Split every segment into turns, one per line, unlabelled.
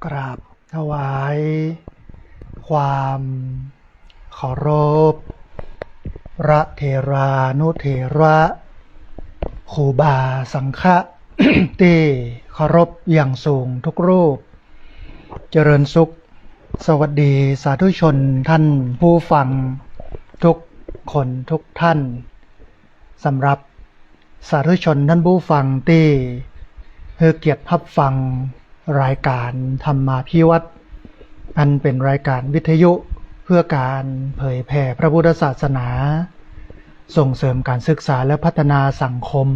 กราบถวายความเคารพพระเถรานุเถระครูบาสังฆะ ที่เคารพอย่างสูงทุกรูปเจริญสุขสวัสดีสาธุชนท่านผู้ฟังทุกคนทุกท่านสำหรับสาธุชนท่านผู้ฟังที่ให้เกียรติรับฟังรายการธรรมาภิวัตน์อันเป็นรายการวิทยุเพื่อการเผยแผ่พระพุทธศาสนาส่งเสริมการศึกษาและพัฒนาสังคม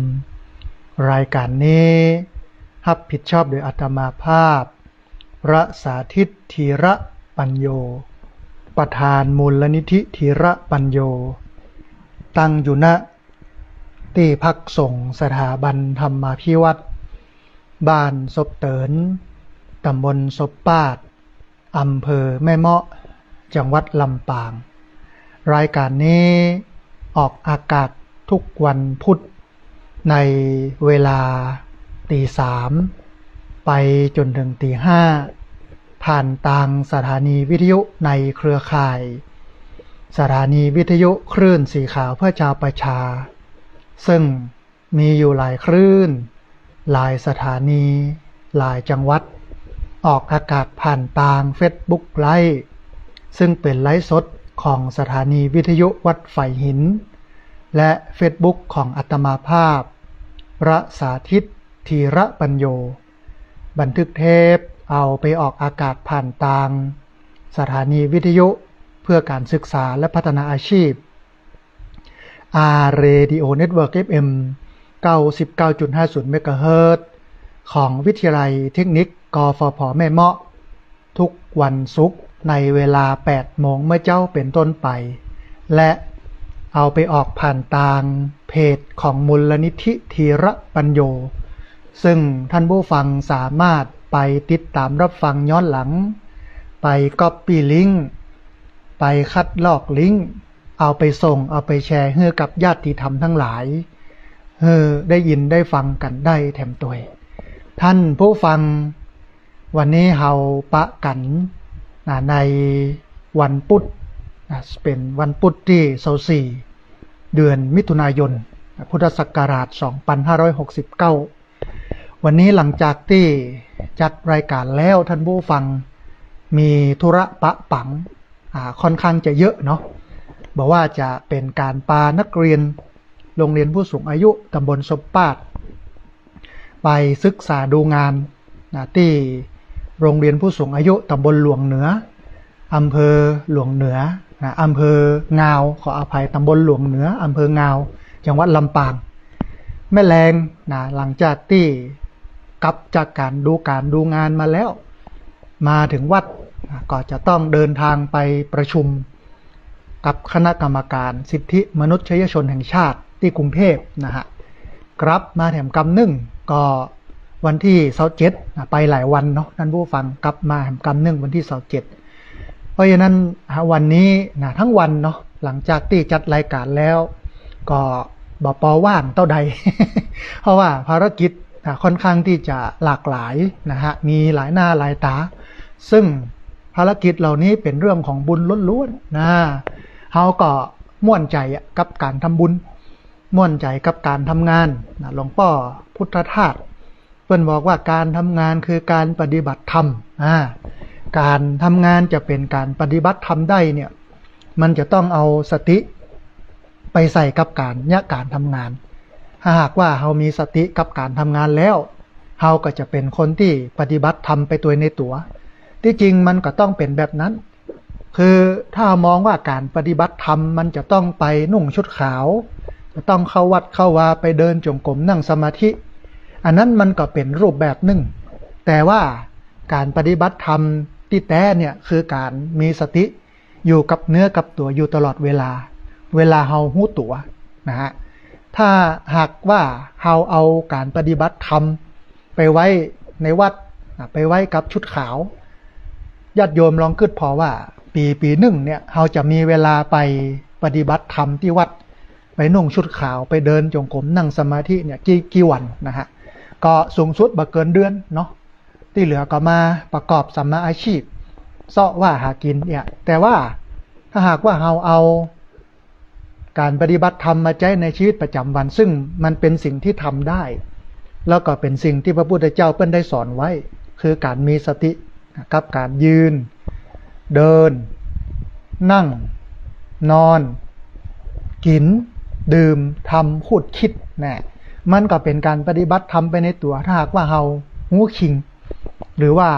รายการนี้รับผิดชอบโดยอาตมาภาพพระสาธิตธีระปัญโยประธานมูลนิธิธีระปัญโยตั้งอยู่ณที่พักสงฆ์สถาบันธรรมาภิวัตน์บ้านศพเตินตำบลศพปาดอำเภอแม่เมาะจังหวัดลำปางรายการนี้ออกอากาศทุกวันพุธในเวลาตีสามไปจนถึงตีห้าผ่านทางสถานีวิทยุในเครือข่ายสถานีวิทยุคลื่นสีขาวเพื่อชาวประชาซึ่งมีอยู่หลายคลื่นหลายสถานีหลายจังหวัดออกอากาศผ่านทาง Facebook ไลฟ์ซึ่งเป็นไลฟ์สดของสถานีวิทยุวัดไฝหินและ Facebook ของอาตมาภาพพระสาธิตธีระปัญโยบันทึกเทปเอาไปออกอากาศผ่านทางสถานีวิทยุเพื่อการศึกษาและพัฒนาอาชีพ Radio Network FM 99.50 เมกะเฮิรตซ์ของวิทยาลัยเทคนิคกฟผ.แม่เมาะทุกวันศุกร์ในเวลา 8 โมงเมื่อเจ้าเป็นต้นไปและเอาไปออกผ่านทางเพจของมูลนิธิธีระปัญโยซึ่งท่านผู้ฟังสามารถไปติดตามรับฟังย้อนหลังไปก๊อปปี้ลิงก์ไปคัดลอกลิงก์เอาไปส่งเอาไปแชร์ให้กับญาติธรรมทั้งหลายได้ยินได้ฟังกันได้แถมตัวท่านผู้ฟังวันนี้เฮาปะกันในวันพุธเป็นวันพุธที่24เดือนมิถุนายนพุทธศักราช2569วันนี้หลังจากที่จัดรายการแล้วท่านผู้ฟังมีธุระปะปังค่อนข้างจะเยอะเนาะบอกว่าจะเป็นการพานักเรียนโรงเรียนผู้สูงอายุตำบลศพปาดไปศึกษาดูงานที่โรงเรียนผู้สูงอายุตำบลหลวงเหนืออำเภอหลวงเหนืออำเภองาวขออภัยตำบลหลวงเหนืออำเภองาวจังหวัดลำปางแม่แรงหลังจากที่กลับจากการดูงานมาแล้วมาถึงวัดก็จะต้องเดินทางไปประชุมกับคณะกรรมการสิทธิมนุษยชนแห่งชาติที่กรุงเทพกลับมาแถมกำนึ่งก็วันที่27ไปหลายวันเนาะท่านผู้ฟังกลับมาแถมกำนึ่งวันที่27เพราะฉะนั้นวันนี้ทั้งวันเนาะหลังจากที่จัดรายการแล้วก็บ่ปอว่างเท่าใด เพราะว่าภารกิจค่อนข้างที่จะหลากหลายมีหลายหน้าหลายตาซึ่งภารกิจเหล่านี้เป็นเรื่องของบุญล้วนๆเฮาก็ม่วนใจกับการทำบุญม่วนใจกับการทำงานหลวงพ่อพุทธทาสเพิ่นบอกว่าการทำงานคือการปฏิบัติธรรมการทำงานจะเป็นการปฏิบัติธรรมได้เนี่ยมันจะต้องเอาสติไปใส่กับการทำงานถ้าหากว่าเฮามีสติกับการทำงานแล้วเฮาก็จะเป็นคนที่ปฏิบัติธรรมไปตัวในตัวที่จริงมันก็ต้องเป็นแบบนั้นคือถ้ามองว่าการปฏิบัติธรรมมันจะต้องไปนุ่งชุดขาวจะต้องเข้าวัดเข้าวาไปเดินจงกรมนั่งสมาธิอันนั้นมันก็เป็นรูปแบบหนึ่งแต่ว่าการปฏิบัติธรรมที่แท้เนี่ยคือการมีสติอยู่กับเนื้อกับตัวอยู่ตลอดเวลาเฮาหู้ตัวถ้าหากว่าเฮาเอาการปฏิบัติธรรมไปไว้ในวัดไปไว้กับชุดขาวญาติโยมลองคิดพอว่าปีหนึ่งเนี่ยเฮาจะมีเวลาไปปฏิบัติธรรมที่วัดไปนุ่งชุดขาวไปเดินจงกรมนั่งสมาธิเนี่ยกี่วันก็สูงสุดบ่เกินเดือนเนาะ ที่เหลือก็มาประกอบสัมมาอาชีพเสาะว่าหากินเนี่ยแต่ว่าถ้าหากว่าเราเอาการปฏิบัติธรรมมาใช้ในชีวิตประจำวันซึ่งมันเป็นสิ่งที่ทำได้แล้วก็เป็นสิ่งที่พระพุทธเจ้าเพิ่นได้สอนไว้คือการมีสติกับการยืนเดินนั่งนอนกินดื่มทำพูดคิดนะมันก็เป็นการปฏิบัติธรรมไปในตัวถ้าหากว่าเราหูคิงหรือว่า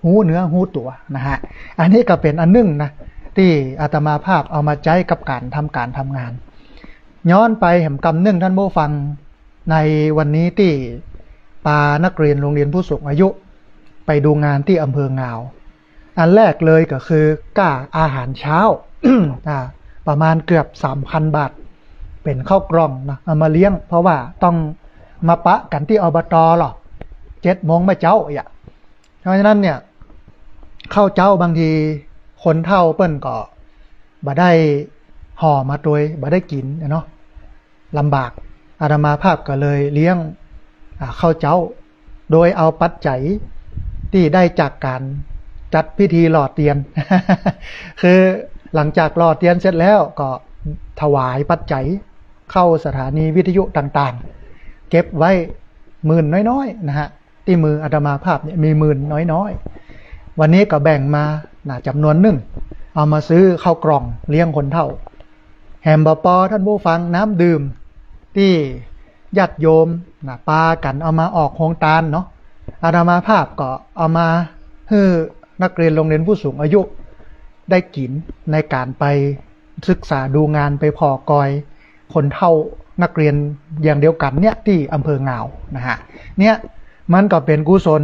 หูเนื้อหูตัวนะฮะอันนี้ก็เป็นอันหนึ่งนะที่อาตมาภาพเอามาใช้กับการทำงานย้อนไปแห่งกำนึ่งท่านผู้ฟังในวันนี้ที่ปานักเรียนโรงเรียนผู้สูงอายุไปดูงานที่อำเภองาวอันแรกเลยก็คือก้าอาหารเช้า ประมาณเกือบ 3,000 บาทเป็นข้าวกล่องนะเอามาเลี้ยงเพราะว่าต้องมาปะกันที่อบต.หรอ7 โมงมาเจ้าอ่ะเพราะฉะนั้นเนี่ยข้าวเจ้าบางทีคนเฒ่าเปิ้นก็บ่ได้ห่อมาโดยบ่ได้กินเนาะลำบากอาตมาภาพก็เลยเลี้ยงข้าวเจ้าโดยเอาปัจจัยที่ได้จากการจัดพิธีหล่อเทียน คือหลังจากหล่อเทียนเสร็จแล้วก็ถวายปัจจัยเข้าสถานีวิทยุต่างๆเก็บไว้หมื่นน้อยๆนะฮะที่มืออาตมาภาพเนี่ยมีหมื่นน้อยๆวันนี้ก็แบ่งมาจำนวนหนึ่งเอามาซื้อข้าวกล่องเลี้ยงคนเฒ่าแฮมบะปอท่านผู้ฟังน้ำดื่มที่ญาติโยมปากันเอามาออกโครงการเนาะอาตมาภาพก็เอามาให้นักเรียนโรงเรียนผู้สูงอายุได้กินในการไปศึกษาดูงานไปพอกอยคนเฒ่านักเรียนอย่างเดียวกันเนี่ยที่อำเภองาวนะฮะเนี่ยมันก็เป็นกุศล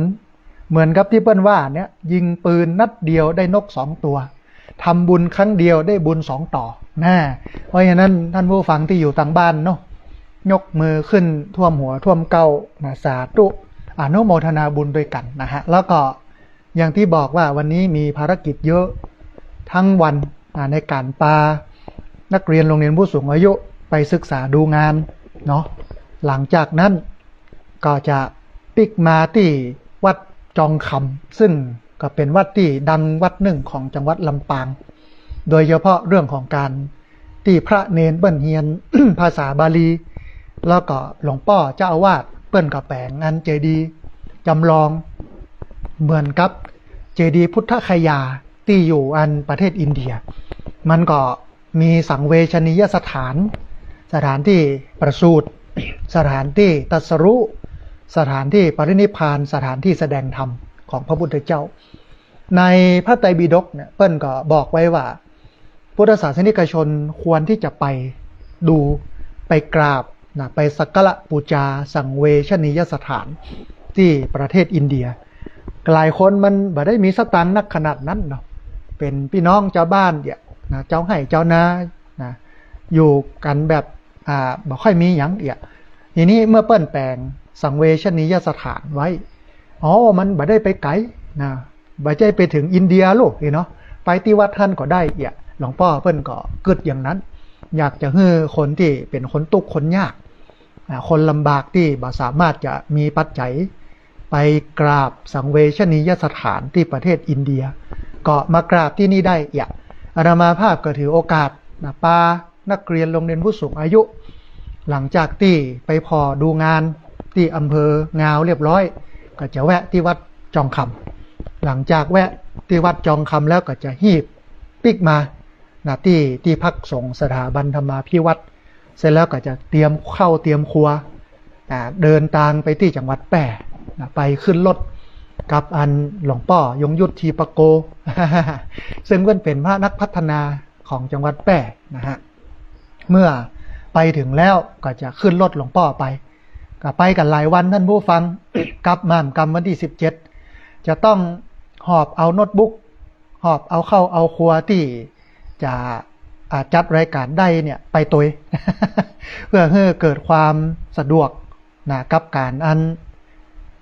เหมือนกับที่เปิ้นว่าเนี่ยยิงปืนนัดเดียวได้นก2 ตัวทำบุญครั้งเดียวได้บุญ2 ต่อนะเพราะฉะนั้นท่านผู้ฟังที่อยู่ต่างบ้านเนาะยกมือขึ้นท่วมหัวท่วมเก้าสาธุอนุโมทนาบุญด้วยกันนะฮะแล้วก็อย่างที่บอกว่าวันนี้มีภารกิจเยอะทั้งวันในการพานักเรียนโรงเรียนผู้สูงอายุไปศึกษาดูงานเนาะหลังจากนั้นก็จะปิกมาที่วัดจองคำซึ่งก็เป็นวัดที่ดังวัดหนึ่งของจังหวัดลำปางโดยเฉพาะเรื่องของการที่พระเนนเปิ้นเฮียน ภาษาบาลีแล้วก็หลวงพ่อเจ้าอาวาสเปิ้นก็แปลงอันเจดีย์จำลองเหมือนกับเจดีย์พุทธคยาที่อยู่อันประเทศอินเดียมันก็มีสังเวชนียสถานสถานที่ประสูติสถานที่ตรัสรู้สถานที่ปรินิพพานสถานที่แสดงธรรมของพระพุทธเจ้าในพระไตรปิฎกเนี่ยเปิ้นก็บอกไว้ว่าพุทธศาสนิกชนควรที่จะไปดูไปกราบไปสักการะบูชาสังเวชนียสถานที่ประเทศอินเดียหลายคนมันบ่ได้มีสตังค์นักขนาดนั้นเนาะเป็นพี่น้องเจ้าบ้านเนี่ยนะเจ้าให้เจ้านานะอยู่กันแบบบ่ค่อยมีหยังเอียทีนี้เมื่อเปิ้นแปลงสังเวชนียสถานไว้มันบ่ได้ไปไกลนะบ่ได้ไปถึงอินเดียลูกเนาะไปที่วัดท่านก็ได้เอียหลวงพ่อเปิ้นก็เกิดอย่างนั้นอยากจะให้คนที่เป็นคนทุกข์คนยากคนลำบากที่บ่สามารถจะมีปัจจัยไปกราบสังเวชนียสถานที่ประเทศอินเดียก็มากราบที่นี่ได้เอียอาตมาภาพก็ถือโอกาสพานักเรียนโรงเรียนผู้สูงอายุหลังจากที่ไปพอดูงานที่อำเภองาวเรียบร้อยก็จะแวะที่วัดจองคำหลังจากแวะที่วัดจองคำแล้วก็จะฮีบปิกมาที่พักสงฆ์สถาบันธรรมาภิวัตรเสร็จแล้วก็จะเตรียมเข้าเตรียมครัวเดินทางไปที่จังหวัดแปร่ไปขึ้นรถกับอันหลวงพ่อยงยุทธทีปโก ซึ่งเป็นพระนักพัฒนาของจังหวัดแปร่นะฮะเมื่อไปถึงแล้วก็จะขึ้นรถหลวงพ่อไปก็ไปกันหลายวันท่านผู้ฟัง กลับมากรรมวันที่17จะต้องหอบเอาโน้ตบุ๊กหอบเอาเข้าเอาครัวที่จะจัดรายการได้เนี่ยไปตัว เพื่อให้เกิดความสะดวกกับการอัน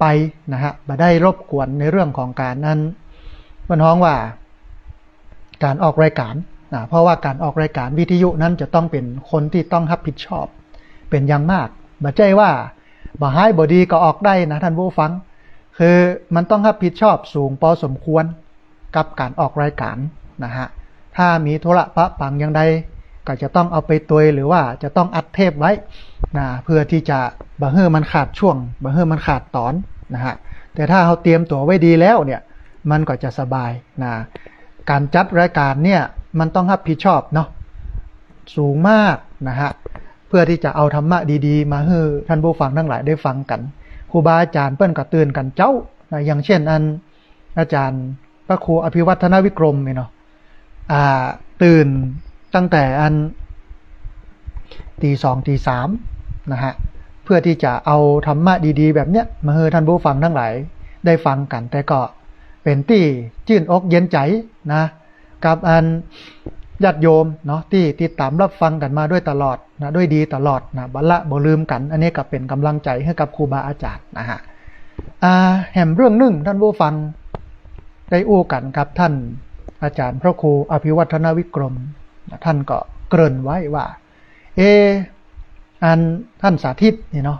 ไปนะฮะมาได้รบกวนในเรื่องของการนั้นมันฮ้องว่าการออกรายการเพราะว่าการออกรายการวิทยุนั้นจะต้องเป็นคนที่ต้องรับผิดชอบเป็นอย่างมากบ่ใช่ว่าบ่ให้บ่ดีก็ออกได้นะท่านผู้ฟัง คือมันต้องรับผิดชอบสูงพอสมควรกับการออกรายการนะฮะถ้ามีธุระปะปังอย่างใดก็จะต้องเอาไปตัวหรือว่าจะต้องอัดเทปไว้นะเพื่อที่จะบ่ให้มันขาดช่วงบ่ให้มันขาดตอนนะฮะแต่ถ้าเราเตรียมตัวไว้ดีแล้วเนี่ยมันก็จะสบายนะการจัดรายการเนี่ยมันต้องรับผิดชอบเนาะสูงมากนะฮะเพื่อที่จะเอาธรรมะดีๆมาให้ท่านผู้ฟังทั้งหลายได้ฟังกันครูบาอาจารย์เปิ้นก็เตือนกันเจ้านะอย่างเช่นอาจารย์พระครูอภิวัฒนวิกรมเนาะตื่นตั้งแต่ตีสองตีสามนะฮะเพื่อที่จะเอาธรรมะดีๆแบบเนี้ยมาให้ท่านผู้ฟังทั้งหลายได้ฟังกันแต่ก็เป็นที่ชื่นอกเย็นใจนะกับญาติโยมเนาะที่ติดตามรับฟังกันมาด้วยตลอดนะด้วยดีตลอดนะบัลละบ่ลืมกันอันนี้ก็เป็นกำลังใจให้กับครูบาอาจารย์นะฮะแห่มเรื่องหนึ่งท่านผู้ฟังได้อู้กันครับท่านอาจารย์พระครูอภิวัฒนวิกรมท่านก็เกริ่นไว้ว่าท่านสาธิตนี่เนาะ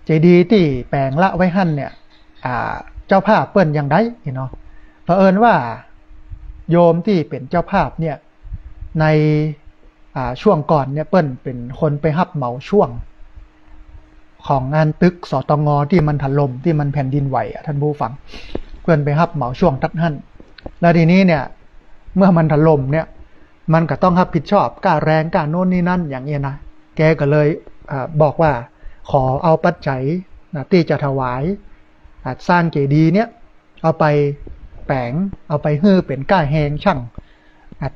เจดีย์ที่แปลงละไว้หั่นเนี่ยเจ้าภาพเปิ้นอย่างไรเนาะเผอิญว่าโยมที่เป็นเจ้าภาพเนี่ยในช่วงก่อนเนี่ยเปิ้นเป็นคนไปรับเหมาช่วงของงานตึกสตงที่มันถล่มที่มันแผ่นดินไหวท่านผู้ฟังเปิ้นไปรับเหมาช่วงทัดหั่นแล้วทีนี้เนี่ยเมื่อมันถล่มเนี่ยมันก็ต้องรับผิดชอบค่าแรงค่าโน่นนี่นั่นอย่างเงี้ยนะแกก็เลยบอกว่าขอเอาปัจจัยที่จะถวายสร้างเจดีย์เนี่ยเอาไปแปลงเอาไปฮื้อเป็นก้าแหงช่าง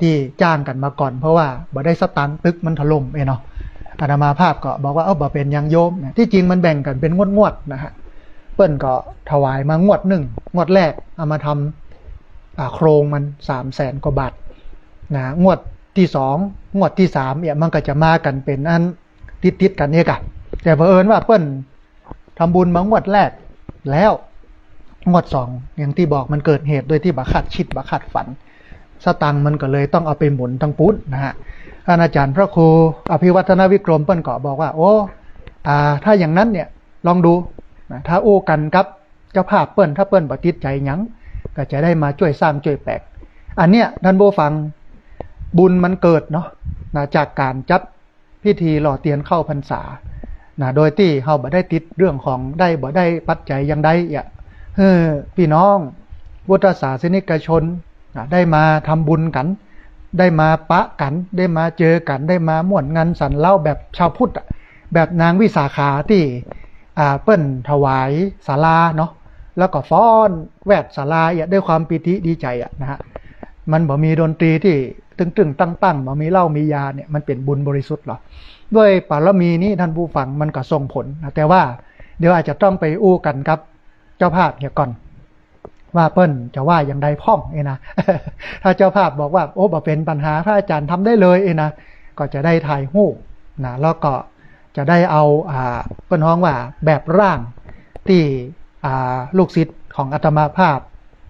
ที่จ้างกันมาก่อนเพราะว่าบ่ได้สตังค์ตึกมันถล่มเนาะอาตมาภาพก็บอกว่าบ่เป็นยังโยมที่จริงมันแบ่งกันเป็นงวดๆนะฮะเปิ้นก็ถวายมางวดหนึ่งงวดแรกเอามาทำโครงมัน300,000 กว่าบาทนะงวดที่2งวดที่3เนี่ยมันก็จะมากันเป็นอันติดกันเนี่ยกันแต่เผอิญว่าเปิ้นทำบุญมางวดแรกแล้วงวด2อย่างที่บอกมันเกิดเหตุโดยที่บ่คาดคิดบ่คาดฝันสตังค์มันก็เลยต้องเอาไปหมุนทั้งปุ้นนะฮะอาจารย์พระครูอภิวัฒนวิกรมเปิ้นก็บอกว่าโอ้ถ้าอย่างนั้นเนี่ยลองดูนะถ้าอู้กันกับเจ้าภาพเปิ้นถ้าเปิ้นบ่ติดใจหยังก็จะได้มาช่วยสร้างช่วยแปลกอันเนี้ยท่านผู้ฟังบุญมันเกิดเนาะจากการจัดพิธีหล่อเทียนเข้าพรรษาโดยที่เฮาบ่ได้ติดเรื่องของได้บ่ได้ปัจจัยอย่างใดพี่น้องพุทธศาสนิกชนได้มาทำบุญกันได้มาปะกันได้มาเจอกันได้มาม่วนงานสันเล่าแบบชาวพุทธแบบนางวิสาขาที่เปิ้นถวายศาลาเนาะแล้วก็ฟ้อนแวดศาลาด้วยความปิติดีใจนะฮะมันบ่มีดนตรีที่ตึงๆตั้งๆบ่มีเหล้ามียาเนี่ยมันเป็นบุญบริสุทธิ์หรอด้วยบารมีนี้ท่านผู้ฟังมันก็ส่งผลนะแต่ว่าเดี๋ยวอาจจะต้องไปอู้กันครับเจ้าภาพเนี่ยก่อนว่าเปิ้นจะว่าอย่างใดพ้องนะถ้าเจ้าภาพบอกว่าโอ้บ่เป็นปัญหาพระอาจารย์ทำได้เลยนะก็จะได้ถ่ายรูปนะแล้วก็จะได้เอาเปิ้นฮ้องว่าแบบร่างที่ลูกศิษย์ของอาตมาภาพ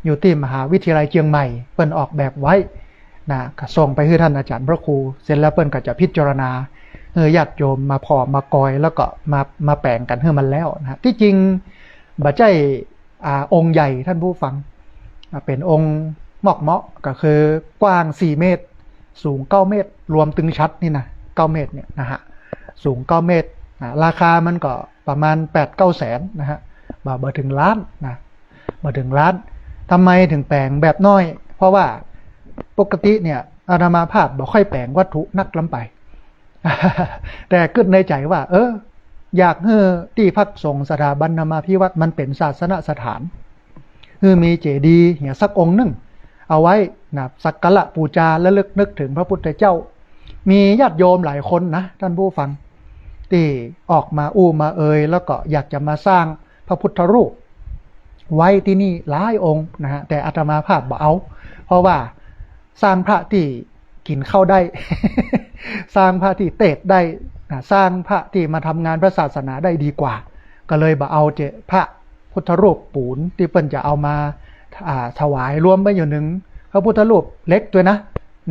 อยู่ที่มหาวิทยาลัยเชียงใหม่เปิ้นออกแบบไว้นะก็ส่งไปให้ท่านอาจารย์พระครูเสร็จแล้วเปิ้นก็จะพิจารณาญาติโยมมาพอมากอยแล้วก็มาแปลงกันให้มันแล้วนะที่จริงบ่ใช่องค์ใหญ่ท่านผู้ฟังเป็นองค์หมอกเมาะก็คือกว้าง4 เมตรสูง9 เมตรรวมตึงชัดนี่นะ9 เมตรเนี่ยนะฮะสูง9 เมตรราคามันก็ประมาณ 8-9 แสนนะฮะบ่ถึงล้านนะบ่ถึงล้านทำไมถึงแปลงแบบน้อยเพราะว่าปกติเนี่ยอาตมาภาพบ่ค่อยแปลงวัตถุนักล้ำไป แต่ขึ้นในใจว่าอยากให้ที่พักสงฆ์สถาบันธรรมาภิวัตน์มันเป็นศาสนสถานมีเจดีย์สักองค์หนึ่งเอาไว้นะสักการะบูชาและลึกนึกถึงพระพุทธเจ้ามีญาติโยมหลายคนนะท่านผู้ฟังที่ออกมามาแล้วก็อยากจะมาสร้างพระพุทธรูปไว้ที่นี่หลายองค์นะฮะแต่อาตมาภาพบ่เอาเพราะว่าสร้างพระที่กินข้าวได้ สร้างพระที่เตะได้สร้างพระที่มาทำงานพระศาสนาได้ดีกว่าก็เลยบ่เอาพระพุทธรูปปูนที่เปิ้นจะเอามาถวายรวมไปอยู่หนึ่งพระพุทธรูปเล็กด้วยน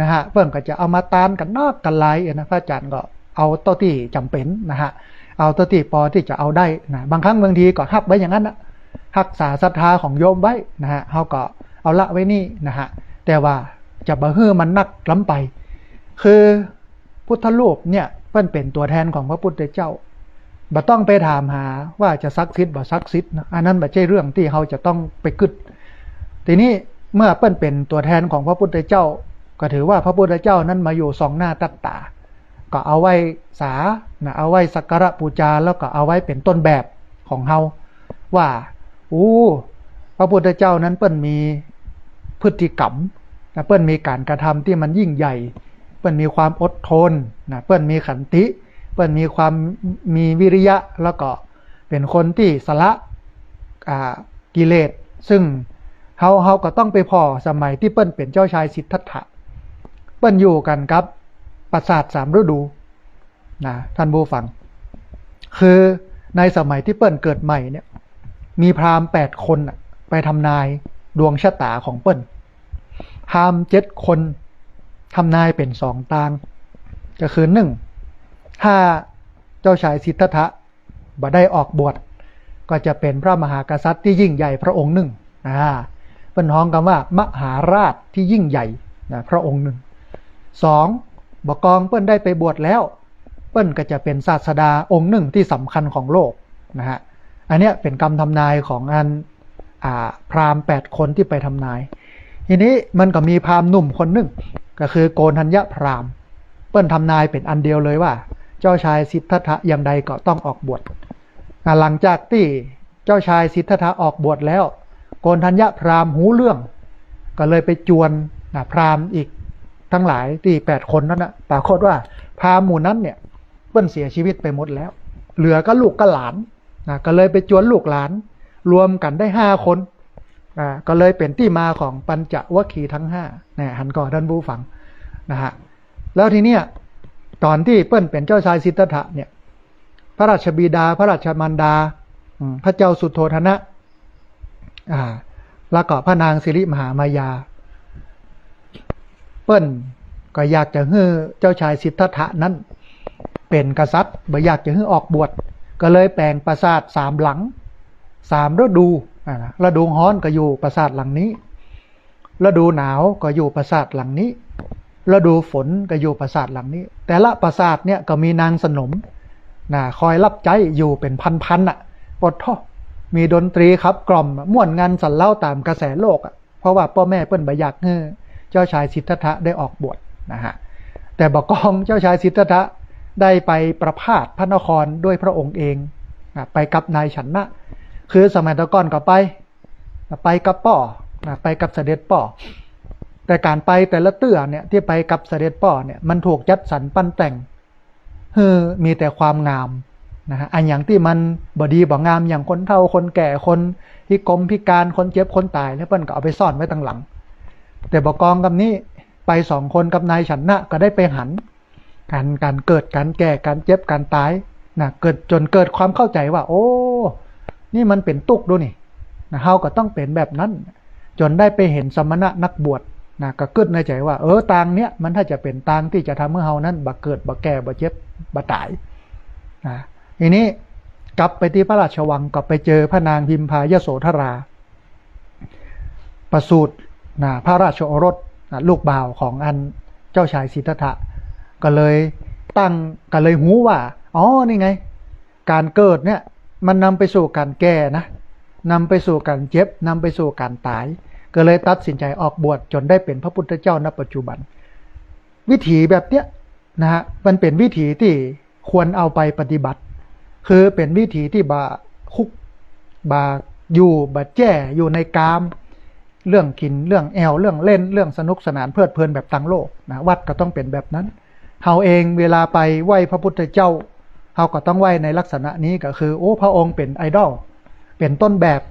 ะฮะเปิ้นก็จะเอามาตานกันนอกกันหลายนะพระอาจารย์ก็เอาตัวที่จำเป็นนะฮะเอาตัวที่พอที่จะเอาได้นะบางครั้งบางทีก็ทับไว้อย่างนั้นนะ รักษาศรัทธาของโยมไว้นะฮะเขาก็เอาละไว้นี่นะฮะแต่ว่าจะบ่ฮื้อมันนักล้ำไปคือพุทธรูปเนี่ยเพิ่นเป็นตัวแทนของพระพุทธเจ้าบ่ต้องไปถามหาว่าจะศักดิ์สิทธิ์บ่ศักดิ์สิทธิ์นะอันนั้นบ่ใช่เรื่องที่เขาจะต้องไปกึดทีนี้เมื่อเปิ้นเป็นตัวแทนของพระพุทธเจ้าก็ถือว่าพระพุทธเจ้านั้นมาอยู่สองหน้าตัดตาก็เอาไว้เอาไว้สักการะบูชาแล้วก็เอาไว้เป็นต้นแบบของเฮาว่าพระพุทธเจ้านั้นเปิ้นมีพฤติกรรมนะเปิ้นมีการกระทำที่มันยิ่งใหญ่เปิ้นมีความอดทนนะเปิ้นมีขันติเปิ้นมีความมีวิริยะแล้วก็เป็นคนที่สละกิเลสซึ่งเฮาก็ต้องไปพอสมัยที่เปิ้นเป็นเจ้าชายสิทธัตถะเปิ้นอยู่กันครับปราสาท3ฤดูนะท่านผู้ฟังคือในสมัยที่เปิ้นเกิดใหม่เนี่ยมีพราหมณ์8คนไปทำนายดวงชะตาของเปิ้นพราหมณ์7คนทำนายเป็น2ตางก็คือ1ถ้าเจ้าชายสิทธัตถะบ่ได้ออกบวชก็จะเป็นพระมหากษัตริย์ที่ยิ่งใหญ่พระองค์หนึ่งเปิ้นฮ้องกันว่ามหาราชที่ยิ่งใหญ่นะพระองค์หนึ่ง2บ่กองเปิ้นได้ไปบวชแล้วเปิ้นก็จะเป็นศาสดาองค์หนึ่งที่สำคัญของโลกนะฮะอันเนี้ยเป็นคำทำนายของพราหมณ์8คนที่ไปทำนายทีนี้มันก็มีพราหมณ์หนุ่มคนหนึ่งก็คือโกณฑัญญพราหมณ์เปิ้นทำนายเป็นอันเดียวเลยว่าเจ้าชายสิทธัตถะอย่างใดก็ต้องออกบวชหลังจากที่เจ้าชายสิทธัตถะออกบวชแล้วโกณฑัญญพราหมณ์หูเรื่องก็เลยไปจวนพราหมณ์อีกทั้งหลายที่8คนนั้นปรากฏว่าพราหมณ์หมู่นั้นเนี่ยเปิ้นเสียชีวิตไปหมดแล้วเหลือก็ลูกก็หลานก็เลยไปจวนลูกหลานรวมกันได้5คนก็เลยเป็นที่มาของปัญจวัคคีย์ทั้ง5หันก่อนท่านผู้ฟังนะฮะแล้วทีเนี้ยตอนที่เปิ้นเป็นเจ้าชายสิทธัตถะเนี่ยพระราชบิดาพระราชมารดาพระเจ้าสุโธทนะแล้วก็พระนางสิริมหามายาเปิ้นก็อยากจะให้เจ้าชายสิทธัตถะนั้นเป็นกษัตริย์บ่อยากจะให้ออกบวชก็เลยแปลงปราสาท3หลัง3ฤดูฤดูร้อนก็อยู่ปราสาทหลังนี้ฤดูหนาวก็อยู่ปราสาทหลังนี้ฤดูฝนก็อยู่ปราสาทหลังนี้แต่ละปราสาทเนี่ยก็มีนางสนมคอยรับใจอยู่เป็นพันปดท่อมีดนตรีครับกล่อมม่วนงานสันเล่าตามกระแสโลกเพราะว่าพ่อแม่เปิ้นบ่อยากให้เจ้าชายสิทธัตถะได้ออกบวชนะฮะแต่บ่กองเจ้าชายสิทธัตถะได้ไปประพาสพระนครด้วยพระองค์เองไปกับนายฉันนะคือสมัยตะก่อนก็ไปกับป่อไปกับเสด็จป่อแต่การไปแต่ละเตื้อเนี่ยที่ไปกับเสด็จป่อเนี่ยมันถูกจัดสรรปั้นแต่งมีแต่ความงามนะฮะอันอย่างที่มันบดีบ่งามอย่างคนเฒ่าคนแก่คนพิกลพิการคนเจ็บคนตายแล้วเปิ้นก็เอาไปซ่อนไว้ตั้งหลังแต่บ่กองกับนี้ไป2คนกับนายฉันนะก็ได้ไปหันการเกิดการแก่การเจ็บการตายเกิดจนเกิดความเข้าใจว่าโอ้นี่มันเป็นตุกดูนี่เฮาก็ต้องเป็นแบบนั้นจนได้ไปเห็นสมณะนักบวชก็กึดในใจว่าตางเนี้ยมันถ้าจะเป็นตางที่จะทำให้เฮานั้นบ่เกิดบ่แก่บ่เจ็บบ่ตายทีนี้กลับไปที่พระราชวังก็ไปเจอพระนางพิมพายโสธราประสูติพระราชโอรสลูกบ่าวของอันเจ้าชายสิทธัตถะก็เลยหูว่านี่ไงการเกิดเนี่ยมันนำไปสู่การแก่นะนำไปสู่การเจ็บนำไปสู่การตายก็เลยตัดสินใจออกบวชจนได้เป็นพระพุทธเจ้าณปัจจุบันวิถีแบบเนี้ยนะฮะมันเป็นวิถีที่ควรเอาไปปฏิบัติคือเป็นวิถีที่คุกอยู่แจ้อยู่ในกามเรื่องกินเรื่องแอวเรื่องเล่นเรื่องสนุกสนานเพลิดเพลินแบบต่างโลกวัดก็ต้องเป็นแบบนั้นเฮาเองเวลาไปไหว้พระพุทธเจ้าเฮาก็ต้องไหว้ในลักษณะนี้ก็คือพระองค์เป็นไอดอลเป็นต้นแบบ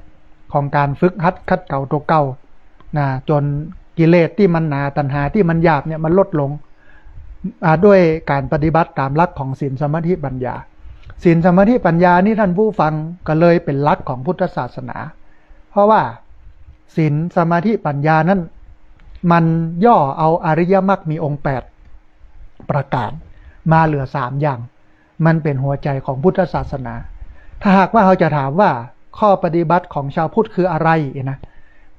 ของการฝึกหัดคัดเก่าตัวเก่าจนกิเลสที่มันหนาตัณหาที่มันหยาบเนี่ยมันลดลงด้วยการปฏิบัติตามหลักของศีลสมาธิปัญญาศีลสมาธิปัญญานี่ท่านผู้ฟังก็เลยเป็นหลักของพุทธศาสนาเพราะว่าศีลสมาธิปัญญานั้นมันย่อเอาอริยมรรคมีองค์8ประการมาเหลือ3อย่างมันเป็นหัวใจของพุทธศาสนาถ้าหากว่าเราจะถามว่า ข้อปฏิบัติของชาวพุทธคืออะไรนะ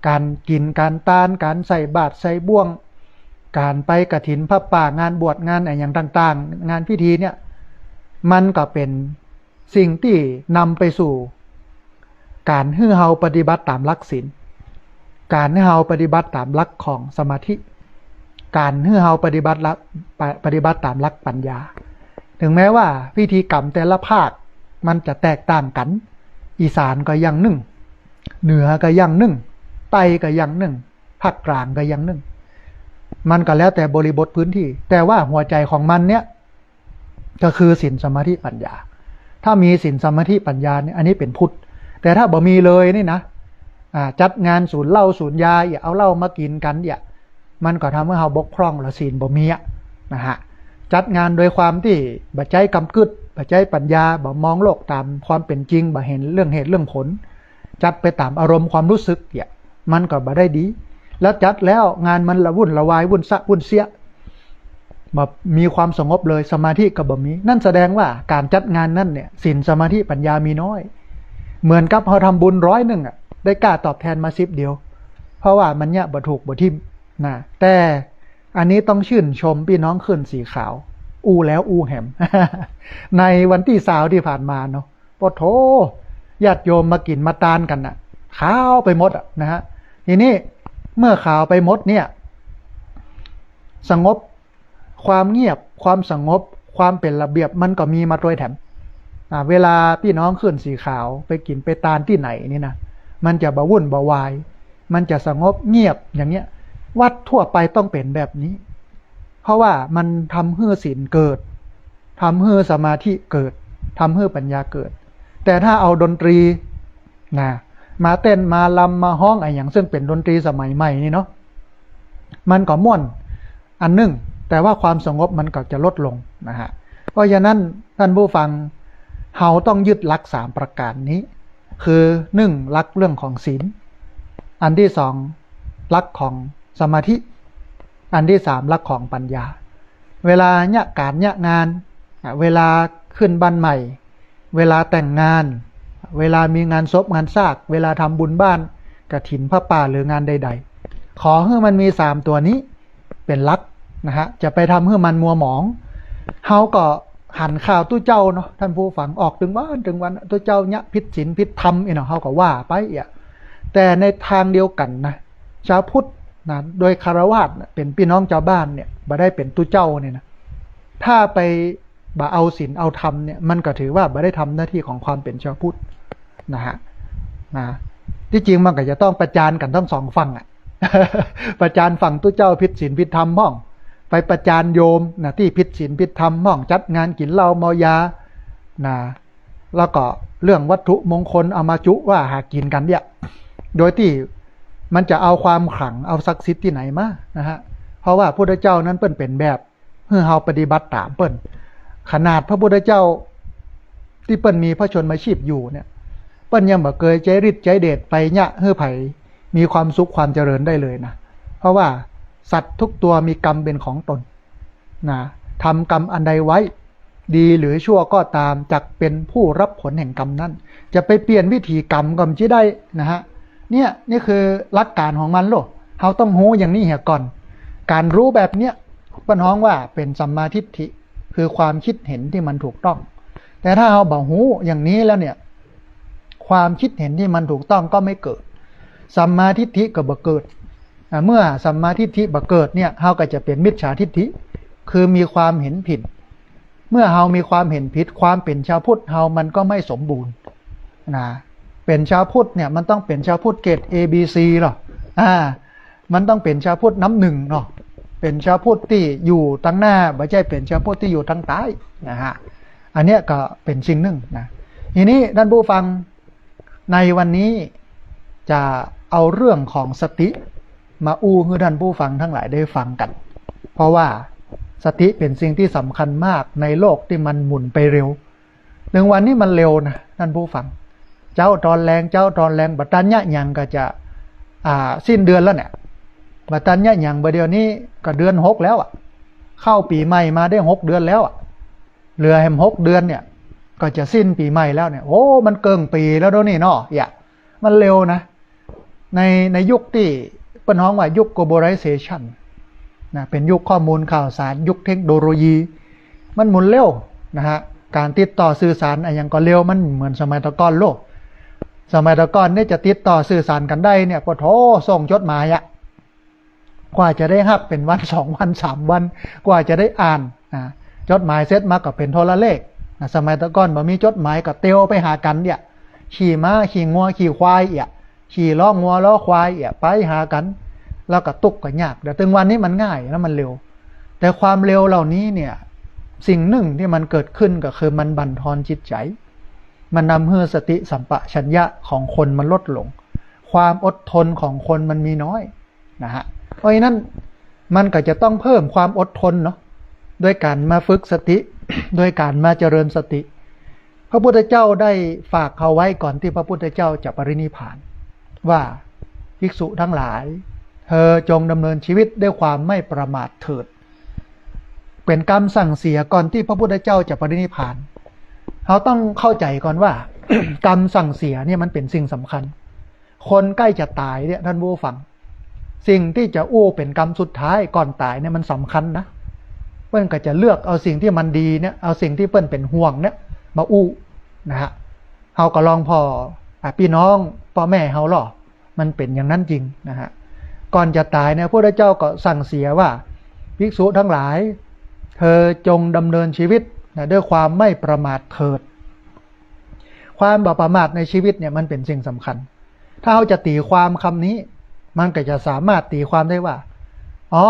การกินการทานการใส่บาตรใส่บ่วงการไปกฐินพระป่างานบวชงานอะไรอย่างต่างๆงานพิธีเนี่ยมันก็เป็นสิ่งที่นำไปสู่การให้เฮาปฏิบัติตามหลักศีลการให้เฮาปฏิบัติตามหลักของสมาธิการให้เฮาปฏิบัติตามหลักปัญญาถึงแม้ว่าพิธีกรรมแต่ละภาคมันจะแตกต่างกันอีสานก็อย่างหนึ่งเหนือก็อย่างหนึ่งใต้ก็อย่างหนึ่งภาคกลางก็อย่างหนึ่งมันก็แล้วแต่บริบทพื้นที่แต่ว่าหัวใจของมันเนี่ยก็คือศีลสมาธิปัญญาถ้ามีศีลสมาธิปัญญาเนี่ยอันนี้เป็นพุทธแต่ถ้าบ่มีเลยนี่นะจัดงานศูนย์เหล้าศูนย์ยาอย่าเอาเหล้ามากินกันอย่ามันก็ทำให้เราบกพร่องละศีลบ่มีนะฮะจัดงานโดยความที่บ่ใจกำกึดบ่ใจปัญญาบ่มองโลกตามความเป็นจริงบ่เห็นเรื่องเหตุเรื่องผลจัดไปตามอารมณ์ความรู้สึกอย่ามันก็บ่ได้ดีแล้วจัดแล้วงานมันละวุ่นละวายวุ่นซะวุ่นเสียบ่มีความสงบเลยสมาธิก็บ่มีนั่นแสดงว่าการจัดงานนั่นเนี่ยศีลสมาธิปัญญามีน้อยเหมือนกับเราทำบุญ100ได้กล้าตอบแทนมา10เดียวเพราะว่ามันเนี่ยบ่ถูกบ่ทิ่มนะแต่อันนี้ต้องชื่นชมพี่น้องขึ้นสีขาวอู้แล้วอู้แหม ในวันที่20ที่ผ่านมาเนาะปะโถญาติโยมมากินมาตานกันน่ะขาวไปหมดนะฮะทีนี้เมื่อขาวไปหมดเนี่ยสงบความเงียบความสงบความเป็นระเบียบมันก็มีมาโดยแถมเวลาพี่น้องขึ้นสีขาวไปกินไปตานที่ไหนนี่นะมันจะบ่วุ่นบ่วายมันจะสงบเงียบอย่างเงี้ยวัดทั่วไปต้องเป็นแบบนี้เพราะว่ามันทำให้ศีลเกิดทำให้สมาธิเกิดทำให้ปัญญาเกิดแต่ถ้าเอาดนตรีนะมาเต้นมาลำมาฮ้องอะไรอย่างซึ่งเป็นดนตรีสมัยใหม่นี่เนาะมันก็ม่วนอันหนึ่งแต่ว่าความสงบมันก็จะลดลงนะฮะเพราะฉะนั้นท่านผู้ฟังเฮาต้องยึดหลัก3ประการนี้คือ1หลักเรื่องของศีลอันที่2หลักของสมาธิอันที่3หลักของปัญญาเวลาเนี่ยการเนี่ยงานเวลาขึ้นบ้านใหม่เวลาแต่งงานเวลามีงานศพงานซากเวลาทำบุญบ้านกฐินพระป่าหรืองานใดๆขอให้มันมี3ตัวนี้เป็นหลักนะฮะจะไปทำให้มันมัวหมองเฮาก็หันข่าวตู้เจ้าเนาะท่านผู้ฟังออกถึงวันตู้เจ้าเนี่ยผิดศีลผิดธรรมเนาะเฮาก็ว่าไปแต่ในทางเดียวกันนะชาวพุทธนะโดยคารวะเป็นพี่น้องชาวบ้านเนี่ยบ่ได้เป็นตู้เจ้าเนี่ยนะถ้าไปบ่เอาศีลเอาธรรมเนี่ยมันก็ถือว่าบ่ได้ทำหน้าที่ของความเป็นชาวพุทธนะฮะที่จริงมันก็จะต้องประจานกันทั้ง2ฝั่งประจานฝั่งตู้เจ้าผิดศีลผิดธรรมบ้องไปประจานโยมนะที่ผิดศีลผิดธรรมบ้องจัดงานกินเหล้าเมายานะแล้วก็เรื่องวัตถุมงคลเอามาจุว่าหากินกันเนี่ยโดยที่มันจะเอาความขลังเอาศักดิ์สิทธิ์ที่ไหนมานะฮะเพราะว่าพระพุทธเจ้านั้นเปิ้นเป็นแบบเพื่อเฮาปฏิบัติตามเปิ้นขนาดพระพุทธเจ้าที่เปิ้นมีพระชนมาชีพอยู่เนี่ยเปิ้นยังบ่เคยใจฤทธิ์ใจเดชไปยะให้ไผมีความสุขความเจริญได้เลยนะเพราะว่าสัตว์ทุกตัวมีกรรมเป็นของตนนะทำกรรมอันใดไว้ดีหรือชั่วก็ตามจักเป็นผู้รับผลแห่งกรรมนั้นจะไปเปลี่ยนวิธีกรรมก็ไม่ได้นะฮะนี่คือหลักการของมันโลกเราต้องรู้อย่างนี้เหี่ยก่อนการรู้แบบเนี้ยเปิ้นฮ้องว่าเป็นสัมมาทิฏฐิคือความคิดเห็นที่มันถูกต้องแต่ถ้าเราบ่รู้อย่างนี้แล้วเนี่ยความคิดเห็นที่มันถูกต้องก็ไม่เกิดสัมมาทิฏฐิก็บ่เกิดเมื่อสัมมาทิฏฐิบ่เกิดเนี่ยเราก็จะเป็นมิจฉาทิฏฐิคือมีความเห็นผิดเมื่อเรามีความเห็นผิดความเป็นชาวพุทธเรามันก็ไม่สมบูรณ์นะเป็นชาวพุทธเนี่ยมันต้องเป็นชาวพุทธเกรด ABC หรอมันต้องเป็นชาวพุทธน้ำหนึ่งเนาะเป็นชาวพุทธที่อยู่ตั้งหน้าไม่ใช่เป็นชาวพุทธที่อยู่ทางใต้นะฮะอันเนี้ยก็เป็นสิ่งหนึ่งนะทีนี้ท่านผู้ฟังในวันนี้จะเอาเรื่องของสติมาอู้ให้ท่านผู้ฟังทั้งหลายได้ฟังกันเพราะว่าสติเป็นสิ่งที่สำคัญมากในโลกที่มันหมุนไปเร็วหนึ่งวันนี้มันเร็วนะท่านผู้ฟังเจ้าตอนแรงบัดตันยะยังก็จะสิ้นเดือนแล้วเนี่ยบัดตันยะยังบัดเดียวนี้ก็เดือน6แล้วเข้าปีใหม่มาได้6เดือนแล้วเหลือแหม6เดือนเนี่ย ก็จะสิ้นปีใหม่แล้วเนี่ยโอ้มันเกินปีแล้วด้วยนี่เนาะอย่ามันเร็วนะในยุคที่เป็นห้องว่ายุค globalization นะเป็นยุคข้อมูลข่าวสารยุคเทคโนโลยีมันหมุนเร็วนะฮะการติดต่อสื่อสารอะไรอย่างก็เร็วมันเหมือนสมัยตะก่อนโลกสมัยตะก่อนเนี่ยจะติดต่อสื่อสารกันได้เนี่ยพอโทรส่งจดหมายอะกว่าจะได้รับเป็นวัน2 วัน3 วันกว่าจะได้อ่านนะจดหมายเสร็จมาก็เป็นโทรเลขนะสมัยตะก่อนบ่มีจดหมายก็เตียวไปหากันเนี่ยขี่ม้าขี่งัวขี่ควายขี่ล้องัวล้อควายไปหากันแล้วก็ตุกก็ยากแต่ถึงวันนี้มันง่ายแล้วมันเร็วแต่ความเร็วเหล่านี้เนี่ยสิ่งหนึ่งที่มันเกิดขึ้นก็คือมันบั่นทอนจิตใจมันนำให้สติสัมปชัญญะของคนมันลดลงความอดทนของคนมันมีน้อยนะฮะเพราะฉะนั้นมันก็จะต้องเพิ่มความอดทนเนาะด้วยการมาฝึกสติ ด้วยการมาเจริญสติพระพุทธเจ้าได้ฝากเขาไว้ก่อนที่พระพุทธเจ้าจะปรินิพพานว่าภิกษุทั้งหลายเธอจงดำเนินชีวิตด้วยความไม่ประมาทเถิดเป็นกรรมสั่งเสียก่อนที่พระพุทธเจ้าจะปรินิพพานเราต้องเข้าใจก่อนว่า กรรมสั่งเสียเนี่ยมันเป็นสิ่งสำคัญคนใกล้จะตายเนี่ยท่านผู้ฟังสิ่งที่จะอู้เป็นกรรมสุดท้ายก่อนตายเนี่ยมันสำคัญนะเปิ้นก็จะเลือกเอาสิ่งที่มันดีเนี่ยเอาสิ่งที่เปิ้นเป็นห่วงเนี่ยมาอู้นะฮะเฮาก็ลองพอพี่น้องพ่อแม่เฮาหรอมันเป็นอย่างนั้นจริงนะฮะก่อนจะตายเนี่ยพระพุทธเจ้าก็สั่งเสียว่าภิกษุทั้งหลายเธอจงดำเนินชีวิตนะด้วยความไม่ประมาทเถิดความบ่ประมาทในชีวิตเนี่ยมันเป็นสิ่งสำคัญถ้าเราจะตีความคำนี้มันก็จะสามารถตีความได้ว่าอ๋อ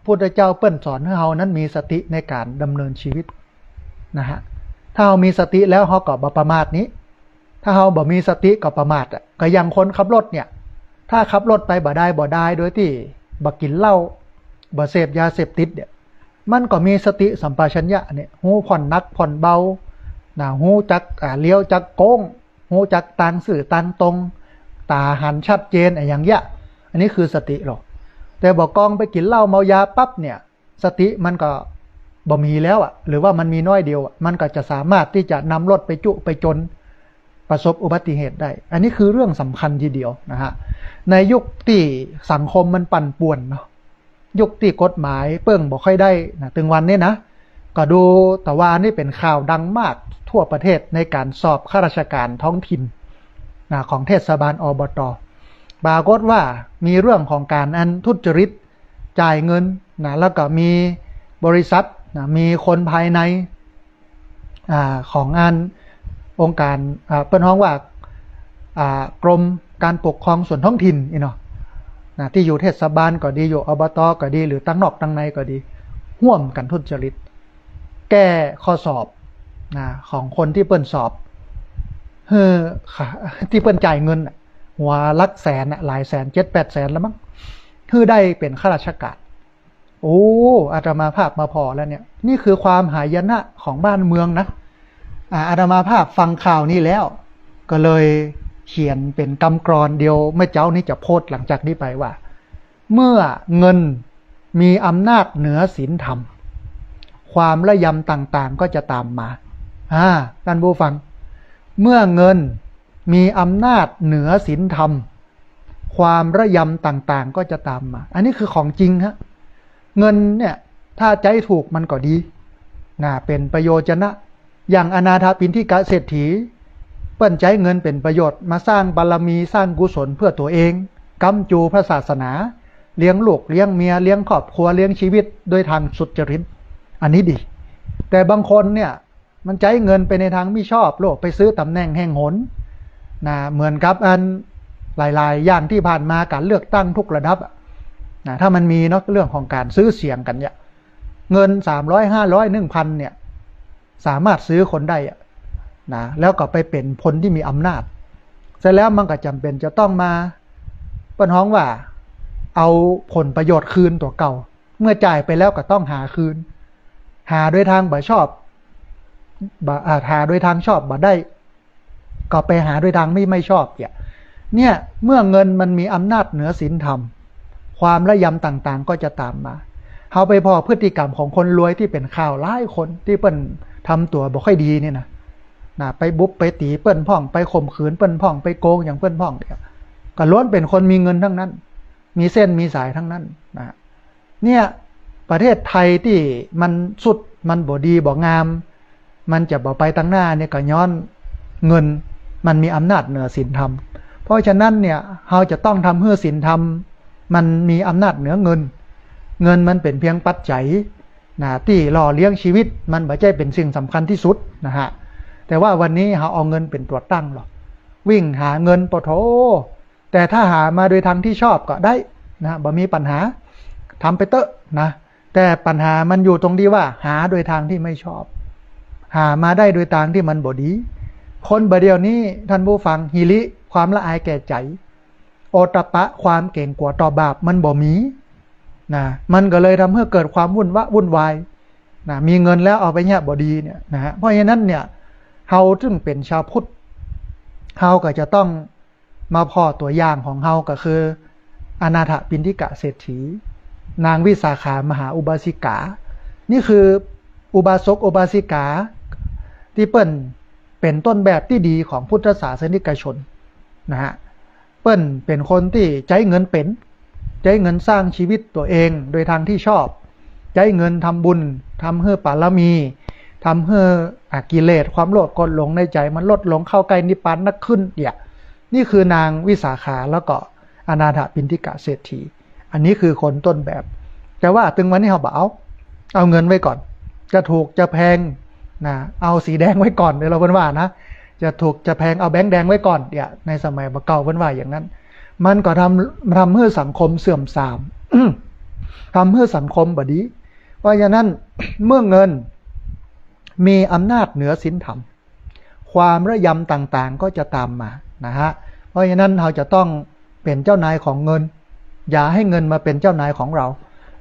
พุทธเจ้าเปิ้นสอนให้เรานั้นมีสติในการดำเนินชีวิตนะฮะถ้าเรามีสติแล้วเราก็บ่ประมาทนี้ถ้าเราบ่มีสติก็ประมาทก็อย่างคนขับรถเนี่ยถ้าขับรถไปบ่ได้โดยที่บ่กินเหล้าบ่เสพยาเสพติดเนี่ยมันก็มีสติสัมปชัญญะเนี่ยหูผ่อนนักผ่อนเบานะหูจักเลี้ยวจักโค้งหูจักตางสื่อตางตรงตาหันชัดเจนอย่างเงี้ยอันนี้คือสติหรอกแต่บอกกองไปกินเหล้าเมายาปั๊บเนี่ยสติมันก็บ่มีแล้วหรือว่ามันมีน้อยเดียวมันก็จะสามารถที่จะนำรถไปจุไปจนประสบอุบัติเหตุได้อันนี้คือเรื่องสำคัญทีเดียวนะฮะในยุคที่สังคมมันปั่นป่วนเนาะยุคที่กฎหมายเปิ้งบ่ค่อยได้นะถึงวันนี้นะก็ดูแต่ว่านี่เป็นข่าวดังมากทั่วประเทศในการสอบข้าราชการท้องถิ่นนะของเทศบาลอบต.ปรากฏว่ามีเรื่องของการทุจริตจ่ายเงินนะแล้วก็มีบริษัทนะมีคนภายในขององค์การเปิ้นฮ้องว่ากรมการปกครองส่วนท้องถิ่นเนาะนะที่อยู่เทศบาลก็ดีอยู่อบต.ก็ดีหรือตั้งนอกตั้งในก็ดีร่วมกันทุจริตแก้ข้อสอบนะของคนที่เปิ้นสอบที่เปิ้นจ่ายเงินหัวลักแสนหลายแสน7-8 แสนแล้วมั้งคือได้เป็นข้าราชการโอ้อาตมาภาพมาพอแล้วเนี่ยนี่คือความหายนะของบ้านเมืองนะอาตมาภาพฟังข่าวนี้แล้วก็เลยเขียนเป็นกำกรอนเดียวเมื่อเจ้านี้จะโพสต์หลังจากนี้ไปว่าเมื่อเงินมีอำนาจเหนือศีลธรรมความระยำต่างๆก็จะตามมาท่านผู้ฟังเมื่อเงินมีอำนาจเหนือศีลธรรมความระยำต่างๆก็จะตามมาอันนี้คือของจริงฮะเงินเนี่ยถ้าใจถูกมันก็ดีนะเป็นประโยชน์นะอย่างอนาถปิณฑิกเศรษฐีเปิ้นใจเงินเป็นประโยชน์มาสร้างบารมีสร้างกุศลเพื่อตัวเองกำจูพระศาสนาเลี้ยงลูกเลี้ยงเมียเลี้ยงครอบครัวเลี้ยงชีวิตโดยทางสุจริตอันนี้ดีแต่บางคนเนี่ยมันใจเงินไปในทางไม่ชอบโลกไปซื้อตำแหน่งแห่งหนนะเหมือนกับหลายๆอย่างที่ผ่านมาการเลือกตั้งทุกระดับนะถ้ามันมีเนาะเรื่องของการซื้อเสียงกันเนี่ยเงิน300 500 1,000เนี่ยสามารถซื้อคนได้นะแล้วก็ไปเป็นพลที่มีอำนาจเสร็จแล้วมันก็จำเป็นจะต้องมาเปิ้นฮ้องว่าเอาผลประโยชน์คืนตัวเก่าเมื่อจ่ายไปแล้วก็ต้องหาคืนหาโดยทางบ่ชอบหาโดยทางชอบบ่ได้ก็ไปหาโดยทางไม่ชอบเนี่ยเมื่อเงินมันมีอำนาจเหนือศีลธรรมความระยำต่างๆก็จะตามมาเอาไปพอพฤติกรรมของคนรวยที่เป็นข่าวหลายคนที่เปิ้นทำตัวบ่ค่อยดีเนี่ยนะ นะไปบุบไปตีเปิ้นพ่องไปข่มขืนเปิ้นพ่องไปโกงอย่างเปิ้นพ่องเนี่ยก็ล้วนเป็นคนมีเงินทั้งนั้นมีเส้นมีสายทั้งนั้นนะเนี่ยประเทศไทยที่มันสุดมันบ่ดีบ่งามมันจะบ่ไปตั้งหน้าเนี่ยก็ย้อนเงินมันมีอำนาจเหนือศีลธรรมเพราะฉะนั้นเนี่ยเราจะต้องทำให้ศีลธรรมมันมีอำนาจเหนือเงินเงินมันเป็นเพียงปัจจัยนะที่หล่อเลี้ยงชีวิตมันไม่ใช่เป็นสิ่งสำคัญที่สุดนะฮะแต่ว่าวันนี้เราเอาเงินเป็นตัวตั้งหรอกวิ่งหาเงินปะโถแต่ถ้าหามาโดยทางที่ชอบก็ได้นะบ่มีปัญหาทำไปเตอะนะแต่ปัญหามันอยู่ตรงที่ว่าหาโดยทางที่ไม่ชอบหามาได้โดยทางที่มันบ่ดีคนบ่เดียวนี้ท่านผู้ฟังหิริความละอายแก่ใจโอตปะความเก่งกว่าต่อบาปมันบ่มีนะมันก็เลยทำให้เกิดความวุ่นวายนะมีเงินแล้วเอาไปเนี่ยบ่ดีเนี่ยนะฮะเพราะฉะนั้นเนี่ยเฮาจึงเป็นชาวพุทธเฮาก็จะต้องมาพอตัวอย่างของเฮาก็คืออนาถปิณฑิกะเศรษฐีนางวิสาขามหาอุบาสิกานี่คืออุบาสกอุบาสิกาที่เปิ้นเป็นต้นแบบที่ดีของพุทธศาสนิกชนนะฮะเปิ้นเป็นคนที่ใช้เงินเป็นใช้เงินสร้างชีวิตตัวเองโดยทางที่ชอบใช้เงินทำบุญทำให้ปารมีทำให้กิเลสความโลภกดหลงในใจมันลดลงเข้าใกล้นิพพานนักขึ้นเนี่ยนี่คือนางวิสาขาแล้วก็อนาถปิณฑิกะเศรษฐีอันนี้คือคนต้นแบบแต่ว่าถึงวันนี้เขาบอกเอาเงินไว้ก่อนจะถูกจะแพงนะเอาสีแดงไว้ก่อนเดี๋ยวเราเพิ่นว่านะจะถูกจะแพงเอาแบงค์แดงไว้ก่อนเนี่ยในสมัยเก่าเพิ่นว่าอย่างนั้นมันก็ทำให้สังคมเสื่อมทราม ทำให้สังคมบดีเพราะฉะนั้นเมื่อเงินมีอำนาจเหนือศีลธรรมความระยำต่างๆก็จะตามมานะฮะเพราะฉะนั้นเราจะต้องเป็นเจ้านายของเงินอย่าให้เงินมาเป็นเจ้านายของเรา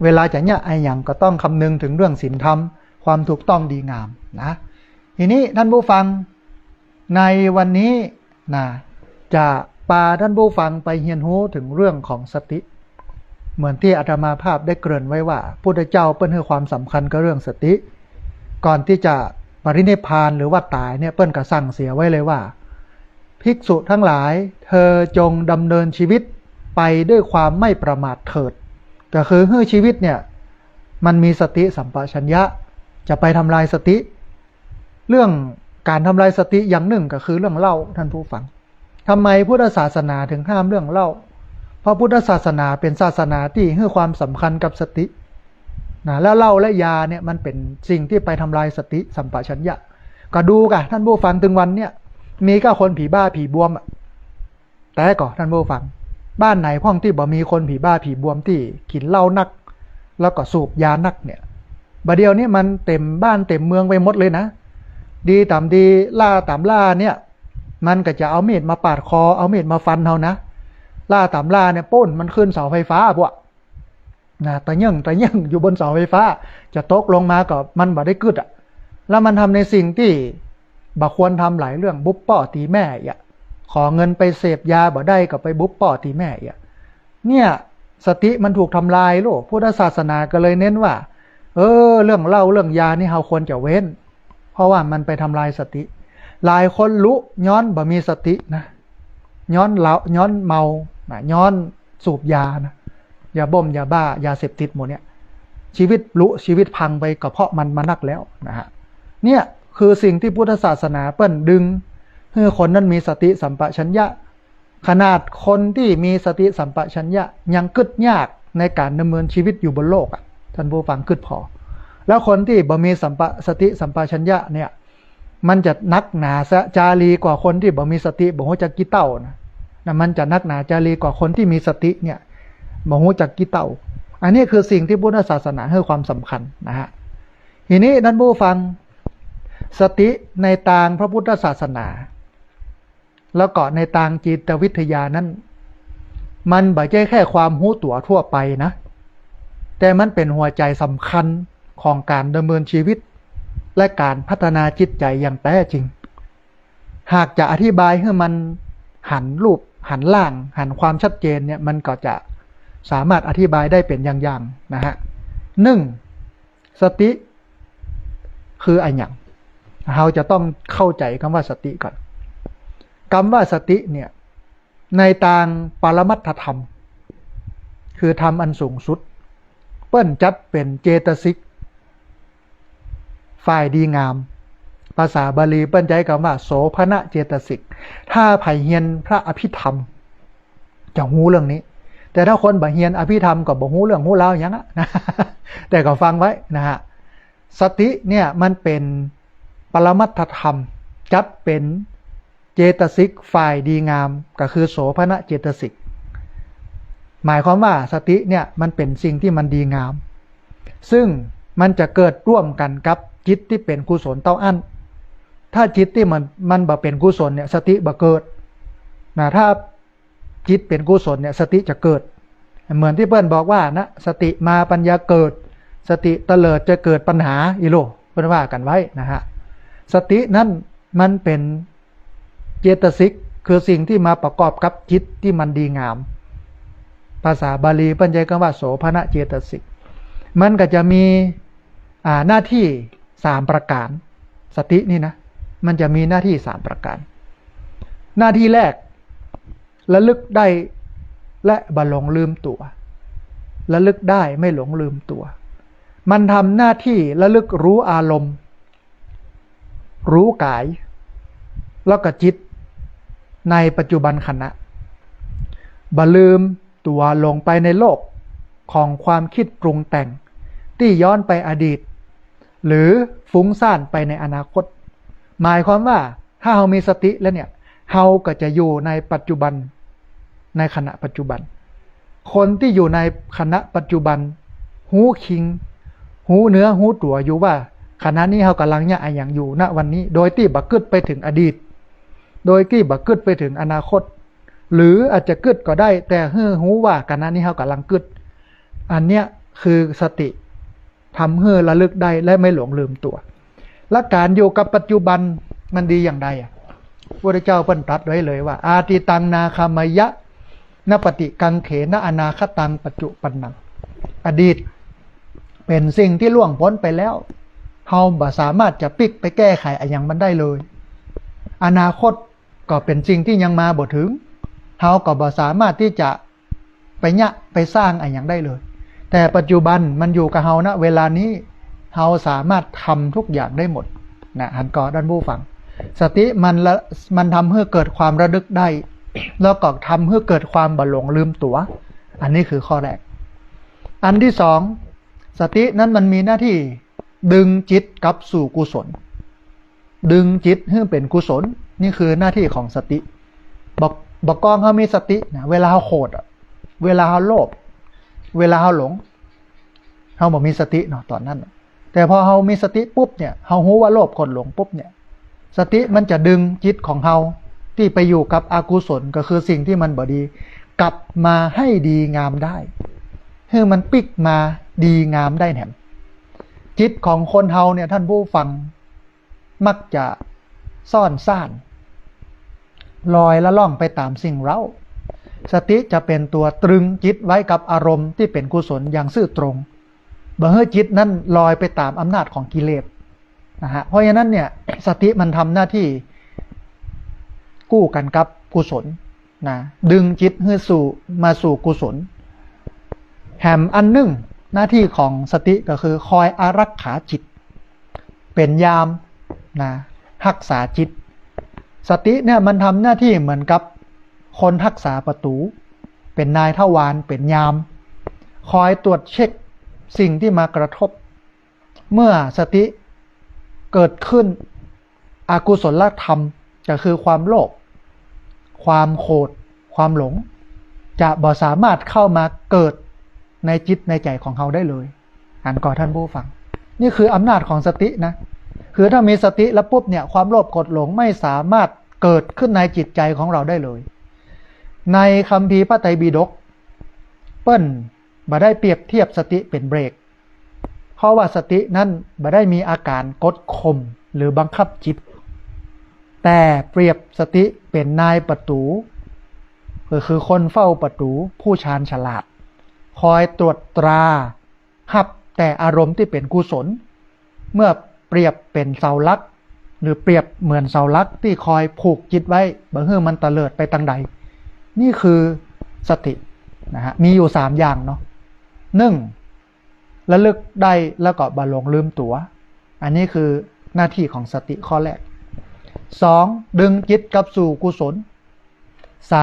เวลาจะเนี่ยไอ้อย่างก็ต้องคำนึงถึงเรื่องศีลธรรมความถูกต้องดีงามนะทีนี้ท่านผู้ฟังในวันนี้นะจะพาท่านผู้ฟังไปเรียนรู้ถึงเรื่องของสติเหมือนที่อาตมาภาพได้เกริ่นไว้ว่าพุทธเจ้าเปิ้นให้ความสำคัญกับเรื่องสติก่อนที่จะปรินิพพานหรือว่าตายเนี่ยเปิ้นก็สั่งเสียไว้เลยว่าภิกษุทั้งหลายเธอจงดำเนินชีวิตไปด้วยความไม่ประมาทเถิดก็คือให้ชีวิตเนี่ยมันมีสติสัมปชัญญะจะไปทำลายสติเรื่องการทำลายสติอย่างหนึ่งก็คือเรื่องเหล้าท่านผู้ฟังทำไมพุทธศาสนาถึงห้ามเรื่องเหล้าเพราะพุทธศาสนาเป็นศาสนาที่ให้ความสำคัญกับสตินะแล้วเหล้าและยาเนี่ยมันเป็นสิ่งที่ไปทำลายสติสัมปชัญญะก็ดูกันท่านผู้ฟังถึงวันเนี่ยมีก็คนผีบ้าผีบวมแต่ก่อนท่านผู้ฟังบ้านไหนพ้องที่บ่มีคนผีบ้าผีบวมที่กินเหล้านักแล้วก็สูบยานักเนี่ยบัดเดียวนี้มันเต็มบ้านเต็มเมืองไปหมดเลยนะดีตามดีล่าตามล่าเนี่ยมันก็จะเอามีดมาปาดคอเอามีดมาฟันเฮานะล่าตามล่าเนี่ยป้นมันขึ้นเสาไฟฟ้าพวกนะตะยั่งอยู่บนเสาไฟฟ้าจะตกลงมาก็มันบ่ได้กึดแล้วมันทำในสิ่งที่บ่ควรทำหลายเรื่องบุบป่อตีแม่ขอเงินไปเสพยาบ่ได้ก็ไปบุบป่อตีแม่เนี่ยสติมันถูกทำลายโลกพุทธศาสนาก็เลยเน้นว่าเรื่องเหล้าเรื่องยานี่เราควรจะเว้นเพราะว่ามันไปทำลายสติหลายคนรู้ย้อนบ่มีสตินะย้อนเหล้าย้อนเมาย้อนสูบยานะยาบ้มยาบ้ายาเสพติดหมดเนี่ยชีวิตรู้ชีวิตพังไปก็เพราะมันมานักแล้วนะฮะเนี่ยคือสิ่งที่พุทธศาสนาเปิ้นดึงให้คนนั้นมีสติสัมปชัญญะขนาดคนที่มีสติสัมปชัญญะยังกึดยากในการดำเนินชีวิตอยู่บนโลกท่านผู้ฟังกึดพอแล้วคนที่บ่มีสติสัมปชัญญะเนี่ยมันจะนักหนาจารีกว่าคนที่บ่มีสติบ่ฮู้จักกี่เต้านะมันจะนักหนาจารีกว่าคนที่มีสติเนี่ยบ่ฮู้จักกี่เต้าอันนี้คือสิ่งที่พุทธศาสนาให้ความสำคัญนะฮะทีนี้ท่านผู้ฟังสติในทางพระพุทธศาสนาแล้วก็ในทางจิตวิทยานั้นมันไม่ใช่แค่ความรู้ตัวทั่วไปนะแต่มันเป็นหัวใจสำคัญของการดำเนินชีวิตและการพัฒนาจิตใจอย่างแท้จริงหากจะอธิบายให้มันหันรูปหันล่างหันความชัดเจนเนี่ยมันก็จะสามารถอธิบายได้เป็นอย่างๆนะฮะ1สติคืออะไรอย่าง เราจะต้องเข้าใจคำว่าสติก่อนคำว่าสติเนี่ยในทางปรมัตถธรรมคือธรรมอันสูงสุดเปิ้นจัดเป็นเจตสิกฝ่ายดีงามภาษาบาลีเปิ้นใช้คำว่าโสภณเจตสิกถ้าไผ่เฮียนพระอภิธรรมจะหูเรื่องนี้แต่ถ้าคนบ่เฮียนอภิธรรมก็บ่หูเรื่องหูราวอย่างนั้นนะแต่ก็ฟังไว้นะฮะสติเนี่ยมันเป็นปรมัตถธรรมจัดเป็นเจตสิกฝ่ายดีงามก็คือโสภณเจตสิกหมายความว่าสติเนี่ยมันเป็นสิ่งที่มันดีงามซึ่งมันจะเกิดร่วมกันกับจิตที่เป็นกุศลเต้าอั้นถ้าจิตที่มันบ่เป็นกุศลเนี่ยสติบ่เกิดนะถ้าจิตเป็นกุศลเนี่ยสติจะเกิดเหมือนที่เพื่อนบอกว่านะสติมาปัญญาเกิดสติเตลิดจะเกิดปัญหาอีโลเพื่อนว่ากันไว้นะฮะสตินั้นมันเป็นเจตสิกคือสิ่งที่มาประกอบกับจิตที่มันดีงามภาษาบาลีเปิ้นใช้คำว่าโสภณเจตสิกมันก็จะมีหน้าที่3ประการสตินี่นะมันจะมีหน้าที่3ประการหน้าที่แรกระลึกได้และบ่หลงลืมตัวระลึกได้ไม่หลงลืมตัวมันทำหน้าที่ระลึกรู้อารมณ์รู้กายแล้วก็จิตในปัจจุบันขณะบ่ลืมตัวลงไปในโลกของความคิดปรุงแต่งที่ย้อนไปอดีตหรือฟุ้งซ่านไปในอนาคตหมายความว่าถ้าเรามีสติแล้วเนี่ยเราก็จะอยู่ในปัจจุบันในขณะปัจจุบันคนที่อยู่ในขณะปัจจุบันหูคิงหูเนื้อหูตัวอยู่ว่าขณะนี้เรากำลังเนี่ยอย่างอยู่ณวันนี้โดยที่บักกึดไปถึงอดีตโดยที่บักกึดไปถึงอนาคตหรืออาจจะกึดก็ได้แต่หูว่าขณะนี้เรากำลังกึดอันเนี้ยคือสติทำให้ระลึกได้และไม่หลงลืมตัวและการอยู่กับปัจจุบันมันดีอย่างไรพระเจ้าเปิ้นตรัสไว้เลยว่าอาติตังนาคามยะนปฏิกังเขนอนาคตังปัจจุปันนังอดีตเป็นสิ่งที่ล่วงพ้นไปแล้วเฮาบ่สามารถจะพลิกไปแก้ไขอะไรอย่างมันได้เลยอนาคตก็เป็นสิ่งที่ยังมาบ่ถึงเฮาก็บ่สามารถที่จะไปสร้างอะไรอย่างได้เลยแต่ปัจจุบันมันอยู่กับเฮาณเวลานี้เฮาสามารถทำทุกอย่างได้หมดนะหันก่อด้านผู้ฟังสติมันทำให้เกิดความระลึกได้แล้วก็ทำให้เกิดความบ่หลงลืมตัวอันนี้คือข้อแรกอันที่สองสตินั้นมันมีหน้าที่ดึงจิตกลับสู่กุศลดึงจิตให้เป็นกุศลนี่คือหน้าที่ของสติบอกกองเขามีสตินะเวลาเขาโกรธเวลาเขาโลภเวลาเขาหลงเขาบอกมีสติเนาะตอนนั้นแต่พอเขามีสติปุ๊บเนี่ยเขารู้ว่าโลภคนหลงปุ๊บเนี่ยสติมันจะดึงจิตของเขาที่ไปอยู่กับอกุศลก็คือสิ่งที่มันบ่ดีกลับมาให้ดีงามได้ให้มันปิกมาดีงามได้แถมจิตของคนเฮาเนี่ยท่านผู้ฟังมักจะซ่อนซ่านลอยละล่องไปตามสิ่งเร้าสติจะเป็นตัวตรึงจิตไว้กับอารมณ์ที่เป็นกุศลอย่างซื่อตรงบ่ให้จิตนั้นลอยไปตามอำนาจของกิเลสนะฮะเพราะฉะนั้นเนี่ยสติมันทำหน้าที่กู้กันกับกุศลนะดึงจิตให้มาสู่กุศลแถมอันหนึ่งหน้าที่ของสติก็คือคอยอารักขาจิตเป็นยามนะรักษาจิตสติเนี่ยมันทำหน้าที่เหมือนกับคนรักษาประตูเป็นนายทวารเป็นยามคอยตรวจเช็คสิ่งที่มากระทบเมื่อสติเกิดขึ้นอกุศลธรรมก็คือความโลภความโกรธความหลงจะบ่สามารถเข้ามาเกิดในจิตในใจของเขาได้เลยอ่านก่อนท่านผู้ฟังนี่คืออำนาจของสตินะคือถ้ามีสติแล้วปุ๊บเนี่ยความโลภโกรธหลงไม่สามารถเกิดขึ้นในจิตใจของเราได้เลยในคัมภีร์พระไตรปิฎกเปิ้นบ่ได้เปรียบเทียบสติเป็นเบรกเพราะว่าสตินั้นบ่ได้มีอาการกดข่มหรือบังคับจิตแต่เปรียบสติเป็นนายประตูก็คือคนเฝ้าประตูผู้ชาญฉลาดคอยตรวจตราหับแต่อารมณ์ที่เป็นกุศลเมื่อเปรียบเป็นเสาหลัก หรือเปรียบเหมือนเสาหลักที่คอยผูกจิตไว้บ่ให้มันตะเลิดไปทางใดนี่คือสตินะฮะมีอยู่3อย่างเนาะ1ระลึกได้แล้วก็บ่หลงลืมตัวอันนี้คือหน้าที่ของสติข้อแรก2ดึงจิตกลับสู่กุศล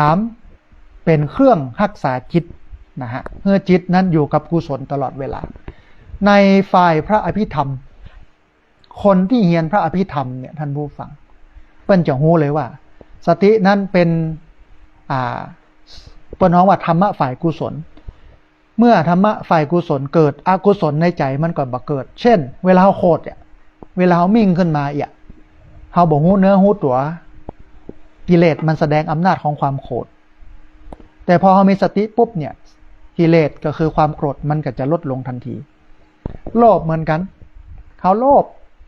3เป็นเครื่องรักษาจิตนะฮะเพื่อจิตนั้นอยู่กับกุศลตลอดเวลาในฝ่ายพระอภิธรรมคนที่เรียนพระอภิธรรมเนี่ยท่านผู้ฟังเปิ้นจะรู้เลยว่าสตินั้นเป็นเปิ้นว่าธรรมะฝ่ายกุศลเมื่อธรรมะฝ่ายกุศลเกิดอกุศลในใจมันก็บ่เกิดเช่นเวลาเฮาโคตรเนี่ยเวลาเฮามิ่งขึ้นมาเฮาบ่ฮู้เนื้อฮู้ตัวกิเลสมันแสดงอำนาจของความโกรธแต่พอเฮามีสติปุ๊บเนี่ยกิเลสก็คือความโกรธมันก็จะลดลงทันทีโลภเหมือนกันเฮาโลภ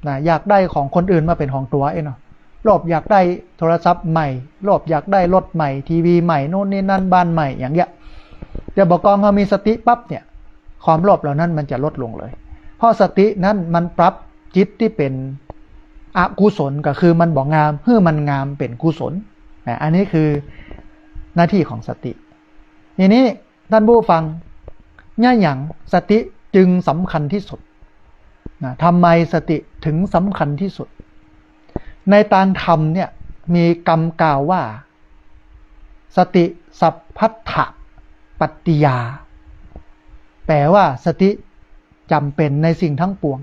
นะอยากได้ของคนอื่นมาเป็นของตัวเนาะโลภอยากได้โทรศัพท์ใหม่โลภอยากได้รถใหม่ทีวีใหม่โน่นนี่นั่นบ้านใหม่อย่างเงี้ยแต่บอกกองเขามีสติปั๊บเนี่ยความโลภเหล่านั้นมันจะลดลงเลยเพราะสตินั้นมันปรับจิตที่เป็นอกุศลก็คือมันบ่งามเพื่อมันงามเป็นกุศลอันนี้คือหน้าที่ของสติทีนี้ท่านผู้ฟังง่ายอย่างสติจึงสำคัญที่สุดนะทำไมสติถึงสำคัญที่สุดในทางธรรมเนี่ยมีคำกล่าวว่าสติสัพพัทธปัตติยาแปลว่าสติจำเป็นในสิ่งทั้งปวง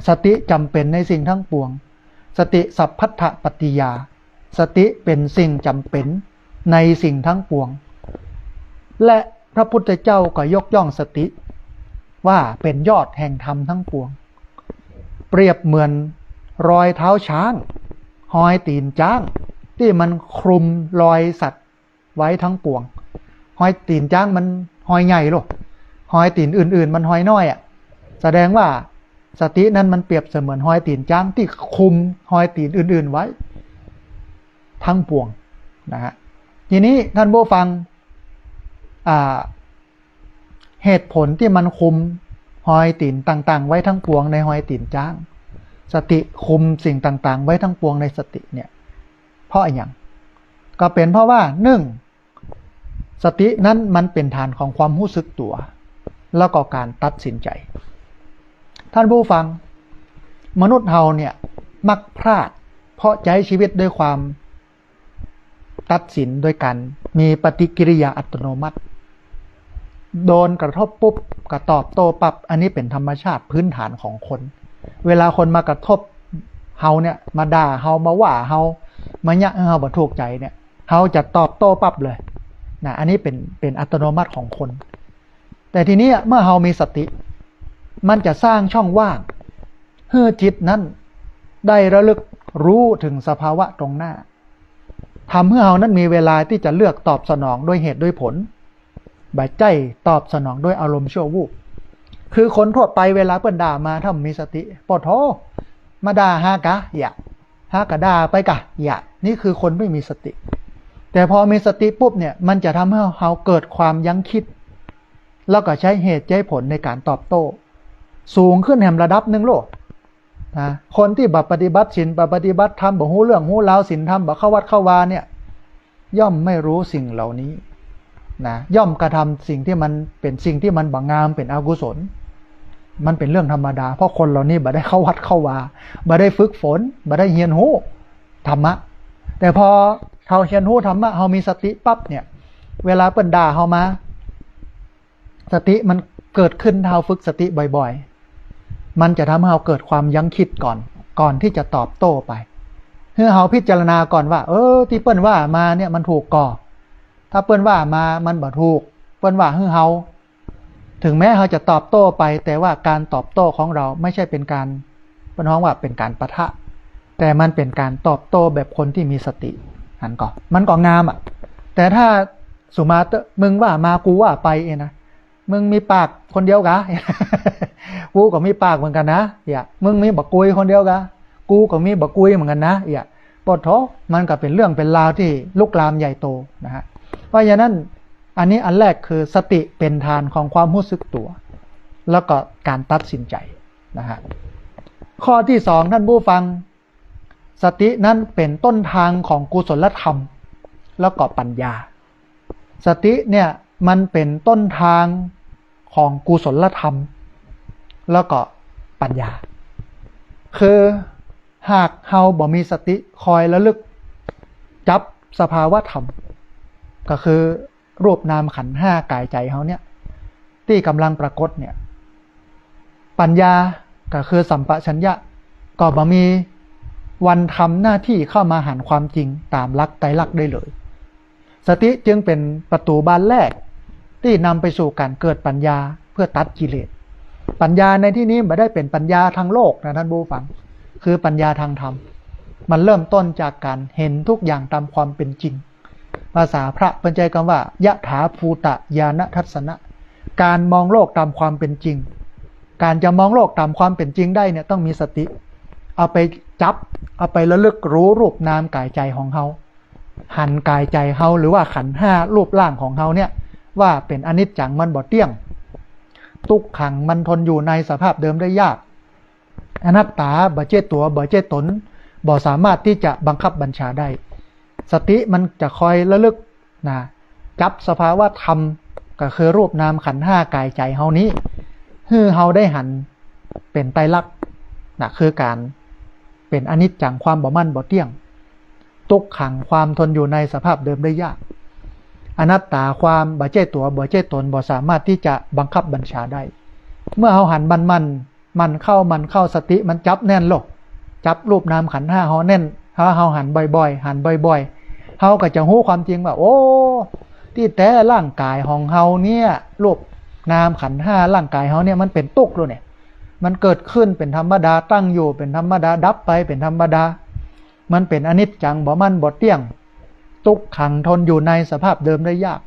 สติจำเป็นในสิ่งทั้งปวงสติสัพพัทธปัตติยาสติเป็นสิ่งจำเป็นในสิ่งทั้งปวงและพระพุทธเจ้าก็ยกย่องสติว่าเป็นยอดแห่งธรรมทั้งปวงเปรียบเหมือนรอยเท้าช้างหอยตีนจ้างที่มันคลุมรอยสัตว์ไว้ทั้งปวงหอยตีนจ้างมันหอยใหญ่หรอหอยตีนอื่นๆมันหอยน้อยแสดงว่าสตินั้นมันเปรียบเสมือนหอยตีนจ้างที่คลุมหอยตีนอื่นๆไว้ทั้งปวงนะฮะทีนี้ท่านผู้ฟังเหตุผลที่มันคุมหอยตีนต่างๆไว้ทั้งปวงในหอยตีนจ้างสติคุมสิ่งต่างๆไว้ทั้งปวงในสติเนี่ยเพราะอย่างก็เป็นเพราะว่า1สตินั้นมันเป็นฐานของความรู้สึกตัวแล้วก็การตัดสินใจท่านผู้ฟังมนุษย์เฮาเนี่ยมักพลาดเพราะใช้ชีวิตด้วยความตัดสินโดยการมีปฏิกิริยาอัตโนมัติโดนกระทบปุ๊บก็ตอบโต้ปั๊บอันนี้เป็นธรรมชาติพื้นฐานของคนเวลาคนมากระทบเฮาเนี่ยมาด่าเฮามาว่าเฮามาหยะเฮาบ่ถูกใจเนี่ยเฮาจะตอบโต้ปั๊บเลยนะอันนี้เป็นอัตโนมัติของคนแต่ทีนี้เมื่อเฮามีสติมันจะสร้างช่องว่างให้จิตนั้นได้ระลึกรู้ถึงสภาวะตรงหน้าทำให้เฮานั้นมีเวลาที่จะเลือกตอบสนองด้วยเหตุด้วยผลบ่ใจตอบสนองด้วยอารมณ์ชั่ววูบคือคนทั่วไปเวลาเปิ้นด่ามาถ้ามีสติปอโทมาด่าฮากะอย่าฮากะด่าไปกะอย่านี่คือคนไม่มีสติแต่พอมีสติปุ๊บเนี่ยมันจะทำให้เราเกิดความยั้งคิดแล้วก็ใช้เหตุใช้ผลในการตอบโต้สูงขึ้นแห่งระดับหนึ่งโลกนะคนที่บัปฏิบัติศีลปฏิบัติธรรมบ่ฮู้เรื่องฮู้ราวศีลธรรมบ่เข้าวัดเข้าวาเนี่ยย่อมไม่รู้สิ่งเหล่านี้นะย่อมกระทำสิ่งที่มันเป็นสิ่งที่มันบ่งามเป็นอกุศลมันเป็นเรื่องธรรมดาเพราะคนเหล่านี้บ่ได้เข้าวัดเข้าวาบ่ได้ฝึกฝนบ่ได้เรียนรู้ธรรมะแต่พอเขาเรียนรู้ธรรมะเขามีสติปั๊บเนี่ยเวลาเปิ้นด่าเขามาสติมันเกิดขึ้นเฮาฝึกสติบ่อยๆมันจะทำให้เราเกิดความยั้งคิดก่อนที่จะตอบโต้ไปเพื่อเราพิจารณาก่อนว่าที่เปิ้นว่ามาเนี่ยมันถูกก่อถ้าเปิ้นว่ามามันบ่ถูกเปิ้นว่าให้เราถึงแม้เราจะตอบโต้ไปแต่ว่าการตอบโต้ของเราไม่ใช่เป็นการเปิ้นฮ้องว่าเป็นการปะทะแต่มันเป็นการตอบโต้แบบคนที่มีสติหันก่อนมันก็งามแต่ถ้าสุมาเตมึงว่ามากูว่าไปนะมึงมีปากคนเดียวกะ กูก็มีปากเหมือนกันนะมึงมีบักกุยคนเดียวกะกูก็มีบักกุยเหมือนกันนะปอดท้อมันก็เป็นเรื่องเป็นราวที่ลุกลามใหญ่โตนะฮะเพราะฉะนั้นอันนี้อันแรกคือสติเป็นฐานของความรู้สึกตัวแล้วก็การตัดสินใจนะฮะข้อที่2ท่านผู้ฟัง สตินั้นเป็นต้นทางของกุศลธรรมแล้วก็ปัญญาสติเนี่ยมันเป็นต้นทางของกุศลธรรมแล้วก็ปัญญาคือหากเฮาบ่มีสติคอยระลึกจับสภาวะธรรมก็คือรูปนามขันธ์ห้ากายใจเฮาเนี่ยที่กำลังปรากฏเนี่ยปัญญาก็คือสัมปชัญญะก็บ่มีวันทำหน้าที่เข้ามาหันความจริงตามหลักไตรลักษณ์ได้เลยสติจึงเป็นประตูบานแรกที่นำไปสู่การเกิดปัญญาเพื่อตัดกิเลสปัญญาในที่นี้ไม่ได้เป็นปัญญาทางโลกนะท่านผู้ฟังคือปัญญาทางธรรมมันเริ่มต้นจากการเห็นทุกอย่างตามความเป็นจริงภาษาพระบรรยายกันว่ายะถาภูตะญาณทัสสนะการมองโลกตามความเป็นจริงการจะมองโลกตามความเป็นจริงได้เนี่ยต้องมีสติเอาไปจับเอาไประลึกรู้รูปนามกายใจของเฮาหันกายใจเฮาหรือว่าขันธ์ห้ารูปร่างของเฮาเนี่ยว่าเป็นอนิจจังมันบ่เที่ยงทุกขังมันทนอยู่ในสภาพเดิมได้ยากอนัตตาบ่เจตัวบ่เจตนบ่สามารถที่จะบังคับบัญชาได้สติมันจะคอยระลึกนะจับสภาวะธรรมก็คือรูปนามขันธ์ห้ากายใจเฮานี้ให้เฮาได้หันเป็นไตรลักษณ์นะคือการเป็นอนิจจังความบ่มั่นบ่เที่ยงทุกขังความทนอยู่ในสภาพเดิมได้ยากอนัตตาความบ่เจตัวบ่เจตนบ่สามารถที่จะบังคับบัญชาได้เมื่อเฮาหันมันเข้าสติมันจับแน่นโลกจับรูปนามขันธ์ห้าเฮาแน่นเฮาหันบ่อยๆหันบ่อยๆเฮาก็จะรู้ความจริงว่าโอ้ที่แท้ร่างกายของเฮาเนี่ยรูปนามขันธ์ห้าร่างกายเฮาเนี่ยมันเป็นทุกข์ด้วยเนี่ยมันเกิดขึ้นเป็นธรรมดาตั้งอยู่เป็นธรรมดาดับไปเป็นธรรมดามันเป็นอนิจจังบ่มั่นบ่เที่ยงทุกขังทนอยู่ในสภาพเดิมได้ยาก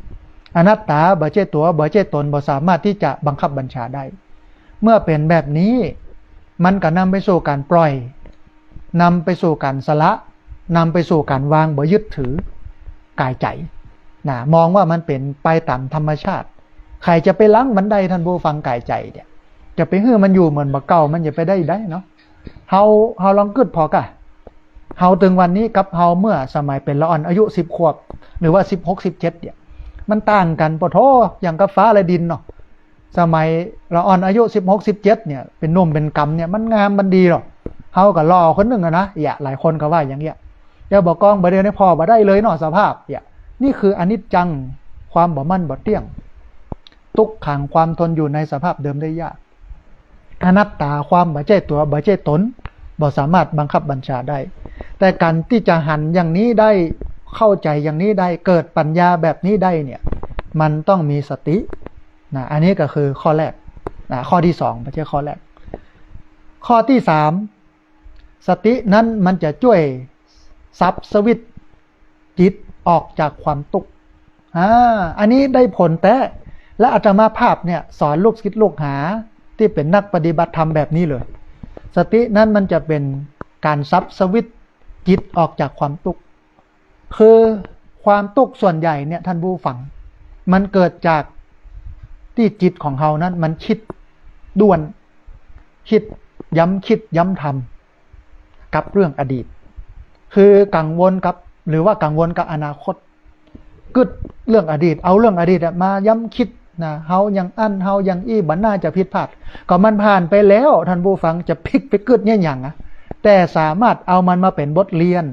อนัตตาบ่เจตัวบ่เจตนบ่สามารถที่จะบังคับบัญชาได้เมื่อเป็นแบบนี้มันก็นำไปสู่การปล่อยนำไปสู่การสละนำไปสู่การวางบ่ยึดถือกายใจนะมองว่ามันเป็นไปตามธรรมชาติใครจะไปล้างมันได้ท่านผู้ฟังกายใจเนี่ยจะไปฮื้อมันอยู่เหมือนบ่เก่ามันจะไปได้เนาะเฮาลองกึดพอกะเฮาถึงวันนี้กับเฮาเมื่อสมัยเป็นละอ่อนอายุ10 ขวบหรือว่า16 17เนี่ยมันต่างกันปะโถอย่างกับฟ้าและดินเนาะสมัยละอ่อนอายุ16 17เนี่ยเป็นหนุ่มเป็นกำเนี่ยมันงามมันดีหรอกเฮาก็รอคนหนึ่งนะหลายคนก็ว่าอย่างเงี้ยเดี๋ยวบอกกองบ่เดียวนี้พอบ่ได้เลยเนาะสภาพนี่คืออนิจจังความบ่มั่นบ่เที่ยงทุกขังความทนอยู่ในสภาพเดิมได้ยากอนัตตาความบ่เจตัวบ่เจตนบ่สามารถบังคับบัญชาได้แต่การที่จะหันอย่างนี้ได้เข้าใจอย่างนี้ได้เกิดปัญญาแบบนี้ได้เนี่ยมันต้องมีสตินะอันนี้ก็คือข้อแรกนะข้อที่2ไม่ใช่ข้อแรกข้อที่3สตินั้นมันจะช่วยซับสวิตจิตออกจากความทุกข์อันนี้ได้ผลแต่และอาตมาภาพเนี่ยสอนลูกศิษย์ลูกหาที่เป็นนักปฏิบัติธรรมแบบนี้เลยสตินั้นมันจะเป็นการซับสวิตจิตออกจากความทุกข์คือความทุกข์ส่วนใหญ่เนี่ยท่านผู้ฟังมันเกิดจากที่จิตของเรานั้นมันคิดด่วนคิดย้ำทำกับเรื่องอดีตคือกังวลกับหรือว่ากังวลกับอนาคตกึดเรื่องอดีตเอาเรื่องอดีตมาย้ำคิดนะเฮายังอั้นเฮายังบันน่าจะผิดพลาดก็มันผ่านไปแล้วท่านผู้ฟังจะพลิกไปกึดเนี่ยอย่างแต่สามารถเอามันมาเป็นบทเรียน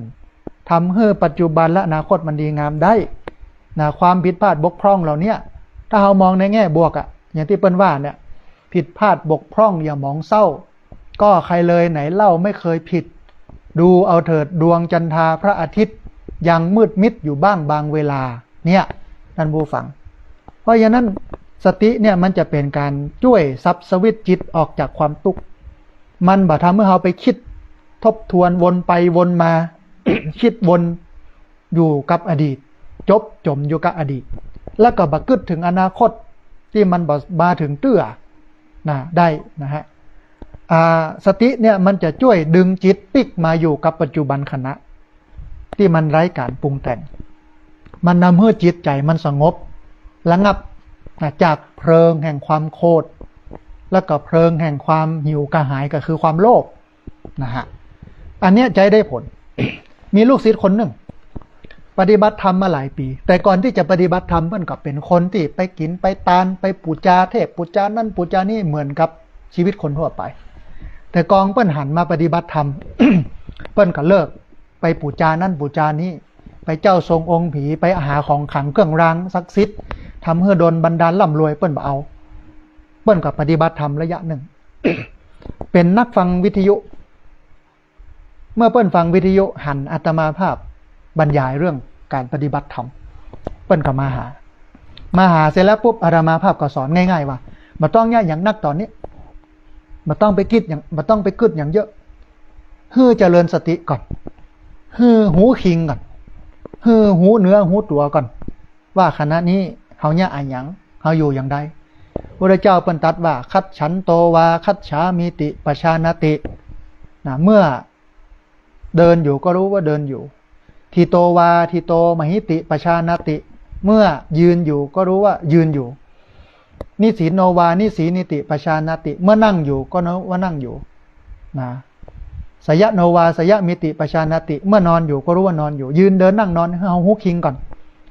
ทำให้ปัจจุบันและอนาคตมันดีงามได้นะความผิดพลาดบกพร่องเหล่านี้ถ้าเรามองในแง่บวกอย่างที่เปิ้นว่าเนี่ยผิดพลาดบกพร่องอย่ามองเศร้าก็ใครเลยไหนเล่าไม่เคยผิดดูเอาเถิดดวงจันทราพระอาทิตย์ยังมืดมิดอยู่บ้างบางเวลาเนี่ยท่านผู้ฟังเพราะฉะนั้นสติเนี่ยมันจะเป็นการช่วยซับสวิตจิตออกจากความทุกข์มันบ่ทำให้เราไปคิดทบทวนวนไปวนมา คิดวนอยู่กับอดีตจมอยู่กับอดีตแล้วก็บักกึดถึงอนาคตที่มันมาถึงเตื้อนะได้นะฮะสติเนี่ยมันจะช่วยดึงจิตปิกมาอยู่กับปัจจุบันขณะที่มันไร้การปรุงแต่งมันนำให้จิตใจมันสงบระงับจากเพลิงแห่งความโกรธแล้วก็เพลิงแห่งความหิวกระหายก็คือความโลภนะฮะอันเนี้ยใจได้ผล มีลูกศิษย์คนหนึ่งปฏิบัติธรรมมาหลายปี แต่ก่อนที่จะปฏิบัติธรรมเพิ่นก็เป็นคนที่ไปกินไปตานไปปูจาเทพปูจานั่นปูจานี่เหมือนกับชีวิตคนทั่วไปแต่กองเปิ้นหันมาปฏิบัติธรรม เปิ้นก็เลิกไปปูจานั่นปูจานี่ไปเจ้าทรงองค์ผีไปหาของขังเครื่องรางศักดิ์สิทธิ์ทำให้โดนบันดาลร่ำรวยเปิ้นบ่เอาเปิ้นก็ปฏิบัติธรรมระยะหนึ่ง เป็นนักฟังวิทยุ เมื่อเปิ้นฟังวิทยุหันอาตมาภาพบรรยายเรื่องการปฏิบัติธรรมเปิ้นก็มาหาเสร็จแล้วปุ๊บอาตมาภาพก็สอนง่ายๆว่าบ่ต้องยากอย่างนักตอนนี้บ่ต้องไปคิดอย่างบ่ต้องไปกึดอย่างเยอะฮื้อเจริญสติก่อนฮื้อหูคิงก่อนฮื้อหูเนื้อหูตัวก่อนว่าขณะนี้เฮาเนี่ยอะหยังเฮาอยู่อย่างใดพระเจ้าเปิ้นตรัสว่าคัจฉันโตวาคัจฉามิติปชานตินะเมื่อเดินอยู่ก็รู้ว่าเดินอยู่ทีโตวาทีโตมหิติปชานติเมื่อยืนอยู่ก็รู้ว่ายืนอยู่นิสีโนวานิสีนิติปชานติเมื่อนั่งอยู่ก็รู้ว่านั่งอยู่นะสยะโนวาสยะมิติปชานติเมื่อนอนอยู่ก็รู้ว่านอนอยู่ยืนเดินนั่งนอนเอาหูคิงก่อน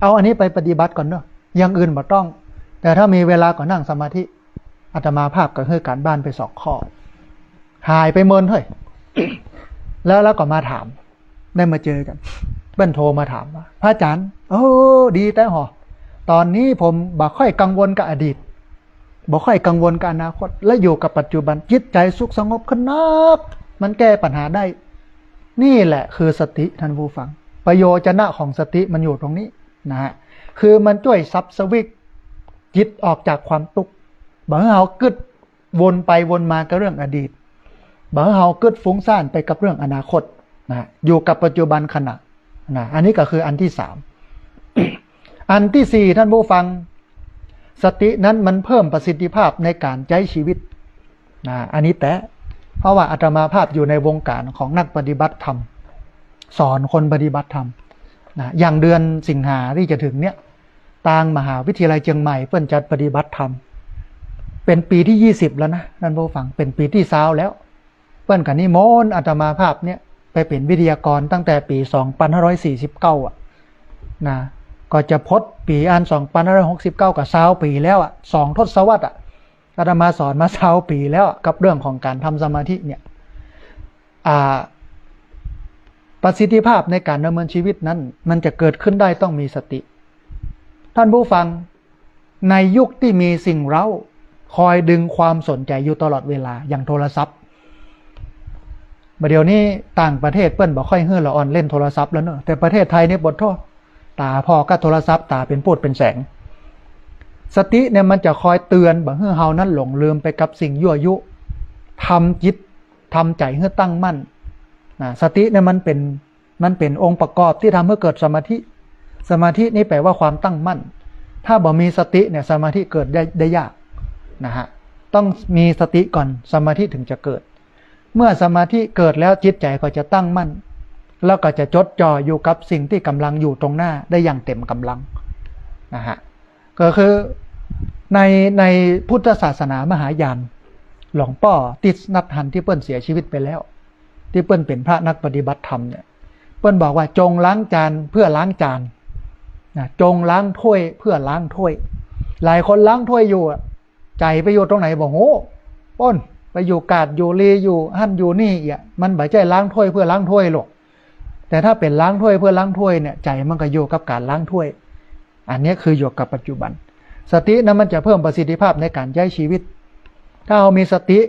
เอาอันนี้ไปปฏิบัติก่อนเนอะอย่างอื่นบ่ต้องแต่ถ้ามีเวลาก็นั่งสมาธิอาตมาภาพก็ให้การบ้านไป2 ข้อหายไปเมินเฮ้ย แล้วก็มาถามได้มาเจอกันเปิ้นโทรมาถามว่าพระอาจารย์โอ้ดีแต่หอตอนนี้ผมบ่ค่อยกังวลกับอดีตบ่ค่อยกังวลกับอนาคตและอยู่กับปัจจุบันจิตใจสุขสงบขึ้นนักมันแก้ปัญหาได้นี่แหละคือสติท่านผู้ฟังประโยชนะของสติมันอยู่ตรงนี้นะฮะคือมันช่วยซับสวิกจิตออกจากความทุกข์บ่ให้เฮากึดวนไปวนมากับเรื่องอดีตบ่ให้เฮากึดฟุ้งซ่านไปกับเรื่องอนาคตนะอยู่กับปัจจุบันขณะนะอันนี้ก็คืออันที่3 อันที่4ท่านผู้ฟังสตินั้นมันเพิ่มประสิทธิภาพในการใช้ชีวิตนะอันนี้แต่เพราะว่าอาตมาภาพอยู่ในวงการของนักปฏิบัติธรรมสอนคนปฏิบัติธรรมนะอย่างเดือนสิงหาที่จะถึงเนี้ยทางมหาวิทยาลัยเชียงใหม่เพิ่นจัดปฏิบัติธรรมเป็นปีที่20แล้วนะท่านผู้ฟังเป็นปีที่20แล้วเพิ่นก็นิมนต์อาตมาภาพเนี่ยไปเป็นวิทยากรตั้งแต่ปี2549อ่ะนะก็จะพดปีอัน2569กับ20ปีแล้วอ่ะ2 ทศวรรษอ่ะอาตมาสอนมา20ปีแล้วกับเรื่องของการทำสมาธิเนี่ยประสิทธิภาพในการดำเนินชีวิตนั้นมันจะเกิดขึ้นได้ต้องมีสติท่านผู้ฟังในยุคที่มีสิ่งเร้าคอยดึงความสนใจอยู่ตลอดเวลาอย่างโทรศัพท์เดี๋ยวนี้ต่างประเทศเปิ้นบ่ค่อยเฮือละอ่อนเล่นโทรศัพท์แล้วเนอะแต่ประเทศไทยนี่บ่โทษตาพอกับโทรศัพท์ตาเป็นพูดเป็นแสงสติเนี่ยมันจะคอยเตือนบ่ให้เฮานั้นหลงลืมไปกับสิ่งยั่วยุทำจิตทำใจให้ตั้งมั่นสติเนี่ยมันเป็นองค์ประกอบที่ทำให้เกิดสมาธิสมาธินี่แปลว่าความตั้งมั่นถ้าบ่มีสติเนี่ยสมาธิเกิดได้ยากนะฮะต้องมีสติก่อนสมาธิถึงจะเกิดเมื่อสมาธิเกิดแล้วจิตใจก็จะตั้งมั่นแล้วก็จะจดจ่ออยู่กับสิ่งที่กำลังอยู่ตรงหน้าได้อย่างเต็มกำลังนะฮะก็คือในพุทธศาสนามหายานหลวงพ่อติสนัทหันที่เปิ้นเสียชีวิตไปแล้วที่เปิ้นเป็นพระนักปฏิบัติธรรมเนี่ยเปิ้นบอกว่าจงล้างจานเพื่อล้างจานนะจงล้างถ้วยเพื่อล้างถ้วยหลายคนล้างถ้วยอยู่ใจไปอยู่ตรงไหนบอกโหป้นไปอยู่กาดอยู่ลีอยู่หั่นอยู่นี่อ่ะมันบ่ใช่ล้างถ้วยเพื่อล้างถ้วยหรอกแต่ถ้าเป็นล้างถ้วยเพื่อล้างถ้วยเนี่ยใจมันก็อยู่กับการล้างถ้วยอันนี้คืออยู่กับปัจจุบันสตินั้นมันจะเพิ่มประสิทธิภาพในการใช้ชีวิตถ้าเรามีสติ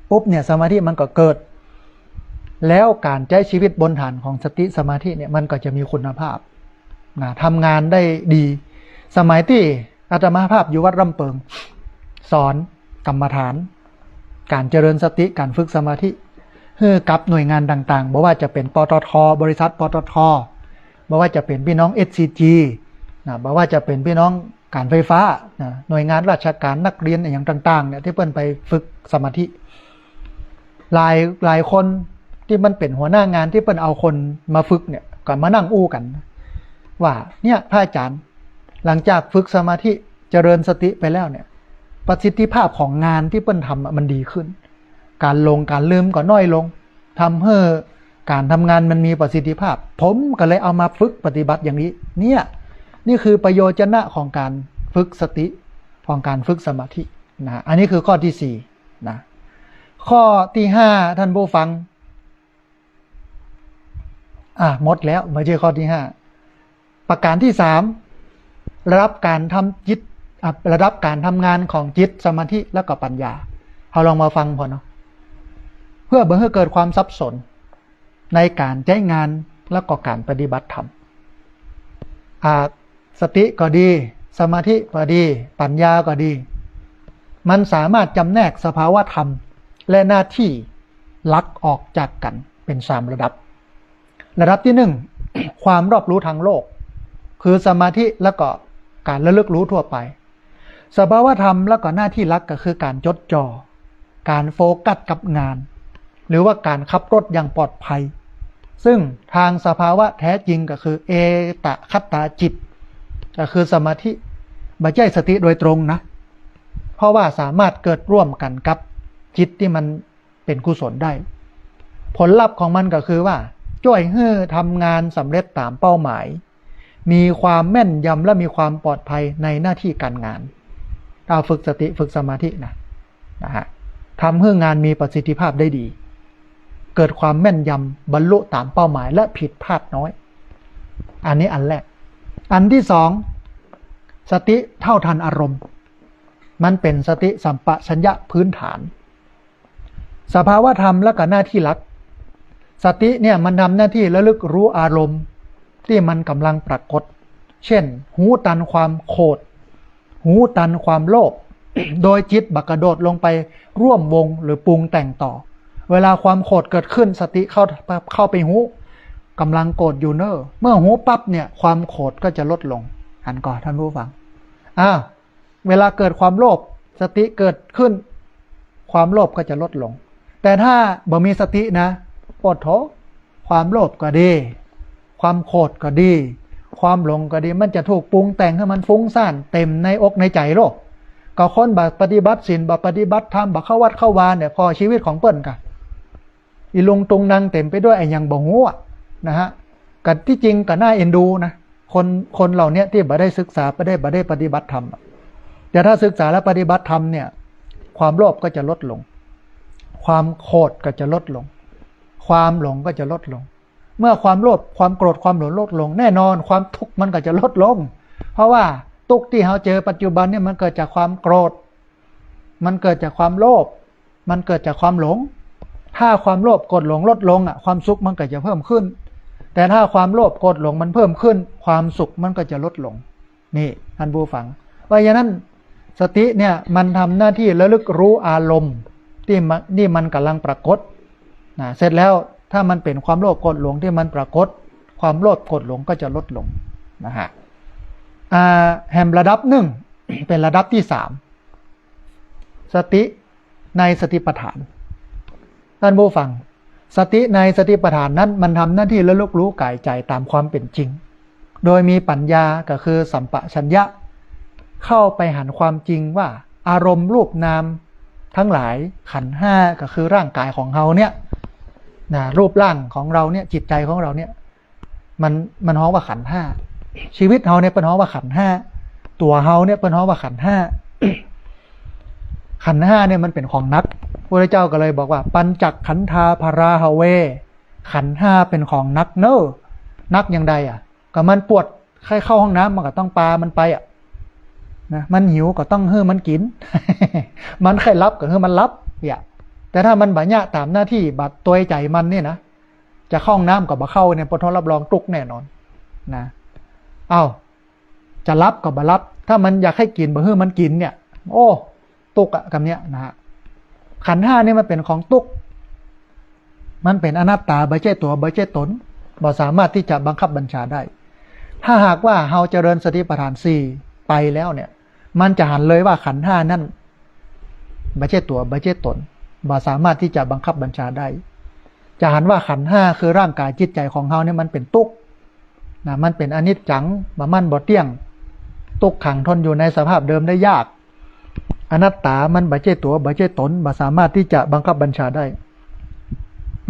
ปุ๊บเนี่ยสมาธิมันก็เกิดแล้วการใช้ชีวิตบนฐานของสติสมาธิเนี่ยมันก็จะมีคุณภาพนะทำงานได้ดีสมัยที่อาตมาภาพอยู่วัดร่ำเปิงสอนกรรมฐานการเจริญสติการฝึกสมาธิให้กับหน่วยงานต่างๆบอกว่าจะเป็นปตท.บริษัทปตท.บอกว่าจะเป็นพี่น้อง SCG นะบอกว่าจะเป็นพี่น้องการไฟฟ้านะหน่วยงานราชการนักเรียนอย่างต่างๆเนี่ยที่เปิ้นไปฝึกสมาธิหลายคนที่มันเป็นหัวหน้างานที่เปิ้นเอาคนมาฝึกเนี่ยก็มานั่งอู้กันว่าเนี่ยพระอาจารย์หลังจากฝึกสมาธิเจริญสติไปแล้วเนี่ยประสิทธิภาพของงานที่เปิ้นทำมันดีขึ้นการลืมก็น้อยลง ทำให้การทำงานมันมีประสิทธิภาพผมก็เลยเอามาฝึกปฏิบัติอย่างนี้เนี่ยนี่คือประโยชนะของการฝึกสติของการฝึกสมาธินะอันนี้คือข้อที่สี่นะข้อที่ห้าท่านผู้ฟังหมดแล้วไม่ใช่ข้อที่ห้าประการที่สามระดับการทำจิตระดับการทำงานของจิตสมาธิแล้วก็ปัญญาเราลองมาฟังพอเนาะเพื่อให้เกิดความสับสนในการใช้งานแล้วก็การปฏิบัติธรรมสติก็ดีสมาธิก็ดีปัญญาก็ดีมันสามารถจำแนกสภาวะธรรมและหน้าที่ลักออกจากกันเป็นสามระดับระดับที่หนึ่ง ความรอบรู้ทางโลกคือสมาธิแล้วก็การระลึกรู้ทั่วไปสภาวะธรรมแล้วก็หน้าที่ลักก็คือการจดจ่อการโฟกัสกับงานหรือว่าการขับรถอย่างปลอดภัยซึ่งทางสภาวะแท้จริงก็คือเอตคัตตาจิตก็คือสมาธิไม่ใช่สติโดยตรงนะเพราะว่าสามารถเกิดร่วมกันกับจิตที่มันเป็นกุศลได้ผลลัพธ์ของมันก็คือว่าช่วยให้ทำงานสำเร็จตามเป้าหมายมีความแม่นยำและมีความปลอดภัยในหน้าที่การงานถ้าฝึกสติฝึกสมาธินะฮะทำให้งานมีประสิทธิภาพได้ดีเกิดความแม่นยำบรรลุตามเป้าหมายและผิดพลาดน้อยอันนี้อันแรกอันที่สองสติเท่าทันอารมณ์มันเป็นสติสัมปชัญญะพื้นฐานสภาวะธรรมและก็หน้าที่หลักสติเนี่ยมันทำหน้าที่ระลึกรู้อารมณ์ที่มันกำลังปรากฏเช่นหูตันความโกรธหูตันความโลภ โดยจิตบักกระโดดลงไปร่วมวงหรือปรุงแต่งต่อเวลาความโกรธเกิดขึ้นสติเข้าไปหูกำลังโกรธอยู่เนอะเมื่อหูปั๊บเนี่ยความโกรธก็จะลดลงอันก่อนท่านผู้ฟังเวลาเกิดความโลภสติเกิดขึ้นความโลภก็จะลดลงแต่ถ้าบ่มีสตินะปวดท้อความโลภก็ดีความโกรธก็ดีความหลงก็ดีมันจะถูกปรุงแต่งให้มันฟุ้งซ่านเต็มในอกในใจโลกก็คนบัปฏิบัติศีลบัปฏิบัติธรรมบัเข้าวัดเข้าวาเนี่ยพอชีวิตของเปิ้นกันอีลุงตุงนางเต็มไปด้วยไอ้ยังบ่งูนะฮะกันที่จริงก็น่าเอ็นดูนะคนเหล่านี้ที่บ่ได้ศึกษาบ่ได้ปฏิบัติธรรมแต่ถ้าศึกษาและปฏิบัติธรรมเนี่ยความโลภก็จะลดลงความโกรธก็จะลดลงความหลงก็จะลดลงเมื่อความโลภความโกรธความหลงลดลงแน่นอนความทุกข์มันก็จะลดลงเพราะว่าทุกข์ที่เราเจอปัจจุบันเนี่ยมันเกิดจากความโกรธมันเกิดจากความโลภมันเกิดจากความหลงถ้าความโลภโกรธหลงลดลงความสุขมันก็จะเพิ่มขึ้นแต่ถ้าความโลภโกรธหลงมันเพิ่มขึ้นความสุขมันก็จะลดลงนี่ท่านผู้ฟังเพราะฉะนั้นสติเนี่ยมันทำหน้าที่ระลึกรู้อารมณ์ที่มันกำลังปรากฏเสร็จแล้วถ้ามันเป็นความโลภโกรธหลงที่มันปรากฏความโลภโกรธหลงก็จะลดลงนะฮะแห่งระดับหนึ่ง เป็นระดับที่สามสติในสติปัฏฐานท่านผู้ฟังสติในสติปัฏฐานนั้นมันทำหน้าที่ระลึกรู้กายใจตามความเป็นจริงโดยมีปัญญาก็คือสัมปชัญญะเข้าไปหันความจริงว่าอารมณ์รูปนามทั้งหลายขันธ์ห้าก็คือร่างกายของเราเนี่ยรูปร่างของเราเนี่ยจิตใจของเราเนี่ยมันฮ้อว่าขันธ์ห้าชีวิตเราเนี่ยเป็นฮ้อว่าขันธ์ห้าตัวเราเนี่ยเป็นฮ้อว่าขันธ์ห้า ขันธ์ห้าเนี่ยมันเป็นของนักพระเจ้าก็เลยบอกว่าปัญจขันธาภราหเวขันธ์ห้าเป็นของนักเนอนักอย่างใดก็มันปวดใครเข้าห้องน้ำมันก็ต้องปามันไปนะมันหิวก็ต้องให้มันกิน มันใครรับก็ให้มันรับแต่ถ้ามันบัญญัติตามหน้าที่บัดตัวใจมันเนี่ยนะจะเข้าห้องน้ำกับบ่เข้าเนี่ยปทรับรองตุกแน่นอนนะจะรับกับบ่รับถ้ามันอยากให้กินบ่ให้มันกินเนี่ยโอ้ตุกคำเนี้ยนะฮะขันธ์ห้านี่มันเป็นของตุกมันเป็นอนัตตาบ่ใช่ตัวบ่ใช่ตนบ่สามารถที่จะบังคับบัญชาได้ถ้าหากว่าเฮาเจริญสติปัฏฐาน4ไปแล้วเนี่ยมันจะหันเลยว่าขันธ์ห้านั่นบ่ใช่ตัวบ่ใช่ตนบ่สามารถที่จะบังคับบัญชาได้จะหันว่าขันธ์ห้าคือร่างกายจิตใจของเฮาเนี่ยมันเป็นทุกข์นะมันเป็นอนิจจังบ่มั่นบ่เที่ยงทุกขังทนอยู่ในสภาพเดิมได้ยากอนัตตามันบ่ใช่ตัวบ่ใช่ตนบ่สามารถที่จะบังคับบัญชาได้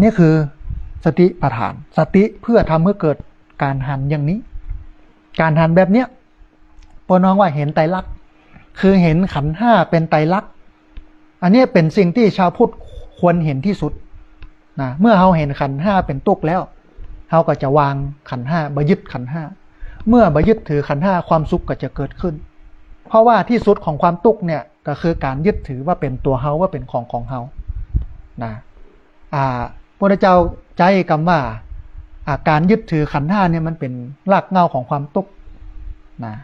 นี่คือสติปัฏฐานสติเพื่อทำให้เกิดการหันอย่างนี้การหันแบบเนี้ยปน้องว่าเห็นไตรลักษณ์คือเห็นขันธ์ห้าเป็นไตรลักษณ์อันนี้เป็นสิ่งที่ชาวพุทธควรเห็นที่สุดนะเมื่อเราเห็นขันธ์ห้าเป็นตุกแล้วเราก็จะวางขันธ์ห้าบยึดขันธ์ห้าเมื่อบยึดถือขันธ์ห้าความสุขก็จะเกิดขึ้นเพราะว่าที่สุดของความตุกเนี่ยก็คือการยึดถือว่าเป็นตัวเฮาว่าเป็นของเฮานะพระเจ้าใจคำว่าการยึดถือขันธ์ห้าเนี่ยมันเป็นรากเหง้าของความตุกข์นะ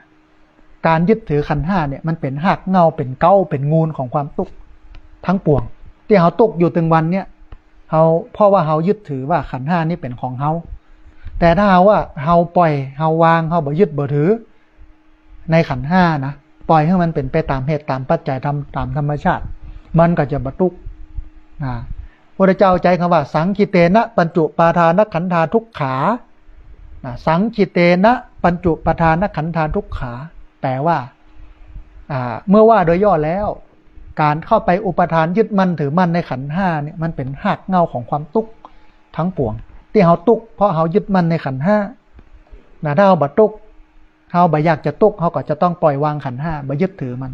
การยึดถือขันธ์ห้าเนี่ยมันเป็นรากเหง้าเป็นเก้าเป็นงูลของความตุกข์ทั้งปวงที่เขาตุกข์อยู่ถึงวันเนี่ยเขาเพราะว่าเขายึดถือว่าขันธ์ห้านี่เป็นของเขาแต่ถ้าเขาว่าเขาปล่อยเขาวางเขาบ่ยึดบ่ถือในขันธ์ห้านะปล่อยให้มันเป็นไปตามเหตุตามปัจจัยตามธรรมชาติมันก็จะบ่ตุกข์นะพระเจ้าใจคำว่าสังคิเตนะปัญจุปาทานขันธาทุกขาสังคิเตนะปัญจุปาทานขันธาทุกขาแปลว่าเมื่อว่าโดยย่อแล้วการเข้าไปอุปทานยึดมั่นถือมั่นในขันธ์ห้าเนี่ยมันเป็นรากเหง้าของความทุกข์ทั้งปวงที่เฮาทุกข์เพราะเฮายึดมั่นในขันธ์ห้าถ้าเฮาบ่ทุกข์เฮาบ่อยากจะทุกข์เฮาก็จะต้องปล่อยวางขันธ์ห้าบ่ยึดถือมัน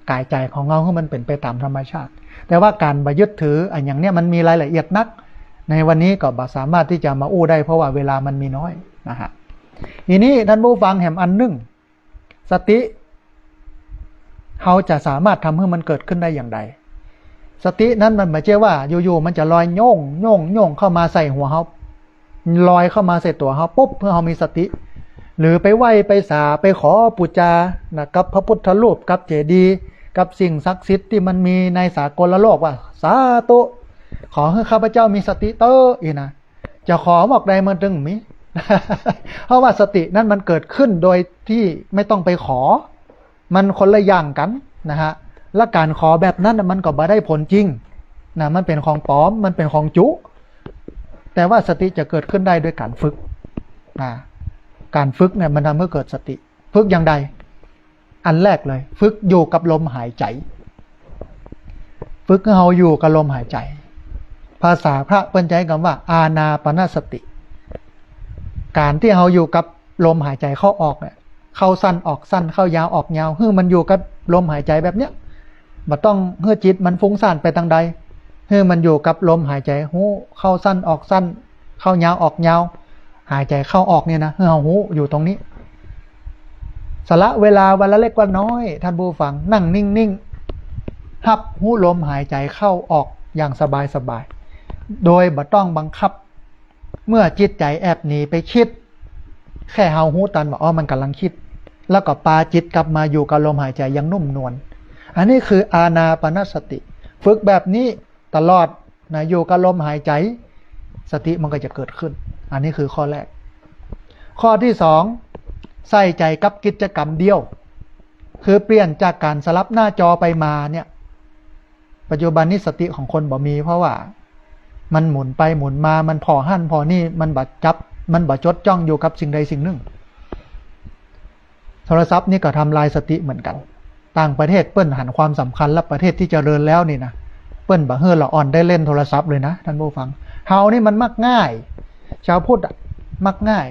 กายใจของเราให้มันเป็นไปตามธรรมชาติแต่ว่าการบ่ยึดถืออย่างเนี้ยมันมีรายละเอียดนักในวันนี้ก็บ่สามารถที่จะมาอู้ได้เพราะว่าเวลามันมีน้อยนะฮะทีนี้ท่านผู้ฟังแหมอันหนึ่งสติเขาจะสามารถทำให้มันเกิดขึ้นได้อย่างไรสตินั้นมันไม่ใช่ว่าอยู่ๆมันจะลอยโย่งเข้ามาใส่หัวเขาลอยเข้ามาใส่ตัวเขาปุ๊บเพื่อเขามีสติหรือไปไหว้ไปสาไปขอปูจานะกับพระพุทธรูปกับเจดีย์กับสิ่งศักดิ์สิทธิ์ที่มันมีในสากลโลกว่าสาธุขอให้ข้าพเจ้ามีสติเตอร์อีนะจะขอบอกใดมันตึงมิ เพราะว่าสตินั้นมันเกิดขึ้นโดยที่ไม่ต้องไปขอมันคนละอย่างกันนะฮะและการขอแบบนั้นมันก็บ่ได้ผลจริงนะมันเป็นของปลอมมันเป็นของจุแต่ว่าสติจะเกิดขึ้นได้ด้วยการฝึกนะการฝึกเนี่ยมันทำให้เกิดสติฝึกอย่างใดอันแรกเลยฝึกอยู่กับลมหายใจฝึกให้เราอยู่กับลมหายใจภาษาพระเปิ้นใช้คำว่าอานาปานสติการที่เราอยู่กับลมหายใจเข้าออกเนี่ยเข้าสั้นออกสั้นเข้ายาวออกยาวให้มันอยู่กับลมหายใจแบบเนี้ยบ่ต้องให้จิตมันฟุ้งซ่านไปทางใดให้มันอยู่กับลมหายใจหูเข้าสั้นออกสั้นเข้ายาวออกยาวหายใจเข้าออกเนี่ยนะให้เราหูอยู่ตรงนี้สละเวลาวันละเล็กวันน้อยท่านผู้ฟังนั่งนิ่งๆหับหูลมหายใจเข้าออกอย่างสบายๆโดยบ่ต้องบังคับเมื่อจิตใจแอบหนีไปคิดแค่เฮาหูตันว่ามันกำลังคิดแล้วก็ปาจิตกลับมาอยู่กับลมหายใจอย่างนุ่มนวลอันนี้คืออานาปานสติฝึกแบบนี้ตลอดนะอยู่กับลมหายใจสติมันก็จะเกิดขึ้นอันนี้คือข้อแรกข้อที่สองใส่ใจกับกิจกรรมเดียวคือเปลี่ยนจากการสลับหน้าจอไปมาเนี่ยปัจจุบันนี้สติของคนบ่มีเพราะว่ามันหมุนไปหมุนมามันพอหั่นพอนี่มันบ่จับมันบ่จดจ้องอยู่กับสิ่งใดสิ่งหนึ่งโทรศัพท์นี่ก็ทำลายสติเหมือนกันต่างประเทศเปิ้นหันความสำคัญและประเทศที่เจริญแล้วนี่นะเปิ้นบ่เฮือละอ่อนได้เล่นโทรศัพท์เลยนะท่านผู้ฟังเฮานี่มันมักง่ายชาวพุทธมักง่าย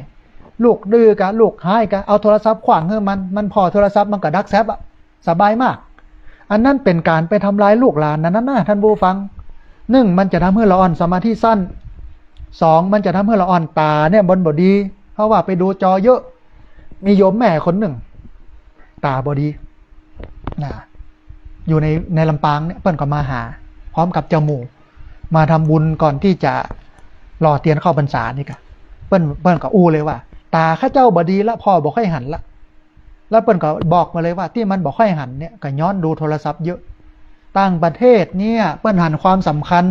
ลูกดื้อกะลูกหายกะเอาโทรศัพท์ขวางให้มันพอโทรศัพท์มันก็ดักแซบอะสบายมากอันนั้นเป็นการไปทำลายลูกหลานนั่นนะท่านผู้ฟังหนึ่งมันจะทำให้เราอ่อนสมาธิสั้นสองมันจะทำให้เราอ่อนตาเนี่ยบนบดีเพราะว่าไปดูจอเยอะมีโยมแม่คนหนึ่งตาบดีอยู่ในลำปางเนี่ยเปิ้นก็มาหาพร้อมกับเจ้าหมู่มาทำบุญก่อนที่จะรอเตียนเข้าพรรษานี่กะเปิ้นก็อู้เลยว่าตาข้าเจ้าบดีละพ่อบอกให้หันละแล้วเปิ้นก็บอกมาเลยว่าที่มันบอกให้หันเนี่ยก็ย้อนดูโทรศัพท์เยอะต่างประเทศเนี่ยเปิ้นหันความสำคัญ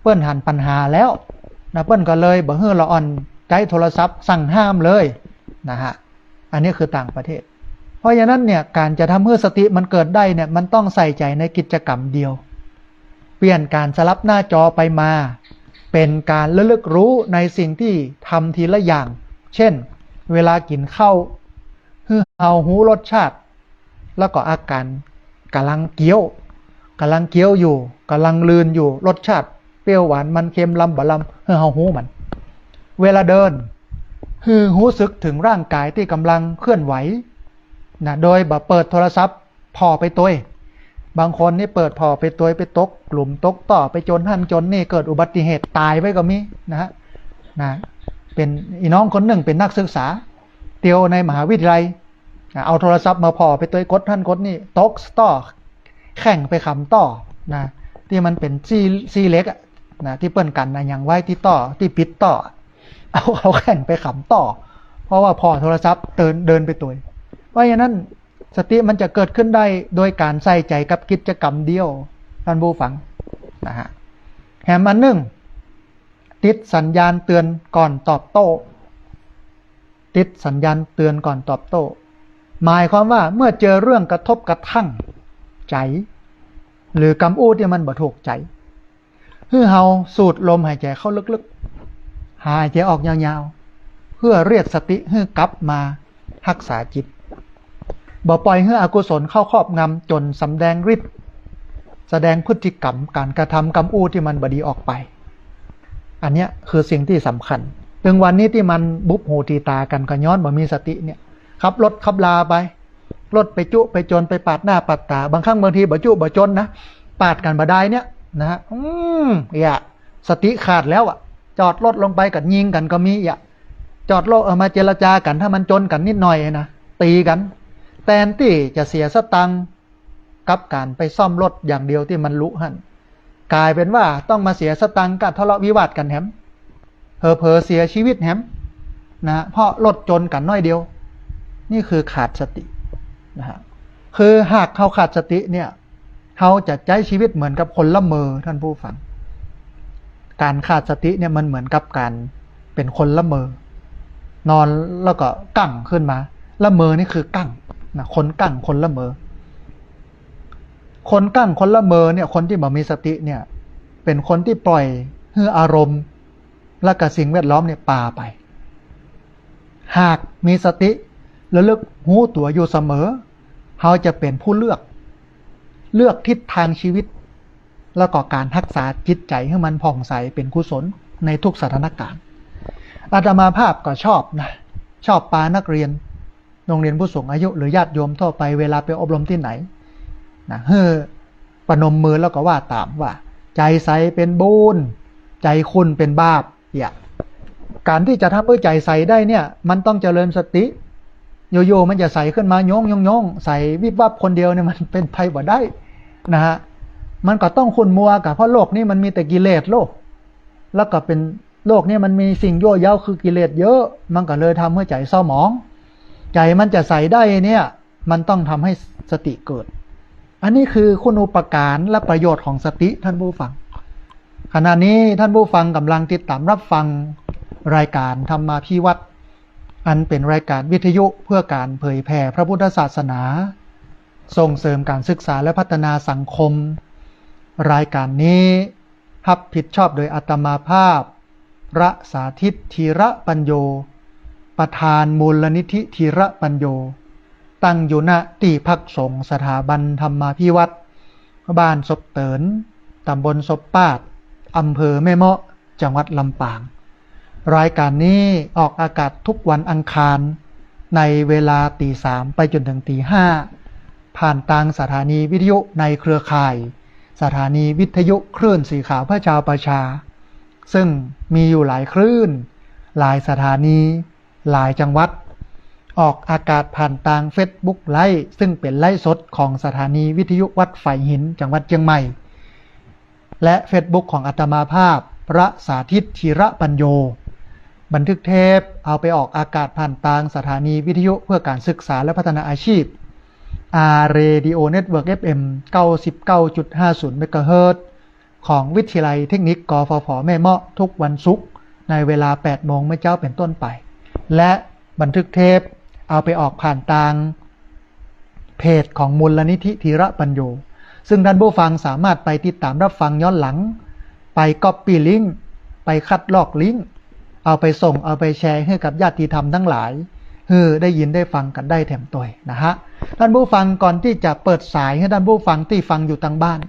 เปิ้นหันปัญหาแล้วนะเปิ้นก็เลยบ่ฮื้อละอ่อนใจโทรศัพท์สั่งห้ามเลยนะฮะอันนี้คือต่างประเทศเพราะฉะนั้นเนี่ยการจะทำให้สติมันเกิดได้เนี่ยมันต้องใส่ใจในกิจกรรมเดียวเปลี่ยนการสลับหน้าจอไปมาเป็นการระลึกรู้ในสิ่งที่ทำทีละอย่างเช่นเวลากินข้าวเอาหูรสชาติแล้วก็อาการกำลังเคี้ยวอยู่กำลังลืนอยู่รสชาติ ปรี้ยวหวานมันเค็มลำบะลำเฮาหูมันเวลาเดินรู้สึกถึงร่างกายที่กำลังเคลื่อนไหวนะโดยเปิดโทรศัพท์พอไปตัวบางคนนี่เปิดพอไปตัวไปตกกลุ่มตกต่อไปจนหั่นจนนี่เกิดอุบัติเหตุตายไว้ก็มีนะฮะเป็นอีน้องคนหนึ่งเป็นนักศึกษาเตียวในมหาวิทยาลัยเอาโทรศัพท์มาพอไปตัวกดหั่นกดนี่ตกต่อแข่งไปขำต่อนะที่มันเป็นซีเล็กนะที่เปิ้นกันนะอย่างไว้ที่ต่อที่ปิดต่อเอาแข่งไปขำต่อเพราะว่าพอโทรศัพท์เดินไปตัวเพราะฉะนั้นสติมันจะเกิดขึ้นได้โดยการใส่ใจกับกิจกรรมเดียวท่านผู้ฟังนะฮะแถมอันหนึ่งติดสัญญาณเตือนก่อนตอบโต้ติดสัญญาณเตือนก่อนตอบโต้หมายความว่าเมื่อเจอเรื่องกระทบกระทั่งใจหรือกำอู้ที่มันบ่ถูกใจเฮาสูดลมหายใจเข้าลึกๆหายใจออกยาวๆเพื่อเรียกสติให้กลับมารักษาจิตบ่ปล่อยให้อกุศลเข้าครอบงำจนสำแดงฤทธิ์แสดงพฤติกรรมการกระทำกำอู้ที่มันบดีออกไปอันเนี้ยคือสิ่งที่สำคัญถึงวันนี้ที่มันบุบหูตีตากันก็ย้อนบ่มีสติเนี่ยขับรถขับลาไปรถไปจุไปจนไปปาดหน้าปาดตาบางครั้งบางทีบ่จุบ่จนนะปาดกันบ่ได้เนี่ยนะฮะสติขาดแล้วอ่ะจอดรถลงไปกันยิงกันก็มีจอดรถมาเจรจากันถ้ามันจนกันนิดหน่อยนะตีกันแทนที่จะเสียสตังค์กับการไปซ่อมรถอย่างเดียวที่มันลุหันกลายเป็นว่าต้องมาเสียสตังค์กับทะเลาะวิวาทกันแฮมเผลอเสียชีวิตแฮมนะเพราะรถจนกันน้อยเดียวนี่คือขาดสตินะฮะคือหากเขาขาดสติเนี่ยเขาจะใช้ชีวิตเหมือนกับคนละเมอท่านผู้ฟังการขาดสติเนี่ยมันเหมือนกับการเป็นคนละเมอนอนแล้วก็กั้งขึ้นมาละเมอนี่คือกั้งนะคนกั้งคนละเมอคนกั้งคนละเมอเนี่ยคนที่บ่มีสติเนี่ยเป็นคนที่ปล่อยให้อารมณ์และกับสิ่งแวดล้อมเนี่ยปาไปหากมีสติระลึกรู้ตัวอยู่เสมอเขาจะเป็นผู้เลือกทิศทางชีวิตแล้วก็การรักษาจิตใจให้มันผ่องใสเป็นกุศลในทุกสถานการณ์อาตมาภาพก็ชอบปานักเรียนโรงเรียนผู้สูงอายุหรือญาติโยมทั่วไปเวลาไปอบรมที่ไหนนะปนมมือแล้วก็ว่าตามว่าใจใสเป็นบุญใจคุณเป็นบาปการที่จะทำให้ใจใสได้เนี่ยมันต้องเจริญสติโยโย่มันจะใสขึ้นมาโยงใสวิบวับคนเดียวเนี่ยมันเป็นภัยบ่ได้นะฮะมันก็ต้องคุณมัวกับเพราะโลกนี้มันมีแต่กิเลสโลกแล้วก็เป็นโลกนี้มันมีสิ่งยั่วเย้าคือกิเลสเยอะมันก็เลยทำให้ใจเศร้าหมองใจมันจะใสได้เนี่ยมันต้องทำให้สติเกิดอันนี้คือคุณูปการและประโยชน์ของสติท่านผู้ฟังขณะนี้ท่านผู้ฟังกำลังติดตามรับฟังรายการธรรมาภิวัตรอันเป็นรายการวิทยุเพื่อการเผยแผ่พระพุทธศาสนาส่งเสริมการศึกษาและพัฒนาสังคมรายการนี้รับผิดชอบโดยอาตมาภาพพระสาธิตธีระปัญโยประธานมูลนิธิธีระปัญโยตั้งอยู่ณที่พักสงฆ์สถาบันธรรมาภิวัตรบ้านศพเตินตำบลศพปาดอำเภอแม่เมาะจังหวัดลำปางรายการนี้ออกอากาศทุกวันอังคารในเวลา 3:00 ไปจนถึง 5:00 ผ่านทางสถานีวิทยุในเครือข่ายสถานีวิทยุคลื่นสีขาวเพื่อชาวประชาซึ่งมีอยู่หลายคลื่นหลายสถานีหลายจังหวัดออกอากาศผ่านทาง Facebook ไลฟ์ซึ่งเป็นไลฟ์สดของสถานีวิทยุวัดไฝหินจังหวัดเชียงใหม่และ Facebook ของอาตมาภาพพระสาธิตธีระปัญโยบันทึกเทปเอาไปออกอากาศผ่านทางสถานีวิทยุเพื่อการศึกษาและพัฒนาอาชีพRadio Network FM 99.50 เมกะเฮิรตซ์ของวิทยาลัยเทคนิคกฟผแม่เมาะทุกวันศุกร์ในเวลา 8 โมงเมื่อเจ้าเป็นต้นไปและบันทึกเทปเอาไปออกผ่านทางเพจของมูลนิธิธีระปัญโยซึ่งท่านผู้ฟังสามารถไปติดตามรับฟังย้อนหลังไปก๊อปปี้ลิงก์ไปคัดลอกลิงก์เอาไปส่งเอาไปแชร์ให้กับญาติธรรมทั้งหลายได้ยินได้ฟังกันได้แถมตัวนะฮะท่านผู้ฟังก่อนที่จะเปิดสายให้ท่านผู้ฟังที่ฟังอยู่ทางบ้าน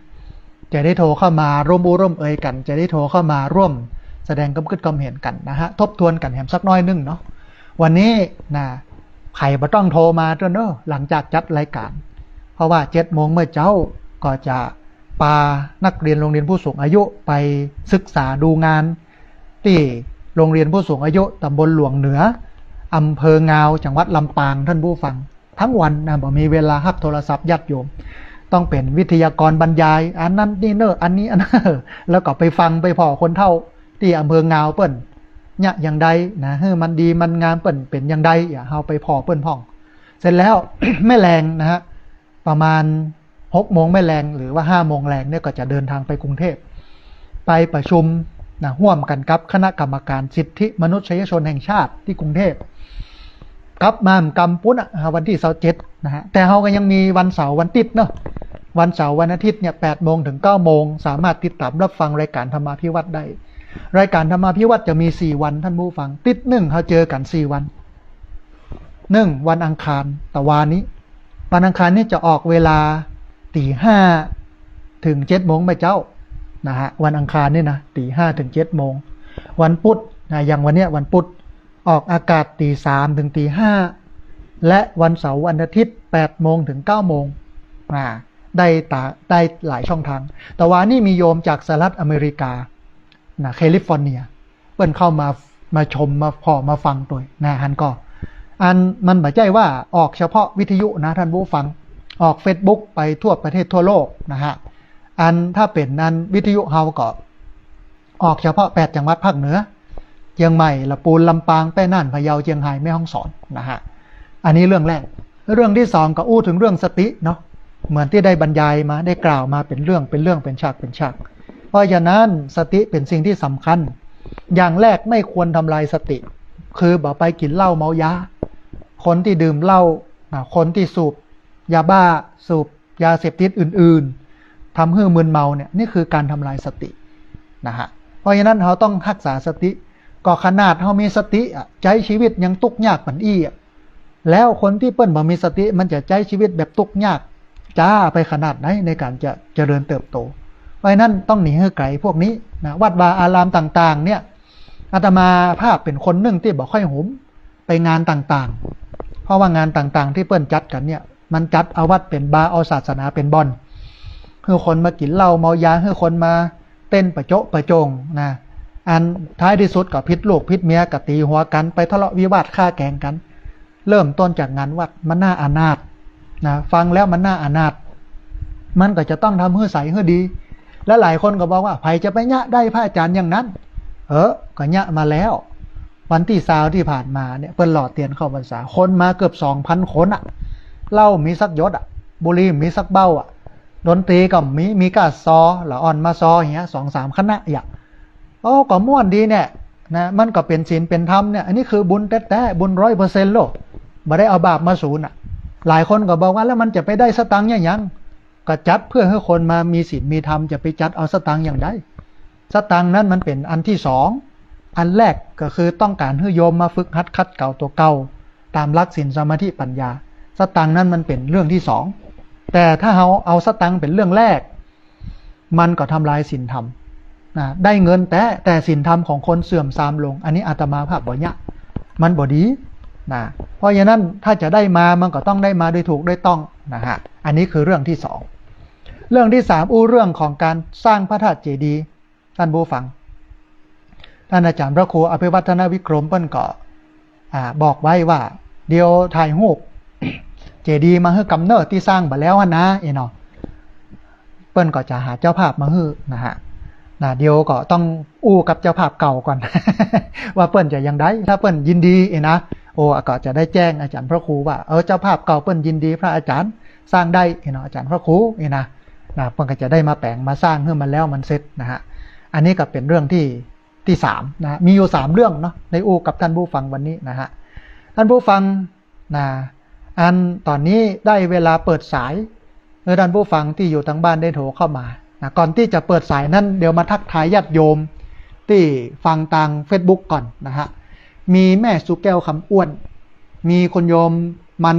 จะได้โทรเข้ามาร่วมอู้ร่วมเอ่ยกันจะได้โทรเข้ามาร่วมแสดงความคิดความเห็นกันนะฮะทบทวนกันแหมสักน้อยนึงเนาะวันนี้นะใครบ่ต้องโทรมาเด้อเนอะหลังจากจัดรายการเพราะว่า7 โมงเมื่อเจ้าก็จะพานักเรียนโรงเรียนผู้สูงอายุไปศึกษาดูงานที่โรงเรียนผู้สูงอายุตำบลหลวงเหนืออำเภองาวจังหวัดลำปางท่านผู้ฟังทั้งวันนะบ่มีเวลารับโทรศัพท์ญาติโยมต้องเป็นวิทยากรบรรยายอันนั้นนี่เนอะอันนี้อันนั้นแล้วก็ไปฟังไปพอคนเท่าที่อำเภองาวเปิ้นเนี่ยอย่างใดนะมันดีมันงามเปิ้นเป็นอย่างใดอย่าเฮาไปพอเปิ้นพ่องเสร็จแล้ว แม่แรงนะฮะประมาณ6 โมงแม่แรงหรือว่า5 โมงแรงเนี่ยก็จะเดินทางไปกรุงเทพไปประชุมนะร่วมกันกับคณะกรรมการสิทธิมนุษยชนแห่งชาติที่กรุงเทพครับมากำปุ้นวันที่27นะฮะแต่เฮาก็ยังมีวันเสาร์วันติดเนาะวันเสาร์วันอาทิตย์เนี่ย8 โมงถึง 9 โมงสามารถติดตามรับฟังรายการธรรมาภิวัตน์ได้รายการธรรมาภิวัตน์จะมี4 วันท่านผู้ฟังติด1เขาเจอกัน4 วัน1วันอังคารตะวันนี้วันอังคารนี้จะออกเวลา 5:00 ถึง 7 โมงไม่เจ้านะฮะวันอังคารนี่นะ 5:00 ถึง 7 โมงวันพุธนะอย่างวันเนี้ยวันพุธออกอากาศ 3:00 ถึง 5:00 และวันเสาร์วันอาทิตย์ 8 โมงถึง 9 โมงได้หลายช่องทางแต่ว่านี่มีโยมจากสหรัฐอเมริกานะแคลิฟอร์เนียเปิ้นเข้ามาชมมาพอมาฟังตัวนะฮันก็อันมันบ่ใช่ว่าออกเฉพาะวิทยุนะท่านผู้ฟังออก Facebook ไปทั่วประเทศทั่วโลกนะฮะอันถ้าเป็นนั้นวิทยุเฮาก็ออกเฉพาะ8 จังหวัดภาคเหนือเชียงใหม่ลำพูนลำปางแม่น่านพะเยาเชียงรายแม่ฮ่องสอนนะฮะอันนี้เรื่องแรกเรื่องที่2ก็อู้ถึงเรื่องสติเนาะเหมือนที่ได้บรรยายมาได้กล่าวมาเป็นเรื่องเป็นฉากเพราะฉะนั้นสติเป็นสิ่งที่สำคัญอย่างแรกไม่ควรทำลายสติคือบ่ไปกินเหล้าเมายาคนที่ดื่มเหล้าคนที่สูบยาบ้าสูบยาเสพติดอื่นๆทำให้มึนเมาเนี่ยนี่คือการทำลายสตินะฮะเพราะฉะนั้นเราต้องรักษาสติก็ขนาดเรามีสติใช้ชีวิตยังทุกข์ยากปานอี้แล้วคนที่เปิ้นบ่มีสติมันจะใช้ชีวิตแบบทุกข์ยากจ้าไปขนาดไหนในการจะเจริญเติบโตเพราะฉะนั้นต้องหนีให้ไกลพวกนี้นะวัดวาอารามต่างๆเนี่ยอาตมาภาพเป็นคนหนึ่งที่บ่ค่อยหุมไปงานต่างๆเพราะว่างานต่างๆที่เปิ้นจัดกันเนี่ยมันจัดเอาวัดเป็นบาร์เอาศาสนาเป็นบ่อนคือคนมากินเหล้าเมายาคือคนมาเต้นประโจะประโจงนะอันท้ายที่สุดก็พิษลูกพิษเมียก็ตีหัวกันไปทะเลาะวิวาทฆ่าแกล้งกันเริ่มต้นจากงานวัดมันน่าอานาถนะฟังแล้วมันน่าอานาถมันก็จะต้องทำให้ใสให้ดีและหลายคนก็บอกว่าใครจะไปยะได้พระอาจารย์อย่างนั้นก็ยะมาแล้ววันที่20ที่ผ่านมาเนี่ยเปิ้นหล่อเตียนเข้าพรรษาคนมาเกือบ 2,000 คนเหล้ามีสักยศบุหรี่มีสักเบ้าดนตรีก็มีกาซอละอ่อนมาซออย่างเงี้ย 2-3 คณะอย่างก็ม่วนดีเนี่ยนะมันก็เป็นศีลเป็นธรรมเนี่ยอันนี้คือบุญแท้ๆบุญ 100% โลกบ่ได้เอาบาปมาสูญหลายคนก็บอกว่าแล้วมันจะไปได้สตังค์ยังก็จัดเพื่อให้คนมามีศีลมีธรรมจะไปจัดเอาสตังค์อย่างใดสตังค์นั้นมันเป็นอันที่2อันแรกก็คือต้องการให้โยมมาฝึกหัดคัดเก่าตัวเก่าตามหลักศีลสมาธิปัญญาสตังค์นั้นมันเป็นเรื่องที่2แต่ถ้าเอาสตังค์เป็นเรื่องแรกมันก็ทำลายศีลธรรมได้เงินแต่ศีลธรรมของคนเสื่อมทรามลงอันนี้อาตมาภาพบ่ยะมันบ่ดีนะเพราะฉะนั้นถ้าจะได้มามันก็ต้องได้มาโดยถูกโดยต้องนะฮะอันนี้คือเรื่องที่2เรื่องที่3เรื่องของการสร้างพระธาตุเจดีย์ท่านผู้ฟังท่านอาจารย์พระครูอภิวัฒนวิกรมเปิ้นก็บอกไว้ว่าเดี๋ยวถ่ายรูปเจดีย์มาให้กำเนิดที่สร้างไปแล้วนะเนาะเปิ้นก็จะหาเจ้าภาพมาให้นะฮะเดี๋ยวก็ต้องอู้กับเจ้าภาพเก่าก่อน ว่าเปิ้นจะยังได้ถ้าเปิ้นยินดีนะก็จะได้แจ้งอาจารย์พระครูว่าเจ้าภาพเก่าเปิ้นยินดีพระอาจารย์สร้างได้เนาะอาจารย์พระครูนะเปิ้นก็จะได้มาแปลงมาสร้างให้มันแล้วมันเสร็จนะฮะอันนี้ก็เป็นเรื่องที่3นะมีอยู่3เรื่องเนาะในอู้กับท่านผู้ฟังวันนี้นะฮะท่านผู้ฟังอันตอนนี้ได้เวลาเปิดสายท่านผู้ฟังที่อยู่ทางบ้านได้โทรเข้ามาก่อนที่จะเปิดสายนั้นเดี๋ยวมาทักทายญาติโยมที่ฟังทาง Facebook ก่อนนะฮะมีแม่สุแก้วคำอ้วนมีคุณโยมมัน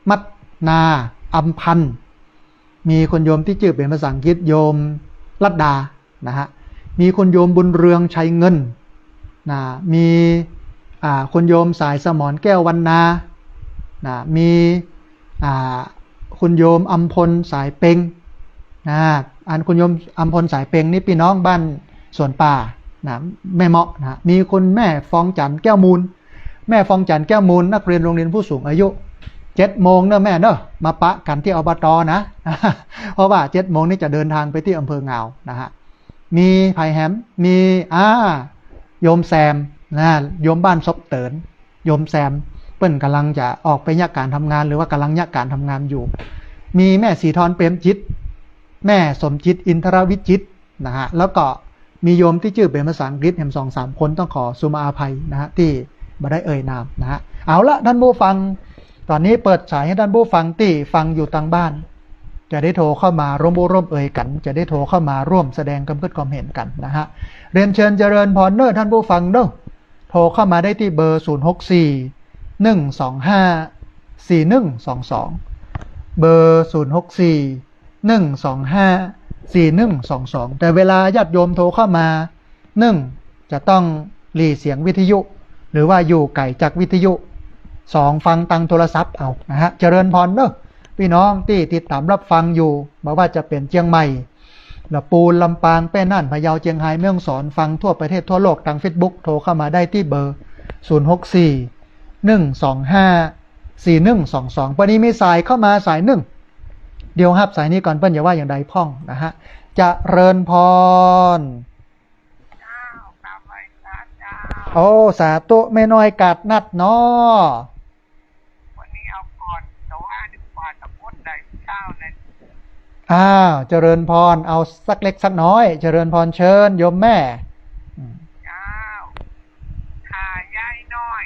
มัดนาอัมพันธ์ มีคุณโยมที่ชื่อเป็นภาษาอังกฤษโยมลัดดานะฮะมีคุณโยมบุญเรืองชัยเงินนะมีคุณโยมสายสมรแก้ววรรณานะมีคุณโยมอัมพลสายเปงนะอันคุณโยมอัมพลสายเปงนี่พี่น้องบ้านสวนป่านะแม่เมาะนะมีคุณแม่ฟองจันทร์แก้วมูลแม่ฟองจันทร์แก้วมูลนักเรียนโรงเรียนผู้สูงอายุ7 โมงเนอะแม่เนอะมาปะกันที่อบตนะเพราะว่า7 โมงนี่จะเดินทางไปที่อำเภอเงานะฮะมีไผ่แฮมมีโยมแซมนะโยมบ้านซบเตินโยมแซมเปิ้นกำลังจะออกไปยักการทำงานหรือว่ากำลังยักการทำงานอยู่มีแม่สีทรเปรมจิตแม่สมจิตอินทรวิจิตนะฮะแล้วก็มีโยมที่ชื่อเป็นภาษาอังกฤษแฮม2-3 คนต้องขอสุมาอาภัยนะฮะที่บ่ได้เอ่ยนามนะฮะเอาละท่านผู้ฟังตอนนี้เปิดสายให้ท่านผู้ฟังที่ฟังอยู่ทางบ้านจะได้โทรเข้ามาร่วมเอ่ยกันจะได้โทรเข้ามาร่วมแสดงความคิดความเห็นกันนะฮะเรียนเชิญเจริญพรเนอท่านผู้ฟังเนอะโทรเข้ามาได้ที่เบอร์064-125-4122เบอร์064-125-4122แต่เวลาญาติโยมโทรเข้ามา1จะต้องหลีเสียงวิทยุหรือว่าอยู่ไกลจากวิทยุ2ฟังตังโทรศัพท์เอานะฮะเจริญพรเนอะพี่น้องที่ติดตามรับฟังอยู่บอกว่าจะเป็นเชียงใหม่ลำปูนลำปางแป้น่านพะเยาเชียงรายแม่ฮ่องสอนฟังทั่วประเทศทั่วโลกทาง Facebook โทรเข้ามาได้ที่เบอร์064-125-4122วันนี้มีสายเข้ามาสายหนึ่งเดี๋ยวฮับสายนี้ก่อนเปิ้ลอย่าว่าอย่างใดพ่องนะฮะจะเริญพรโอ้สาธุแม่น้อยกัดนัดเนาะ
วันนี้เอาก่อนแต่ว่าดีกว่าตะพุดได้เช้านั้น
เจริญพรเอาสักเล็กสักน้อยเจริญพรเชิญโยมแม่
เจ้าขายายน้อย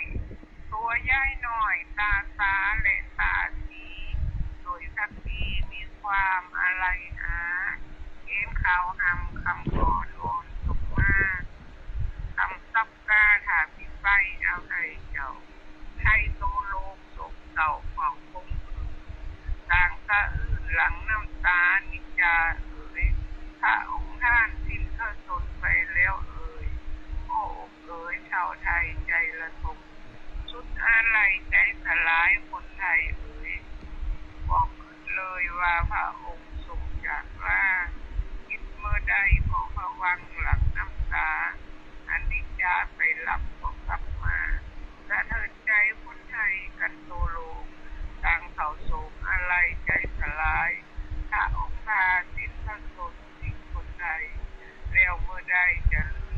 ตัวยายน้อยตาสาเลตาสีโดยสักทีมีความอะไรเอ็นข่าวหำคำก่อนโอนสุกมากคำซับกาถาพิไฟเอาให้เจ้าไทยโตโลกสุกเก่าของคงต่างสะอื้นหลังน้ำตานิจาพระองค์ท่านสิ้นพระชนม์ไปแล้วโอ้ชาวไทยใจระทมสุดอะไรใจสลายคนไทยบอกขึ้นเลยว่าพระองค์ทรงจากว่าคิดเมื่อใดพอพระวังหลังน้ำตาอันนิจาไปหลับก็กลับมาสะเทือนใจคนไทยกันโตโลต่างเข่าโศกอะไรใจสลายถ้าองค์พาสิ้นพระชนม์สิ้นคนไทยแล้วเมื่อใดจะลืม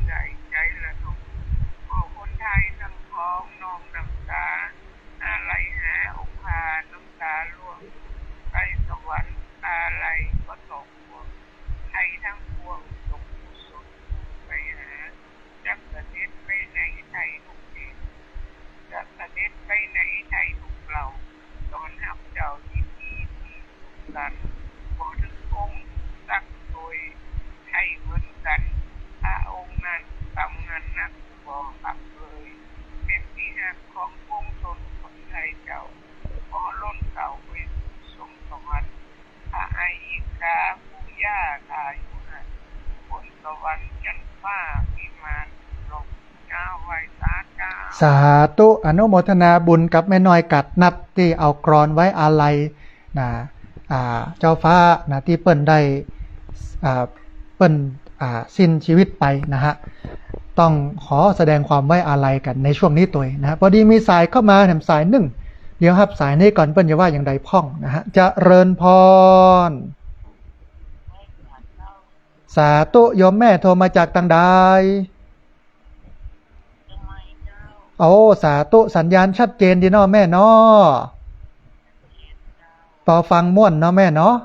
ใจระทมขอคนไทยทั้งพ้องน้องน้ำตาอะไรหาองค์พาน้ำตาล่วงไปสวรรค์อะไรก็ตกพวงไทยทั้งพวงตกกุศลไปหาจักประเทศไปไหนไทยทุกทีจักประเทศไปไหนไทยทุกเราตอนหับเจ้าที่ที่สุขสันต์ขอถึงองค์สักโดยไทยเหมือนกันพระองค์นั้นทำงานนักบอกขับเลยเป็นที่หักของปวงชนคนไทยเจ้าขอล้นเก่าไปสมสวรรค์พระไออิกาผู้ย่าทายุหันบนสวรรค์ยันฟ้าพิมานลงเจ้าไว้สาเจ้า
สาธุอนุโมทนาบุญกับแม่น้อยกัดนัดที่เอากรอนไว้อาลัยนะเจ้าฟ้านะที่เปิ้นได้เปิ้นสิ้นชีวิตไปนะฮะต้องขอแสดงความไว้อาลัยกันในช่วงนี้ตัวนะฮะพอดีมีสายเข้ามาแถมสายหนึ่งเดี๋ยวครับสายนี้ก่อนเปิ้นจะว่าอย่างใดพ่องนะฮะจะเริญพรสาธุโยมแม่โทรมาจากต่างใดโอ้สาธุสัญญาณชัดเจนดีเนาะแม่เนาะพอฟังม่วนเนาะแม่เนาะ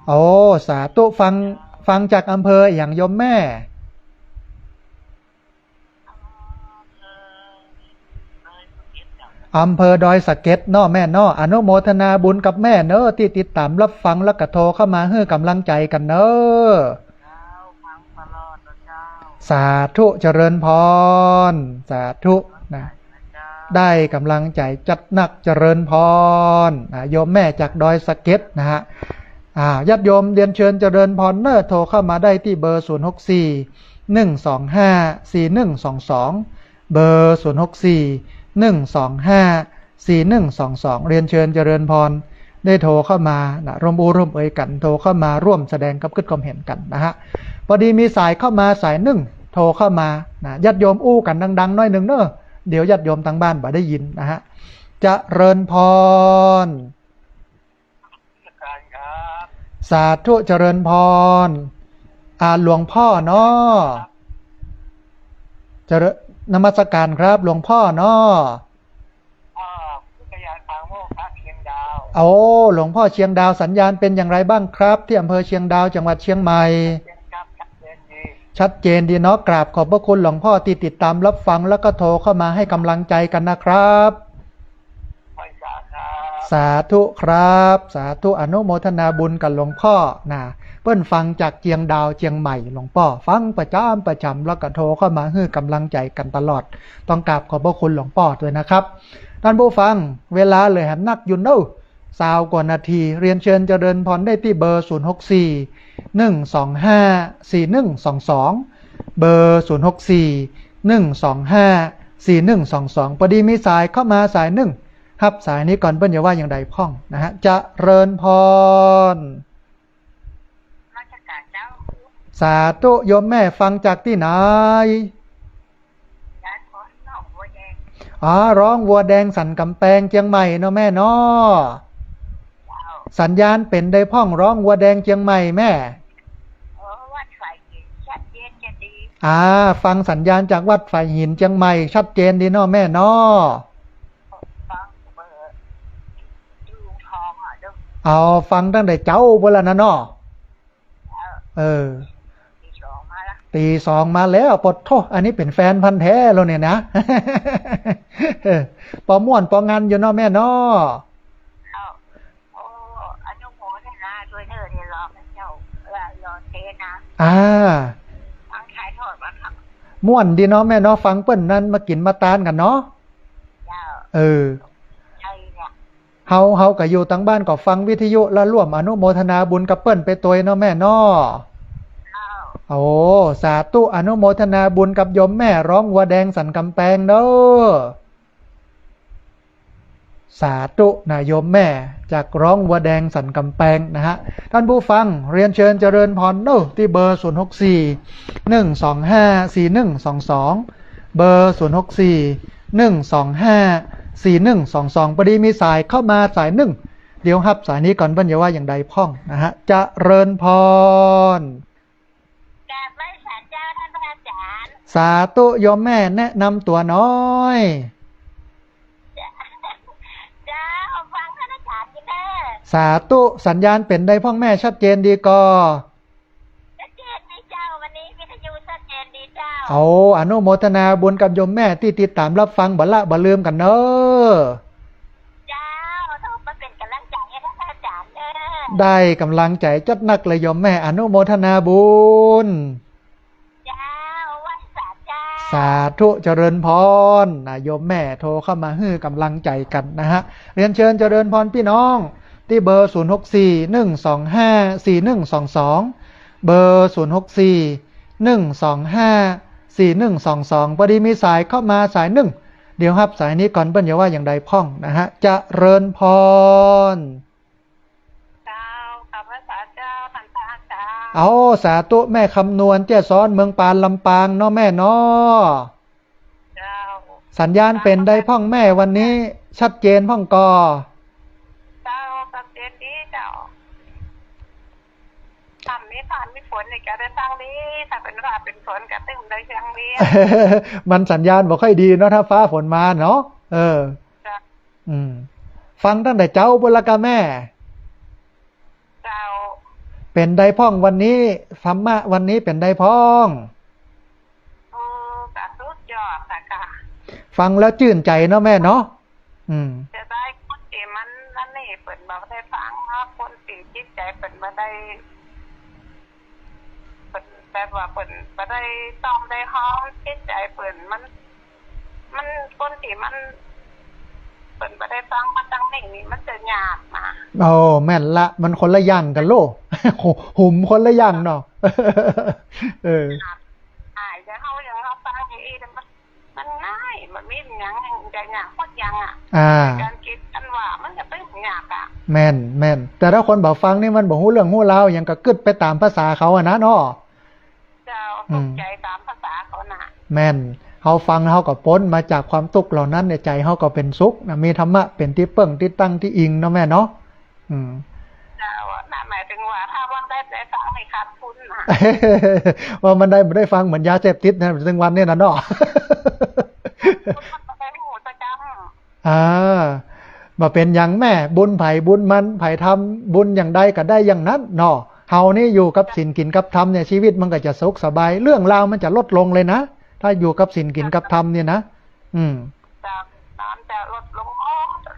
โอ้สาธุฟังจากอำเภออย่างโยมแม่อำเภอดอยสะเก็ดเนาะแม่เนาะอนุโมทนาบุญกับแม่เนาะที่ติดตามรับฟังแล้วก็โทรเข้ามาให้กำลังใจกันเนาะสาธุเจริญพรสาธุนะได้กำลังใจจัดหนักเจริญพรโยมแม่จากดอยสะเก็ดนะฮะ ญาติโยมเรียนเชิญเจริญพรเนอร์โทรเข้ามาได้ที่เบอร์064 125 4122เบอร์064 125 4122เรียนเชิญเจริญพรได้โทรเข้ามานะร่วมเอ่ยกันโทรเข้ามาร่วมแสดงกับความเห็นกันนะฮะพอดีมีสายเข้ามาสายหนึ่งโทรเข้ามานะญาติโยมอู้กันดังๆหน่อยหนึ่งเนอะเดี๋ยวญาติโยมทางบ้านบ่ได้ยินนะฮะเจริญพรสาธุเจริญพรหลวงพ่อเนาะเจริญนมัสการครับหลวงพ่อเนาะ
พุทธญาณทางโมกพระเชียงดาว
หลวงพ่อเชียงดาวสัญญาณเป็นอย่างไรบ้างครับที่อำเภอเชียงดาวจังหวัดเชียงใหม่ชัดเจนดีเนาะกราบขอบพระคุณหลวงพ่อที่ติดตามรับฟังแล้วก็โทรเข้ามาให้กำลังใจกันนะครับสาธุครับสาธุอนุโมทนาบุญกับหลวงพ่อนะเปิ้นฟังจากเชียงดาวเชียงใหม่หลวงพ่อฟังประจำแล้วก็โทรเข้ามาให้กำลังใจกันตลอดต้องกราบขอบพระคุณหลวงพ่อด้วยนะครับท่านผู้ฟังเวลาเลยแหมนักอยู่เนาะ20 กว่านาทีเรียนเชิญเจริญพรได้ที่เบอร์064 125 4122เบอร์064 125 4122พอดีมีสายเข้ามาสายหนึ่งครับสายนี้ก่อนเปิ้ลอย่าว่าอย่างใดพ่องนะฮะเจริญพรสาธุโยมแม่ฟังจากที่ไหนร้องวัวแดงสันกำแพงเชียงใหม่เนาะแม่เนาะสัญญาณเป็นได้พ่องร้องวัวแดงเชียงใหม่แม่
วัดไฟหินชัดเจนจะดี
ฟังสัญญาณจากวัดไฟหินเชียงใหม่ชัดเจนดีเนาะแม่เนาะฟังตั้งแต่เจ้าเวลานะเนาะตีสองมาแล้วปดโทอันนี้เป็นแฟนพันธุ์แท้แล้วเนี่ยนะปอม่วนปองานอยู่เนาะแม่เนาะ
อนุโมทนาด้วยเนอเนี่ยรอเจ้ารอเทนะฟังขายทอดมาครับ
ม่วนดีเนาะแม่เนาะฟังเปิ้นนั่นมากินมาตานกันเนาะเฮาก็อยู่ตั้งบ้านก็ฟังวิทยุแล้วร่วมอนุโมทนาบุญกับเปิ้นไปตัวเนาะแม่เนาะสาธุอนุโมทนาบุญกับโยมแม่ร้องวัวแดงสันกำแพงเด้อสาธุนะโยมแม่จากร้องวัวแดงสันกำแพงนะฮะท่านผู้ฟังเรียนเชิญเจริญพรเด้อที่เบอร์064 125 4122เบอร์064 125 4122พอดีมีสายเข้ามาสายหนึ่งเดี๋ยวครับสายนี้ก่อนเปิ้ลอย่าว่าอย่างใดพ่องนะฮะเจริญพรสาธุโยมแม่แนะนำตัวน้อย
ฟังท่านอาจารย์กินแน่
สาธุสัญญาณเป็นได้พ่องแม่ชัดเจนดีก็
ชัดเจนดีเจ้าวันนี้วิทยุชัดเจนดีเจ้า
อนุโมทนาบุญกับโยมแม่ที่ติดตามรับฟังบ่ละบ่ลืมกันเนอะ
เจ้าทุกมาเป็นกำลังใจให้ท่านอาจารย์เนอะ
ได้กำลังใจจัดนักเลยโยมแม่อนุโมทนาบุญสาธุเจริญพรโยมแม่โทรเข้ามาให้กำลังใจกันนะฮะเรียนเชิญเจริญพรพี่น้องที่เบอร์064 125 4122เบอร์064 125 4122พอดีมีสายเข้ามาสายหนึ่งเดี๋ยวครับสายนี้ก่อนเปิ้ลอย่าว่าอย่างใดพ่องนะฮะเจริญพรสาธุแม่คำนวณเจ้าซ้อนเมืองปานลำปางเนาะแม่เนาะสัญญาณเป็นได้พ่องแม่วันนี้ชัดเจนพ่องกอ
ชัดเจนดีเจ้าทำนี้ผ่านมีฝนในการได้สร้างนี้ถ้าเป็นราเป็นฝนก็ตึ้งได้เชียงนี้
มันสัญญาณบ่ค่อยดีเนาะถ้าฟ้าฝนมาเนาะฟังตั้งแต่เจ้าบุรกะแม่เป็นได้พ่องวันนี้ธรรมะวันนี้เป็นได้พ่อง
สุดยอดค่ะ
ฟังแล้วชื่นใจเนาะแม่เนาะ
จะได้คนที่มันนั่นนี่เปิดมาได้ฟังคนที่จิตใจเปิดมาได้เปิดแบบว่าเปิดมาได้ต้องได้ห้องจิตใจเปิดมันคนที่มัน เป็นไม่ได้ฟังมาตั้งหนึ่งนี่มันจะยากนะ
โอ้แม่นละมันคนละอย่างกันโล หุ่มคนละอย่างเนาะ เออ
จะเขาฟังอย่างนี้มันง่ายมันไม่ยังใจยากพอดยังอ่ะการคิดอันว่ามันจะเป็นยากอ่ะ
แม่นแต่ถ้าคนบอกฟังนี่มันบอกหูเรื่องหูราวอย่างก็กึดไปตามภาษาเขาอะนะเนาะ
เจ้าตกใจตามภาษาเขาน่ะ
แม่นเขาฟังเขาก็พ้นมาจากความทุกข์เหล่านั้นในใจเขาก็เป็นสุขนะมีธรรมะเป็นที่เปิ้งที่ตั้งที่อิงเนาะแม่เนาะ
เจ้าน่ะหมายถึงว่าถ้าวันได้ฟังให้ขาดทุนนะ
ว่ามันได้ฟังเหมือนยาเสพติดนะซึ่งวันนี้นะเนาะมาเป็นอย่างแม่บุญไผ่บุญมันไผ่ทำบุญอย่างใดก็ได้อย่างนั้นเนาะเฮานี่อยู่กับศีลกินกับธรรมเนี่ยชีวิตมันก็จะสุขสบายเรื่องราวมันจะลดลงเลยนะถ้าอยู่กับศีลกินกับธรรมเนี่ยนะ
จะลดลง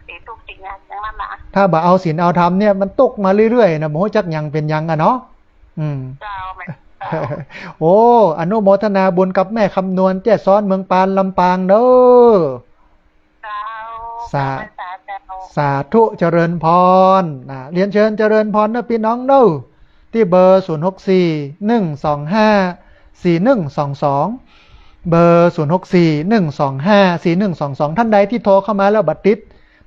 สีทุกสิ่งอย่างนั้นนะ
ถ้าบ่เอาศีลเอาธรรมเนี่ยมันตกมาเรื่อยๆนะโมจักยังเป็นยังอะเนาะโอ้อนุโมทนาบุญกับแม่คำนวณแจ้ซ้อนเมืองปานลำปางเด้อสาธุเจริญพรเรียนเชิญเจริญพรนะพี่น้องเด้อที่เบอร์0641254122เบอร์0641254122ท่านใดที่โทรเข้ามาแล้วบัดติด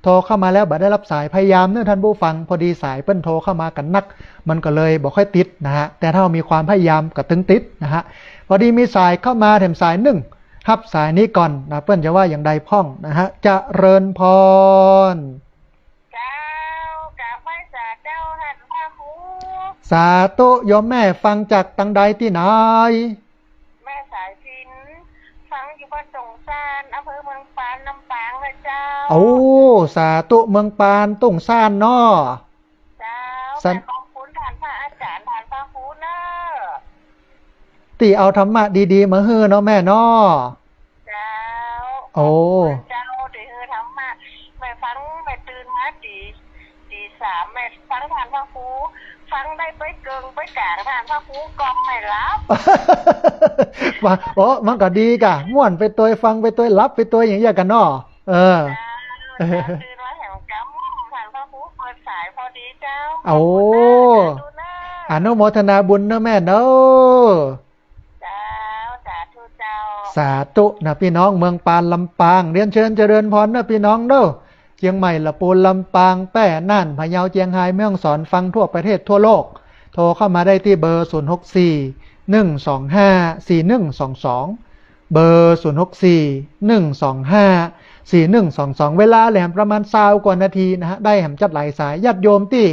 โทรเข้ามาแล้วบัดได้รับสายพยายามเนื่องท่านผู้ฟังพอดีสายเปิ้นโทรเข้ามากันนักมันก็เลยบอกค่อยติดนะฮะแต่ถ้ามีความพยายามก็ตึงติดนะฮะพอดีมีสายเข้ามาแถมสายหนึ่งฮับสายนี้ก่อนนะเปิ้นจะว่าอย่างใดพ่องนะฮะเจริญพรสาธุโยมแม่ฟังจากตังใดที่ไหน
แม่สายสินฟังอยู่บ้านสงสารอำเภอเมืองปานลำปางนะเจ้า
โอ้สาธุเมืองปานตุ่งซ่านเนาะ
เจ้าแต่ขอบคุณท่านพระอาจารย์ท่านพระครูเนอะ
ตีเอาธรรมะดีๆมาฮื้อเนาะแม่เนาะ
เจ้า
โอ้
เจ้าตีฮื้อธรรมะแม่ฟังแม่ตื่นมาตี3แม่ฟังท่านพระครูฟังได้ไปเกิงไปกลางท่านพระครูกองไม่รับ
ว่าโอ้มันก็ดีกะม่วนไปตัวฟังไปตัวรับไปตัวอย่างเงี้ยกันเนาะ
ตื่นมาแถวกำท่านพระครูเปิดสายพอดีเจ้า
โอ้อนุโมทนาบุญเนอะแม่เนอะ
เจ้าสาธุเจ้า
สาธุนะพี่น้องเมืองปานลำปางเรียนเชิญเจริญพรนะพี่น้องเด้อเชียงใหม่ละปูนลำปางแป้น่านพะเยาเจียงไฮ้แม่ฮ่องสอนฟังทั่วประเทศทั่วโลกโทรเข้ามาได้ที่เบอร์0641254122เบอร์0641254122เวลาแหลมประมาณ20กว่านาทีนะฮะได้แหมจัดหลายสายญาติโยมที่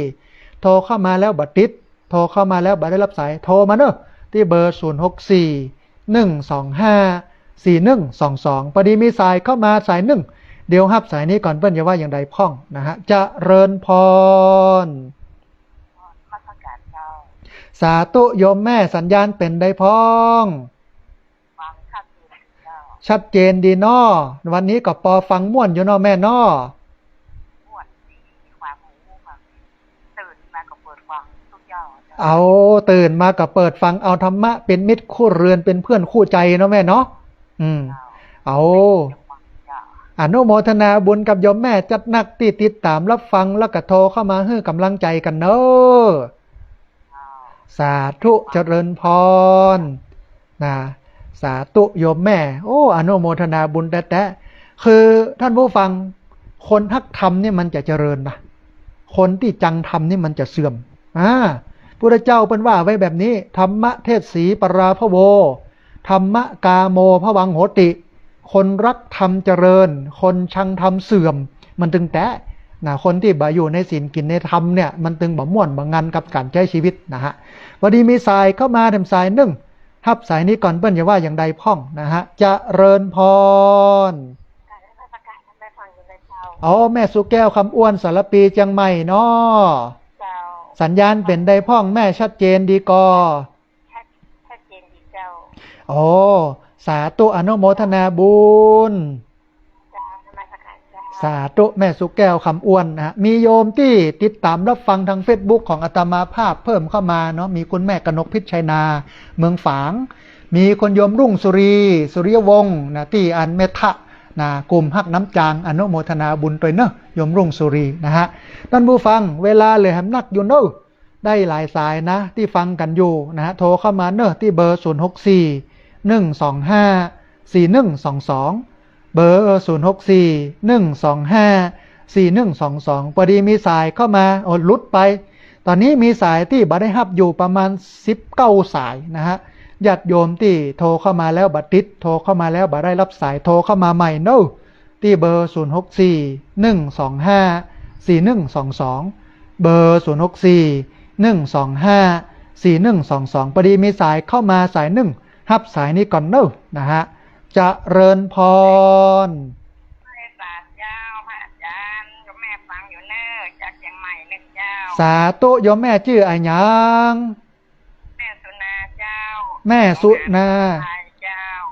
โทรเข้ามาแล้วบัดติดโทรเข้ามาแล้วบัดได้รับสายโทรมาเนอะที่เบอร์0641254122พอดีมีสายเข้ามาสายหนึ่งเดี๋ยวฮับสายนี้ก่อนเปิ้ลจะว่าอย่างใดพ่องนะฮะเจริญพรสาธุโยมแม่สัญญาณเป็นได้พ้องชัดเจนดีนอวันนี้ก็ปอฟังม่วนอยู่นอแม่นอเอาตื่นมากับเปิดฟังเอาธรรมะเป็นมิตรคู่เรือนเป็นเพื่อนคู่ใจเนาะแม่เนาะเอาอนุโมทนาบุญกับโยมแม่จัดนักติดตามรับฟังแล้วก็โทรเข้ามาให้กำลังใจกันเนอะสาธุเจริญพรนะสาธุโยมแม่โอ้อนุโมทนาบุญแท้ๆคือท่านผู้ฟังคนฮักธรรมนี่มันจะเจริญนะคนที่จังธรรมนี่มันจะเสื่อมพุทธเจ้าเป็นว่าไว้แบบนี้ธรรมะเทศสีปราภโวธรรมะกาโมภวังโหติคนรักธรรมเจริญคนชังธรรมเสื่อมมันตึงแต่คนที่บ่อยู่ในศีลกินในธรรมเนี่ยมันตึงบ่ม่วนบ่งันกับการใช้ชีวิตนะฮะวันนี้มีสายเข้ามาแถมสายหนึ่งฮับสายนี้ก่อนเปิ้ลจะว่าอย่างใดพ่องนะฮะเจริญพรอ๋อแม่สุแก้วคำอ้วนสารปีเชียงใหม่เนาะสัญญาณเป็นได้พ่องแม่ชัดเจนดีกอชัดเจนดีเจ้าโอ้สาธุอนุโมทนาบุญสาธุแม่สุแก้วคำอ้วนนะมีโยมที่ติดตามรับฟังทาง Facebook ของอาตมาภาพเพิ่มเข้ามาเนาะมีคุณแม่กนกพิชัยนาเมืองฝางมีคนโยมรุ่งสุริยวงศ์นะที่อันเมทะ นะกลุ่มฮักน้ำจางอนุโมทนาบุญตัวเนอะโยมรุ่งสุรีนะฮะท่านผู้ฟังเวลาเหลือหำนักอยู่เนอะได้หลายสายนะที่ฟังกันอยู่นะฮะโทรเข้ามาเนอะที่เบอร์064 125 4122เบอร์064 125 4122พอดีมีสายเข้ามาอดลุดไปตอนนี้มีสายที่บัได้ฮับอยู่ประมาณ19สายนะฮะญาติโยมที่โทรเข้ามาแล้วบัดติดโทรเข้ามาแล้วบัดได้รับสายโทรเข้ามาใหม่เนอะที่เบอร์064 125 4122เบอร์064 125 4122พอดีมีสายเข้ามาสายหนึ่งฮับสายนี้ก่อนเนอะนะฮะจะเริญพร
ไม่ตาเจ้าพระอาจารย์ก็แม่ฟังอยู่เนอะจากเชียงใหม่นึกเจ้า
สาธุโยมแม่ชื่ออะไรยัง
แม่สุนาเจ้า
แม่สุนา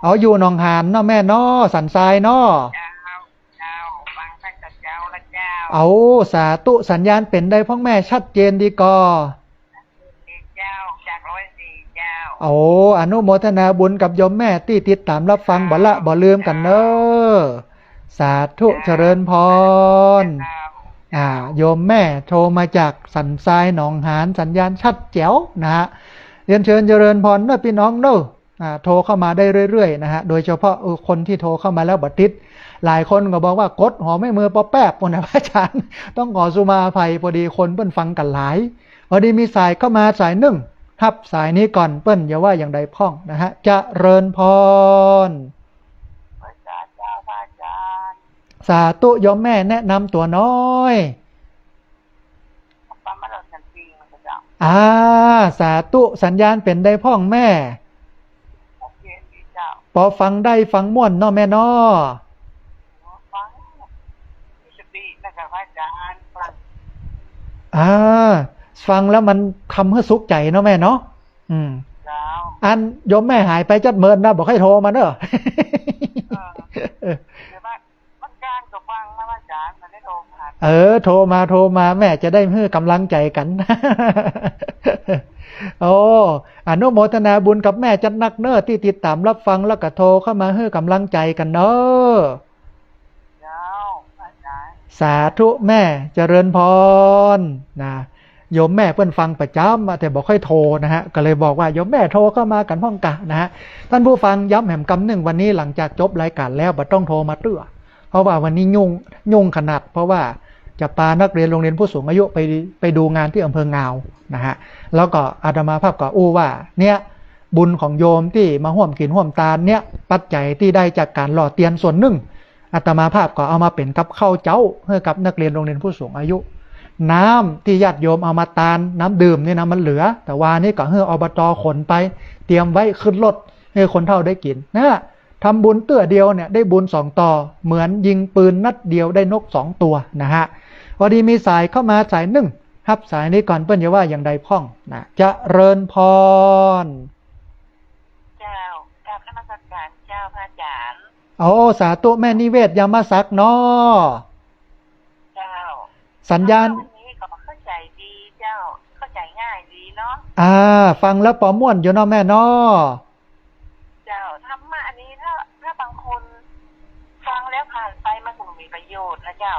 เอาอยู่หนองหานเนาะแม่เนาะสันทรายเนาะ
เจ้าฟังท่านกับเจ้าละเจ้า
เอาสาธุสัญญาณเป็นได้พ่อแม่ชัดเจนดีก่อ
เจ้าจาก104เจ้า
เอาอนุโมทนาบุญกับโยมแม่ที่ติดตามรับฟังบ่ละบ่ลืมกันเนอะสาธุเจริญพรโยมแม่โทรมาจากสันทรายหนองหานสัญญาณชัดแจ๋วนะฮะเรียนเชิญเจริญพรเนอะพี่น้องเนอะโทรเข้ามาได้เรื่อยๆนะฮะโดยเฉพาะคนที่โทรเข้ามาแล้วบัดติดหลายคนก็บอกว่ากดหอไม่มือปอแป๊บปนนะพระอาจารย์ต้องขอสุมาอภัยพอดีคนเปิ้นฟังกันหลายพอดีมีสายเข้ามาสายหนึ่งทับสายนี้ก่อนเปิ้นอย่าว่าอย่างใดพ้องนะฮะจะเริญพรสาธุโยมแม่แนะนำตัวน้อยสาธุสัญญาณเป็นได้พ้องแม่พอฟังได้ฟังม่วนเนาะแม่เนาะฟังแล้วมันทำให้สุขใจเนาะแม่เนาะอันโยมแม่หายไปจัดเมินนะบอกให้โทรมาเนอะโทรมาแม่จะได้ให้กำลังใจกันโอ้อนุโมทนาบุญกับแม่จัดนักเนอะที่ติดตามรับฟังแล้วก็โทรเข้ามาให้กำลังใจกันเนอะสาธุแม่เจริญพรนะโยมแม่เพื่อนฟังประจำแต่บอกค่อยโทรนะฮะก็เลยบอกว่าโยมแม่โทรเข้ามากันพ้องกะนะฮะท่านผู้ฟังย้ำแหมกำหนึ่งวันนี้หลังจากจบรายการแล้วบัดต้องโทรมาเตื้อเพราะว่าวันนี้ยุ่งขนาดเพราะว่าจะพานักเรียนโรงเรียนผู้สูงอายุไปดูงานที่อำเภองาวนะฮะแล้วก็อาตมาภาพก็ว่าเนี่ยบุญของโยมที่มาห่วมกินห่วมตาลเนี่ยปัจจัยที่ได้จากการหล่อเตียนส่วนหนึ่งอาตมาภาพก็เอามาเป็นกับข้าวเจ้าให้กับนักเรียนโรงเรียนผู้สูงอายุน้ำที่ญาติโยมเอามาตาลน้ำดื่มนี่นะมันเหลือแต่ว่านี่ก็ให้อบต.ขนไปเตรียมไว้ขึ้นรถให้คนเฒ่าได้กินนะทำบุญเตื้อเดียวเนี่ยได้บุญ2 ต่อเหมือนยิงปืนนัดเดียวได้นก2 ตัวนะฮะพอดีมีสายเข้ามาสายหนึ่งฮับสายนี้ก่อนเปิ้นอย่าว่าอย่างใดพ้องนะจะเริญพร
เจ้ากราบนมัสการเจ้าพระอาจารย์
สาธุแม่นิเวศยามาศักดิ์เนาะ
เจ้า
สัญญาณ
นี้ก็เข้าใจดีเจ้าเข้าใจง่ายดีเนา
ะฟังแล้วปอม่วนอยู่เนาะแม่เนาะ
เจ้าธรรมะอันนี้ถ้าบางคนฟังแล้วผ่านไปมันก็มีประโยชน์นะเจ้า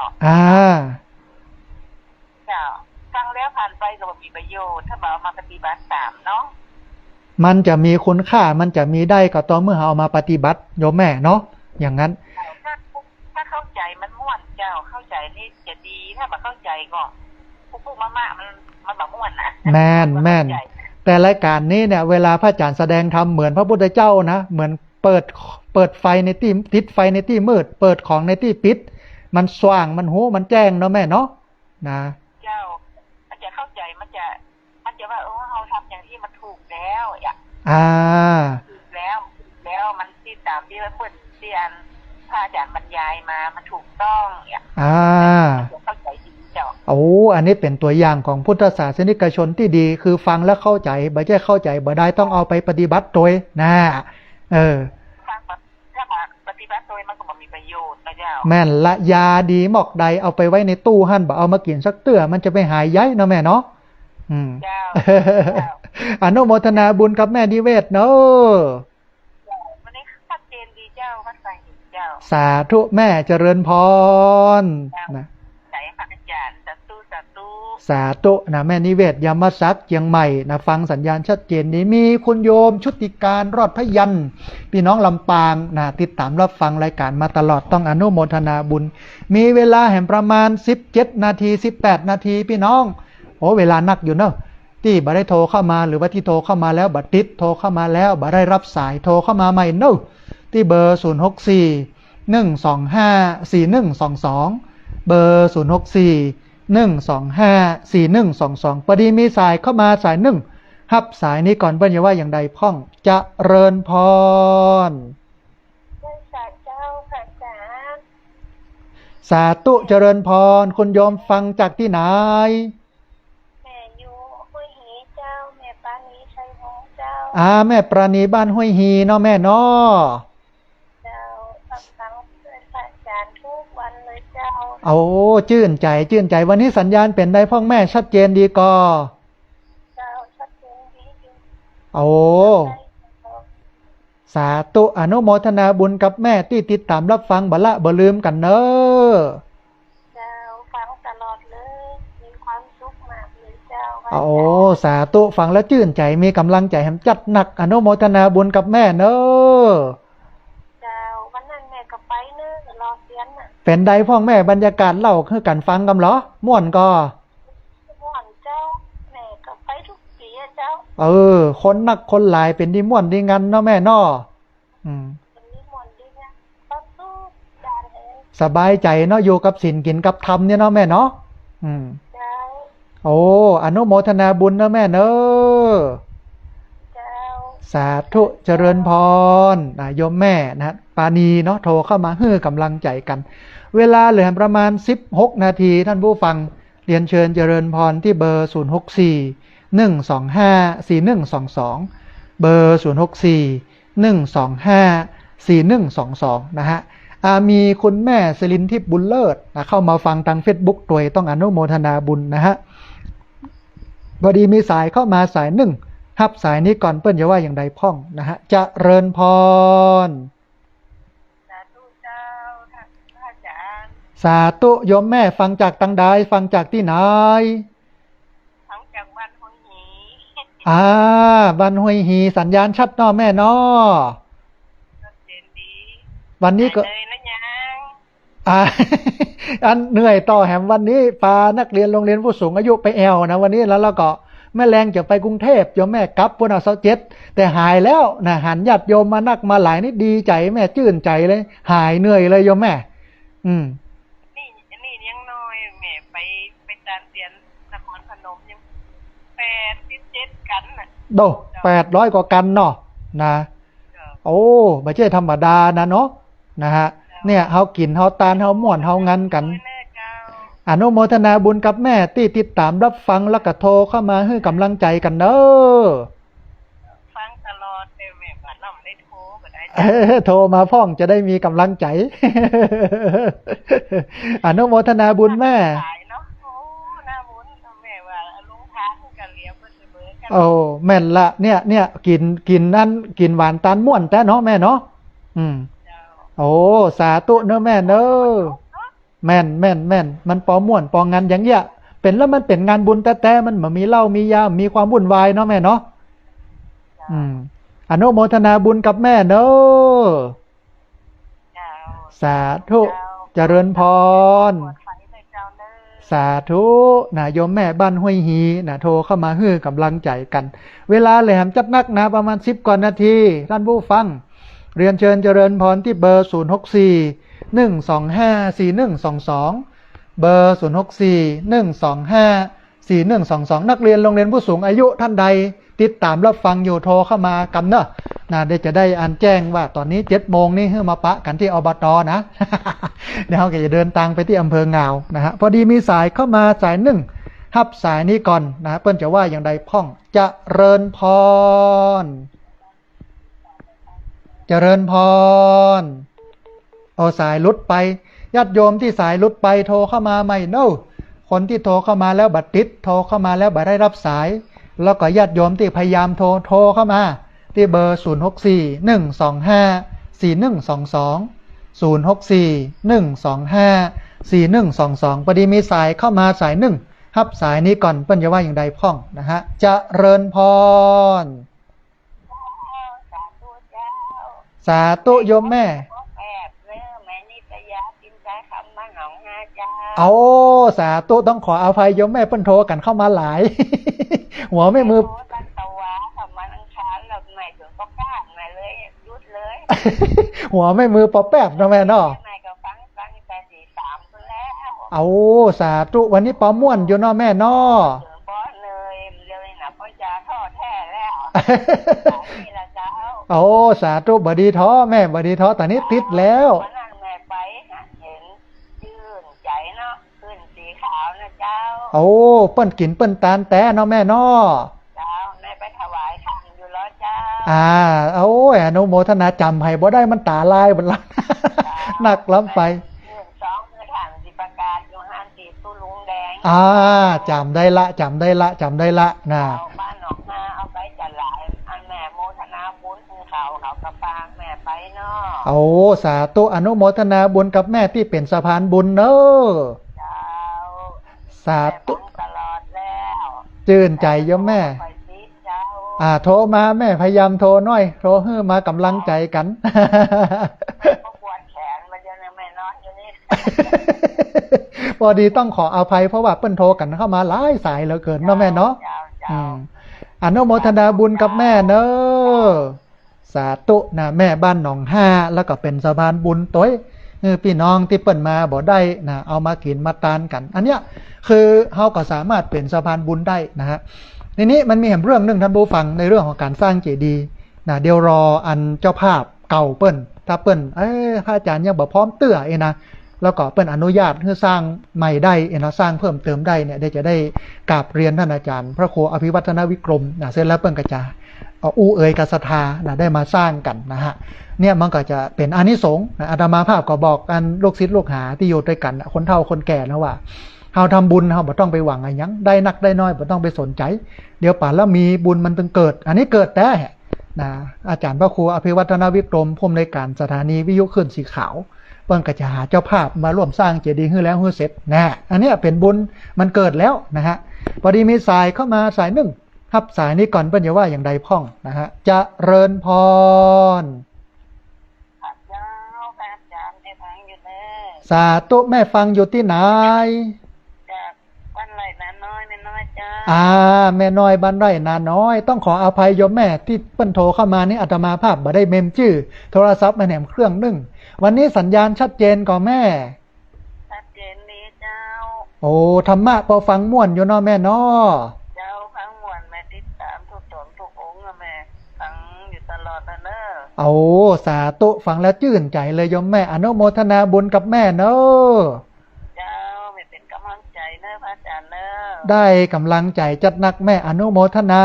ฟังแล้วผ่านไปก็มีประโยชน์ถ้าเอามาปฏิบัติตามเนาะ
มันจะมีคุณค่ามันจะมีได้ก็ต่อเมื่อเอามาปฏิบัติโยมแม่เนาะอย่างนั้น
ถ้าเข้าใจมันม่วนเจ้าเข้าใจนี่จะดีถ้าไม่เข้าใจก็ปุ๊บมากๆมันแบบม่วนนะ
แม่นแต่รายการนี้เนี่ยเวลาพระอาจารย์แสดงธรรมเหมือนพระพุทธเจ้านะเหมือนเปิดไฟในที่ติดไฟในที่มืดเปิดของในที่ปิดมันสว่างมันหูมันแจ้งเนาะแม่เนาะนะ
เจ้ามันจะเข้าใจมันจะว่าเราทำอย่างที่มันถูกแล้วถูกแล้วมันที่ตามที่เพื่อนที่อันพระอาจารย์บรรยายมามันถูกต้องเข้าใจดีเจ้า
อันนี้เป็นตัวอย่างของพุทธศาสนิกชนที่ดีคือฟังแล้วเข้าใจบ่ใช่เข้าใจบ่ได้ต้องเอาไปปฏิบัติโดยนะ
ถ้าปฏิบัติโดยมันก็มีประโยชน์นะเจ้า
แม่นละยาดีหมอกใดเอาไปไว้ในตู้หั่นบ่เอามากินสักเตื้อมันจะไปหายย้ายเนาะแม่เนาะอนุโมทนาบุญกับแม่นิเวศเนาะ
วันนี้ชัดเจนดีเจ้าวัดไฟเจ้า
สาธุแม่เจริญพรนะ
ใจพระอาจารย์สาธุสาธุ
สาธุนะแม่นิเวศยามศักดิ์เชียงใหม่นะฟังสัญญาณชัดเจนนี้มีคุณโยมชุติการรอดพยัญชนะพี่น้องลำปางนะติดตามรับฟังรายการมาตลอดต้องอนุโมทนาบุญมีเวลาแห่งประมาณ17นาที18นาทีพี่น้องโอ้เวลานักอยู่เนอะที่บ่ได้โทรเข้ามาหรือว่าที่โทรเข้ามาแล้วบัดติดโทรเข้ามาแล้วบ่ได้รับสายโทรเข้ามาใหม่เนอะที่เบอร์064 125 4122เบอร์064 125 4122พอดีมีสายเข้ามาสายหนึ่งฮับสายนี้ก่อนเปิ้นอย่าว่าอย่างใดพ่องจะเริญพร
สาเจ้าพระอาจารย์
สาธุเจริญพรคุณโยมฟังจากที่ไหน
แม่อยู่ห้วยหีเจ้าแม่ปานีชัยวงศ์เจ้า
แม่ปราณีบ้านห้วยฮีเนาะแม่เนาะ
เจ้าฟังด้วยพระอาจารย์ทุกวันเลยเจ้า
โอ้ชื่นใจวันนี้สัญญาณเป็นได้พ่องแม่ชัดเจนดีก่อ
เจ้าชัดเจนดีอยู่
โอ้สาธุอนุโมทนาบุญกับแม่ที่ติดตามรับฟังบ่ละบ่ลืมกันเนอะ
เจ้าฟังตลอดเลยมีความสุขมากเลยเจ้า
โอ้สาธุฟังแล้วชื่นใจมีกำลังใจแหมจัดหนักอนุโมทนาบุญกับแม่เนอะ
เจ้าวันนั้นแม่ก็ไปเนอะรอเสียนน่ะ
เป็นใดพ่องแม่บรรยากาศเล่าคือกันฟังกันเหรอม่วนก็
ม่วนเจ้าแม่ก็ไปทุกปีอะเจ้า
คนนักคนหลายเป็นดีม่วนดีงันเนาะแม่เนาะ
เป็นดีม่วนดีงันก็สู้จานเอง
สบายใจเนาะอยู่กับศีลกินกับธรรมเนี่ยเนาะแม่เนาะ
เจ้า
โอ้อนุโมทนาบุญเนาะแม่เนาะ
เจ้า
สาธุเจริญพรโยมแม่นะปานีเนาะโทรเข้ามาให้กำลังใจกันเวลาเหลือประมาณ16นาทีท่านผู้ฟังเรียนเชิญเจริญพรที่เบอร์064 125 4122เบอร์064 125 4122นะฮะมีคุณแม่ศิรินทิพย์บุญเลิศเข้ามาฟังทาง Facebook ตัวต้องอนุโมทนาบุญนะฮะพอดีมีสายเข้ามาสายหนึ่งฮับสายนี้ก่อนเปิ้นจะว่าอย่างใดพ่องนะฮะจะเริญพร
สาธุเจ้าท่านพระอาจารย์
สาธุโยมแม่ฟังจากตังใดฟังจากที่ไหน
ฟังจากบ้านห้วยหี
บ้านห้วยหีสัญญาณชัดเนาะแม่เนาะ
ชัดเจนดี
วันนี้ก็
เลยนะยัง
อันเหนื่อยต่อแหมวันนี้พานักเรียนโรงเรียนผู้สูงอายุไปแอวนะวันนี้แล้วก็แม่แรงจะไปกรุงเทพโยมแม่กลับวันเสาร์7แต่หายแล้วนะหันญาติโยมมานักมาหลายนี่ดีใจแม่ชื่นใจเลยหายเหนื่อยเลยโยมแม่
นี่ยังน้อยแม่ไปตามเรียนนครพนมยัง87กันน่ะ
โด800กว่ากันเนาะนะโอ้ไม่ใช่ธรรมดานะเนาะนะฮะเนี่ยเฮากินเฮาตานเฮาม่วนเฮางันกันอนุโมทนาบุญกับแม่ที่ติดตามรับฟังแล้วก็โทรเข้ามาให้กำลังใจกันเด้อ
ฟังตลอดแต่แม่บ้านน้ำได้โทรก็ได้
โทรมาพ่องจะได้มีกำลังใจอนุโมทนาบุญแม่โอ้แม่นละเนี่ยกินนั่นกินหวานตาลม่วนแต่เนาะแม่เนาะโอ้สาธุเนาะแม่เนาะแม่นมันปอม่วนปองงานอย่างเงี้ยเป็นแล้วมันเป็นงานบุญแต่มันเหมือนมีเหล้ามียามีความวุ่นวายเนาะแม่เนาะอนุโมทนาบุญกับแม่เนาะสาธุเจริญพรสาธุนะโยมแม่บ้านห้วยฮีนะโทรเข้ามาให้กำลังใจกันเวลาแหลมจัดนักนะประมาณ10กว่านาทีท่านผู้ฟังเรียนเชิญเจริญพรที่เบอร์064 125 4122เบอร์064 125 4122นักเรียนโรงเรียนผู้สูงอายุท่านใดติดตามรับฟังอยู่โทรเข้ามากันเนอะนะเดี๋ยวจะได้อ่านแจ้งว่าตอนนี้7 โมงนี่ให้มาปะกันที่อบต.นะเดี๋ยวเราจะเดินทางไปที่อำเภอเงานะฮะพอดีมีสายเข้ามาสายหนึ่งฮับสายนี้ก่อนนะเปิ้นจะว่าอย่างใดพ่องจะเริญพรเจริญพรเอาสายลุดไปญาติโยมที่สายลุดไปโทรเข้ามาใหม่เนอะคนที่โทรเข้ามาแล้วบัดติดโทรเข้ามาแล้วบัดได้รับสายแล้วก็ญาติโยมที่พยายามโทรเข้ามาที่เบอร์064 125 4122 0641254122พอดีมีสายเข้ามาสายหนึ่งรับสายนี้ก่อนเปิ้นจะว่าอย่างใดพ่องนะฮะเจริญพร
สาธุเจ้า
สาธุโยมแม่
แอบเนื้อแม่นิตยากินใจคำมาหนองห้าเจ้า
เอาสาธุต้องขออภัยโยมแม่เปิ้นโทรกันเข้ามาหลาย หัวไม่มือ
ตั้งตะวาทำมันอังคารหลับใหม่ถึงก็กล้าใหม่เลยยุดเลย
หัวไม่มือปอแป๊บนะแม่เนาะ
แม่ก็ฟังแต่43คนแล้ว
เอาสาธุวันนี้ปอม่วนอยู่เนาะแม่เนาะ
ป้อเลยนะพ่อจ๋าทอดแท้แล้วนี่ละเจ้า
เอาสาธุบดีท้อแม่บดีท้อแต่นี้ติดแล้ว
แม่ไปเห็นชื่นใจเนาะขึ้นสีขาวนะเจ้า
โอ้เปิ้นกินเปิ้นตาลแต่เนาะแม่เนาะ
เจ้าแม่ไปถวายขันอยู่แล้วเจ้า
เอาอนุโมทนาจำให้บ่ได้มันตาลายบนละหนักล้ำไป
2คือถังสิประกาศอยู่ห้างตีตู้ลุงแดง
จำได้ละนะ
บ้านหนองนาเอาไปจัดหลายอันแม่โมทนาบุญเขากระปางแม่ไปเนาะ
โอ้สาธุอนุโมทนาบุญกับแม่ที่เป็นสะพานบุญเนอะสาธุ
ตลอดแล้ว
ชื่นใจโยมแม่โทรมาแม่พยายามโทรหน่อยโทรให้มากำลังใจกัน
ปวดแขนมาเยอะนะแม่นอนอยู่นี่
พอดีต้องขออภัยเพราะว่าเปิ้นโทรกันเข้ามาหลายสายเหลือเกินเนาะแม่เนาะอนุโมทนาบุญกับแม่เนอะสาธุนะแม่บ้านหนองห้าแล้วก็เป็นสะพานบุญต้อยพี่น้องที่เปิ้นมาบ่ได้นะเอามากินมาตานกันอันเนี้ยคือเฮาก็สามารถเป็นสะพานบุญได้นะฮะทีนี้มันมีเรื่องนึงท่านผู้ฟังในเรื่องของการสร้างเจดีย์นะเดี๋ยวรออันเจ้าภาพเก่าเปิ้นถ้าเปิ้นพระอาจารย์ยังบ่พร้อมเตื้อนะแล้วก็เปิ้นอนุญาตให้สร้างใหม่ได้นะสร้างเพิ่มเติมได้เนี่ยได้จะได้กราบเรียนท่านอาจารย์พระครูอภิวัฒนวิกรมนะเสร็จแล้วเปิ้นก็จะอู้เอ๋ยกับศรัทธานะได้มาสร้างกันนะฮะเนี่ยมันก็จะเป็นอานิสงส์นะอาตมาภาพก็บอกกันลูกศิษย์ลูกหาที่อยู่ด้วยกันคนเฒ่าคนแก่นะว่าเฮาทำบุญเฮาบ่ต้องไปหวังอะไรหยังได้นักได้น้อยบ่ต้องไปสนใจเดี๋ยวป่านแล้วมีบุญมันตึงเกิดอันนี้เกิดแต่นะอาจารย์พระครูอภิวัฒนวิกรมผู้อำนวยการสถานีวิทยุคลื่นสีขาวเปิ้นก็จะหาเจ้าภาพมาร่วมสร้างเจดีย์ให้แล้วให้เสร็จนะอันนี้เป็นบุญมันเกิดแล้วนะฮะพอดีมีสายเข้ามาสายหนึ่งรับสายนี้ก่อนเปิ้นจะว่าอย่างใดพ่องนะฮะเจริญพรสาธุแม่ฟังอยู่ที่ไหน
บ้านไร่นาน้อยแม่น้อยจ้า
แม่น้อยบ้านไร่นาน้อยต้องขออภัยโยมแม่ที่เปิ้นโทรเข้ามานี่อาตมาภาพบ่ได้เมมชื่อโทรศัพท์มาแหนมเครื่องนึงวันนี้สัญญาณชัดเจนก่อแม่
ชัดเจนดีเจ้า
โอ้ธรรมะพอฟังม่วนอยู่เนาะแม่เนาะ
เจ้าฟังม่วนแม่ติดตามทุกตนทุกองค์นะแม่ฟังอยู่ตลอดนะเนอะ
โอ้สาธุฟังแล้วชื่นใจเลยโยมแม่อนุโมทนาบุญกับแม่เนอะ
เจ้าไม่เป็นกำลังใจเนอะพระอาจารย์เนอะ
ได้กำลังใจจัดนักแม่อนุโมทนา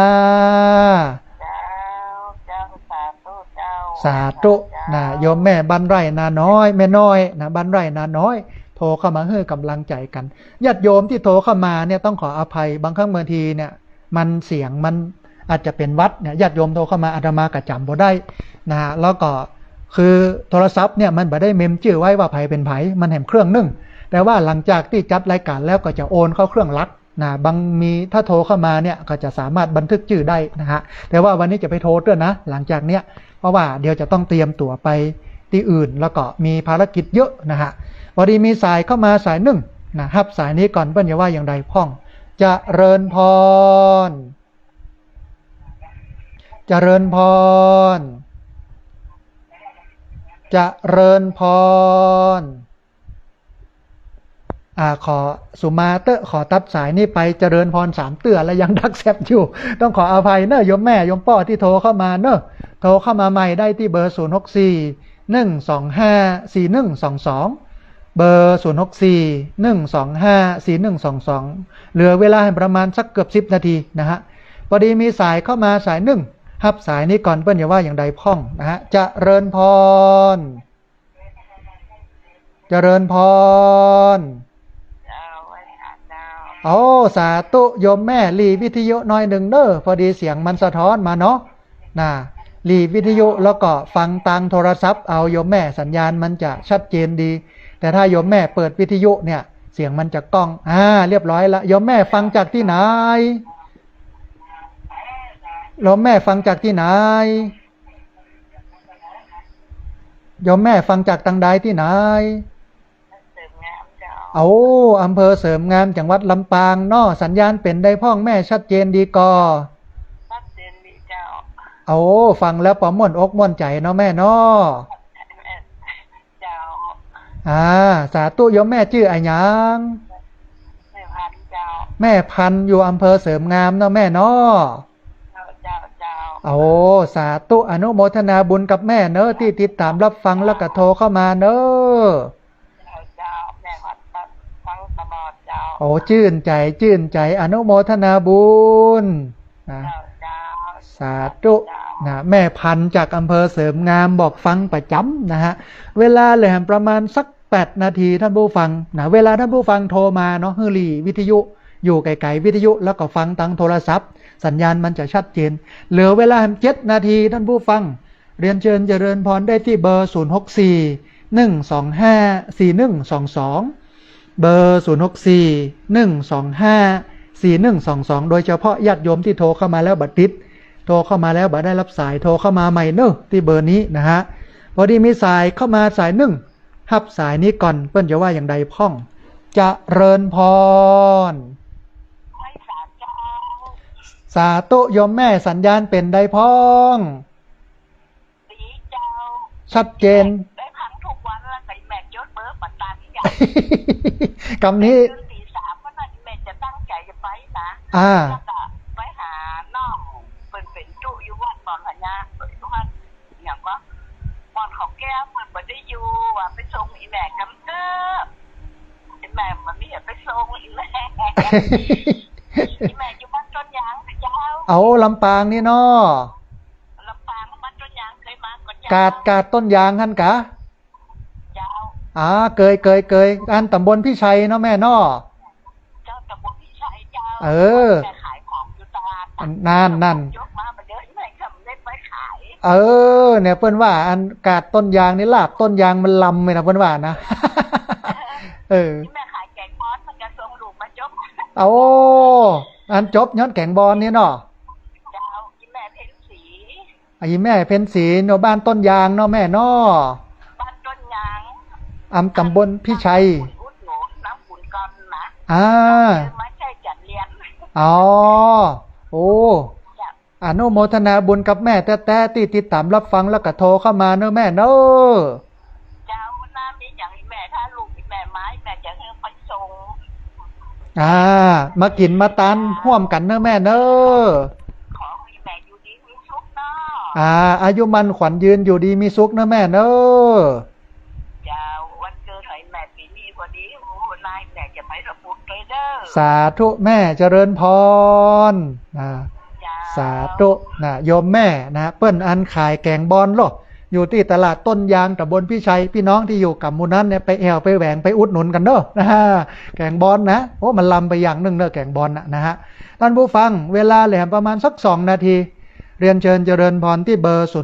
สาธุนะโยมแม่บ้านไร่นาน้อยแม่น้อยนะบ้านไร่นาน้อยโทรเข้ามาให้กำลังใจกันญาติโยมที่โทรเข้ามาเนี่ยต้องขออภัยบางครั้งบางทีเนี่ยมันเสียงมันอาจจะเป็นวัดเนี่ยญาติโยมโทรเข้ามาอาตมาก็จำบ่ได้นะฮะแล้วก็คือโทรศัพท์เนี่ยมันบ่ได้เมมชื่อไว้ว่าไผเป็นไผมันแหมเครื่องนึงแต่ว่าหลังจากที่จัดรายการแล้วก็จะโอนเข้าเครื่องลัดนะบางมีถ้าโทรเข้ามาเนี่ยก็จะสามารถบันทึกชื่อได้นะฮะแต่ว่าวันนี้จะไปโทรด้วยนะหลังจากเนี้ยเพราะว่าเดี๋ยวจะต้องเตรียมตั๋วไปที่อื่นแล้วก็มีภารกิจเยอะนะฮะพอดีมีสายเข้ามาสายหนึ่งนะครับสายนี้ก่อนเปิ้นจะว่าอย่างไรพ่องเจริญพรเจริญพรเจริญพรขอสุมาเตอร์ขอตัดสายนี้ไปเจริญพร3เตื้อแล้วยังดักแซบอยู่ต้องขออภัยเนอะโยมแม่โยมป้อที่โทรเข้ามาเนอะโทรเข้ามาใหม่ได้ที่เบอร์0641254122เบอร์0641254122เหลือเวลาให้ประมาณสักเกือบ10นาทีนะฮะพอดีมีสายเข้ามาสายหนึ่งรับสายนี้ก่อนเปิ้นอย่าว่าอย่างใดพ่องนะฮะเจริญพรเจริญพรโอ้สาธุโยมแม่ลีวิทยุน้อยหนึ่งเด้อพอดีเสียงมันสะท้อนมาเนาะนะ หลีวิทยุแล้วก็ฟังทางโทรศัพท์เอาโยมแม่สัญญาณมันจะชัดเจนดีแต่ถ้าโยมแม่เปิดวิทยุเนี่ยเสียงมันจะก้องเรียบร้อยละโยมแม่ฟังจากที่ไหนโยมแม่ฟังจากที่ไหนโยมแม่ฟังจากทางใดที่ไหนเอาอำเภอเสริมงามจังหวัดลำปางเนาะสัญญาณเป็นได้พ่องแม่ชัดเจนดีกอ
ชัดเจนดีเจ้า
เอาฟังแล้วปอม่วนอกม่วนใจเนาะแม่เนาะ
เจ้า
สาธุโยมแม่ชื่ออะไรยัง
แม่พันเจ้า
แม่พันอยู่อำเภอเสริมงามเนาะแม่เนาะเอาสาธุอนุโมทนาบุญกับแม่เนอะที่ติดตามรับฟังแล้วก็โทรเข้ามาเนอะ
แม่ฟังตลอดเจ้า
โอ้ชื่นใจอนุโมทนาบุญสาธุนะแม่พันจากอำเภอเสริมงามบอกฟังประจำนะฮะเวลาเลยประมาณสัก8 นาทีท่านผู้ฟังนะเวลาท่านผู้ฟังโทรมาเนาะฮือหลีวิทยุอยู่ไกลๆวิทยุแล้วก็ฟังทางโทรศัพท์สัญญาณมันจะชัดเจนเหลือเวลา7 นาทีท่านผู้ฟังเรียนเชิญเจริญพรได้ที่เบอร์064 125 4122เบอร์064 125 4122โดยเฉพาะญาติโยมที่โทรเข้ามาแล้วบัดติดโทรเข้ามาแล้วบัดได้รับสายโทรเข้ามาใหม่เนอะที่เบอร์นี้นะฮะพอดีมีสายเข้ามาสายฮับสายนี้ก่อนเปิ้นจะว่าอย่างใดพ่องจะเริญพรสาธุโยมแม่สัญญาณเป็นได้พ้อง
ดีเจ้า
ชัดเจน
ได้พังทุกวันแล้วไก่แม่ยศเบอร์ปัตตานีใหญ่
คำนี้
ตี 3ก็นั่นแม่จะตั้งใจจะไปนะแล้วก็ไปหาน้องเป็นจุอยู่วัดตอนพญาทุกวันอย่างว่าบอลของแก้วมันไม่ได้อยู่ว่าไปส่งอีแม่กำเก้อแม่มันไม่อยากไปส่งอีแม่อีแม่อยู่บ้านต้นยางเจ้า
เอาลำปางนี่เนาะ
ลำปางบ้านต้นยางเคยมาก่อน
กาดต้นยางหั่นกะ
เจ้า
เคยอันตำบลพี่ชัยเนาะแม่เนาะ
เจ้าตำบลพี่ชัยเจ้าแม่ขายของอยู่ตลาด
นั่น
ยกมาเยอะแม่ทำเล็กไว้ขาย
เนี่ยเพิ่นว่าอันกาดต้นยางนี่ลาบต้นยางมันลำเลยนะเพิ่นว่านะ
แม่ขายแกงบอลมันจะส่งลูกมาจบ
อันจบย้อนแกงบอลนี่เนาะ
เจ้าอีแม่เพ็ญศรี
แม่เพ็ญศรีเนาะบ้านต้นยางเนาะแม่เนาะ
บ้านต้นยาง
ตำบลพี่ชัย
อุดหนุนน้ำขุนกอนนะไม่ใช่จัดเรียน
อนุโมทนาบุญกับแม่แต่ที่ติดตามรับฟังแล้วก็โทรเข้ามาเนอะแม่เนอะ
เจ้าน้ำนี้อย่างแม่ถ้าลูกแม่ไม้แม่จะให้ไปส่ง
มากินมาตันห่วมกันเนอะแม่เนอะ
ขอให้แม่อยู่ดีมีสุขเนา
ะอายุมันขวัญยืนอยู่ดีมีสุขเนอะแม่เนอะ
เจ้าวันเกิดให้แม่ปีนี้พอดีนายแม่จะไปรับบุญเลยเด้อ
สาธุแม่เจริญพรสาธุโยมแม่เปิ้นอันขายแกงบอลหรออยู่ที่ตลาดต้นยางตำบลพี่ชัยพี่น้องที่อยู่กับหมู่นั้นเนี่ยไปแอวไปแหวงไปอุดหนุนกันเด้อแกงบอลนะมันลำไปอย่างนึงเด้อแกงบอลนะฮะท่านผู้ฟังเวลาเหลือประมาณสัก2 นาทีเรียนเชิญเจริญพรที่เบอร์064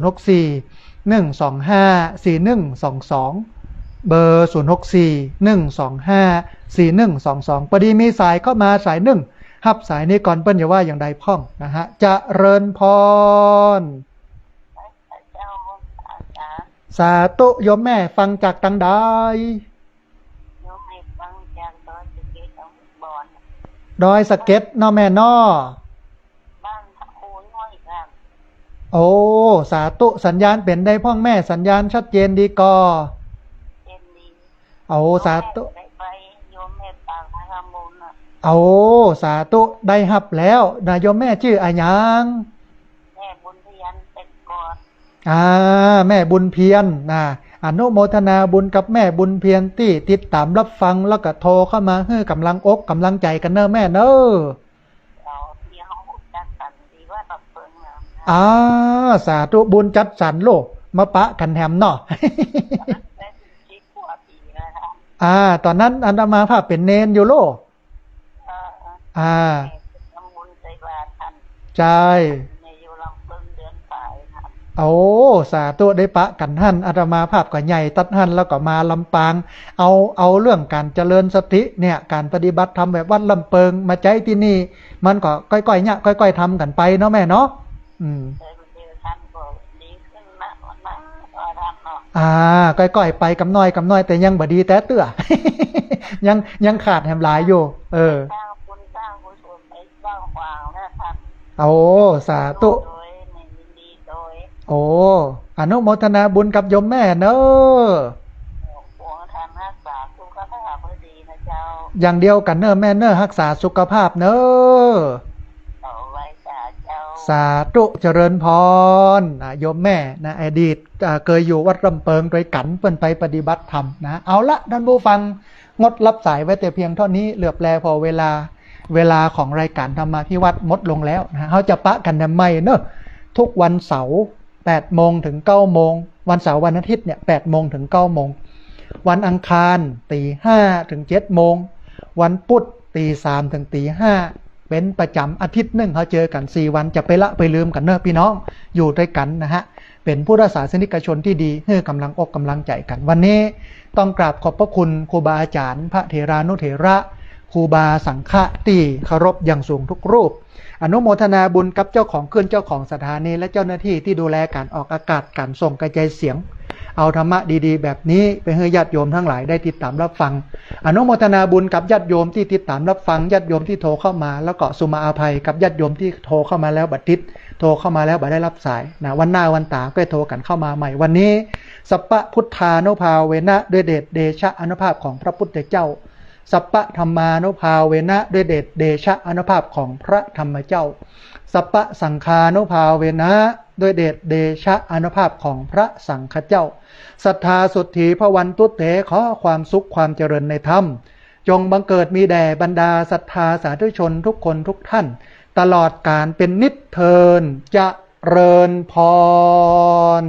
125 4122เบอร์064 125 4122พอดีมีสายเข้ามาสายฮับสายนี้ก่อนเปิ้นอย่าว่าอย่างใดพ่องนะฮะจะเริญพรสาธุโยมแม่ฟังจากตังใด
โยมแม่ฟังจาก
ดอยสะเก็ดเนาะแม่เนาะ
บ้านตะคูน้อยครับ
สาธุสัญญาณเป็นได้พ่องแม่สัญญาณชัดเจนดีกอสาธุ
โยมแม่ฟังทำบุญ
สาธุได้ฮับแล้วนะโยมแม่ชื่ออะไรยัง
แม่บุญเพียรเป็นก่อน
แม่บุญเพียรอนุโมทนาบุญกับแม่บุญเพียรที่ติดตามรับฟังแล้วก็โทรเข้ามาให้กำลังอกกำลังใจกันเนอะแม่เนอะสาธุบุญจัดสรรโลกมาปะกันแฮมเนาะตอนนั้นอันตมาภาพเป็นเนนอยู่โลใช่ โอ้สาธุได้ปะกันหันอาตมาภาพก็ใหญ่ตัดหันแล้วก็มาลำปางเอาเรื่องการเจริญสติเนี่ยการปฏิบัติธรรมแบบวัดลำเปิงมาใจที่นี่มันก็ก้อยๆเนี่ยก้อยๆทำกันไปเนาะแม่เนาะ
ท่านก็ดีขึ้นมากนะก็ทำเนาะ
ก้อยๆไปกำน้อยแต่ยังบ่ดีแต่เตื้อ ยังขาดแหมหลายอยู่ส
ร้างบุญสร้างกุศลไปสร้างความนะครับ
โอ้สาธุโอ้อนุโมทนาบุญกับโยมแม่เนอะ
หวงทำรักษาสุขภาพดีนะเจ้า
อย่างเดียวกันเนอะแม่เนอะรักษาสุขภาพเนอะ
ต่อไว้จ้าเจ้า
สาธุเจริญพรโยมแม่นะอดีตเคยอยู่วัดลำเปิงโดยกันเปิ้นไปปฏิบัติธรรมนะเอาละท่านผู้ฟังงดรับสายไว้แต่เพียงเท่านี้เหลือบแลพอเวลาของรายการธรรมาภิวัตรหมดลงแล้วนะเขาจะปะกันทำไมเนอะทุกวันเสาร์8 โมงถึง 9 โมงวันเสาร์วันอาทิตย์เนี่ย8 โมงถึง 9 โมงวันอังคารตี5ถึง 7 โมงวันพุธตี3ถึงตี5เป็นประจำอาทิตย์หนึ่งเขาเจอกัน4 วันจะไปละไปลืมกันเนอะพี่น้องอยู่ด้วยกันนะฮะเป็นพุทธศาสนิกชนที่ดีให้กำลังอกกำลังใจกันวันนี้ต้องกราบขอบพระคุณครูบาอาจารย์พระเถรานุเถระครูบาสังฆะที่เคารพอย่างสูงทุกรูปอนุโมทนาบุญกับเจ้าของเครื่องเจ้าของสถานีและเจ้าหน้าที่ที่ดูแลการออกอากาศการส่งกระจายเสียงเอาธรรมะดีๆแบบนี้ไปให้ญาติโยมทั้งหลายได้ติดตามรับฟังอนุโมทนาบุญกับญาติโยมที่ติดตามรับฟังญาติโยมที่โทรเข้ามาแล้วก็สุมาอาภัยกับญาติโยมที่โทรเข้ามาแล้วบัดติดโทรเข้ามาแล้วบัดได้รับสายนะวันหน้าวันตาก็โทรกันเข้ามาใหม่วันนี้สัพพะพุทธานุภาเวนะด้วยเดชเดชะอานุภาพของพระพุทธเจ้าสัพพะธรรมานุภาเวนะด้วยเดชเดชะอานุภาพของพระธรรมเจ้าสัพพะสังฆานุภาเวนะด้วยเดชเดชะอานุภาพของพระสังฆเจ้าศรัทธาสุทธีพระวันตุเตขอความสุขความเจริญในธรรมจงบังเกิดมีแด่บรรดาศรัทธาสาธุชนทุกคนทุกท่านตลอดกาลเป็นนิจเทินเจริญพร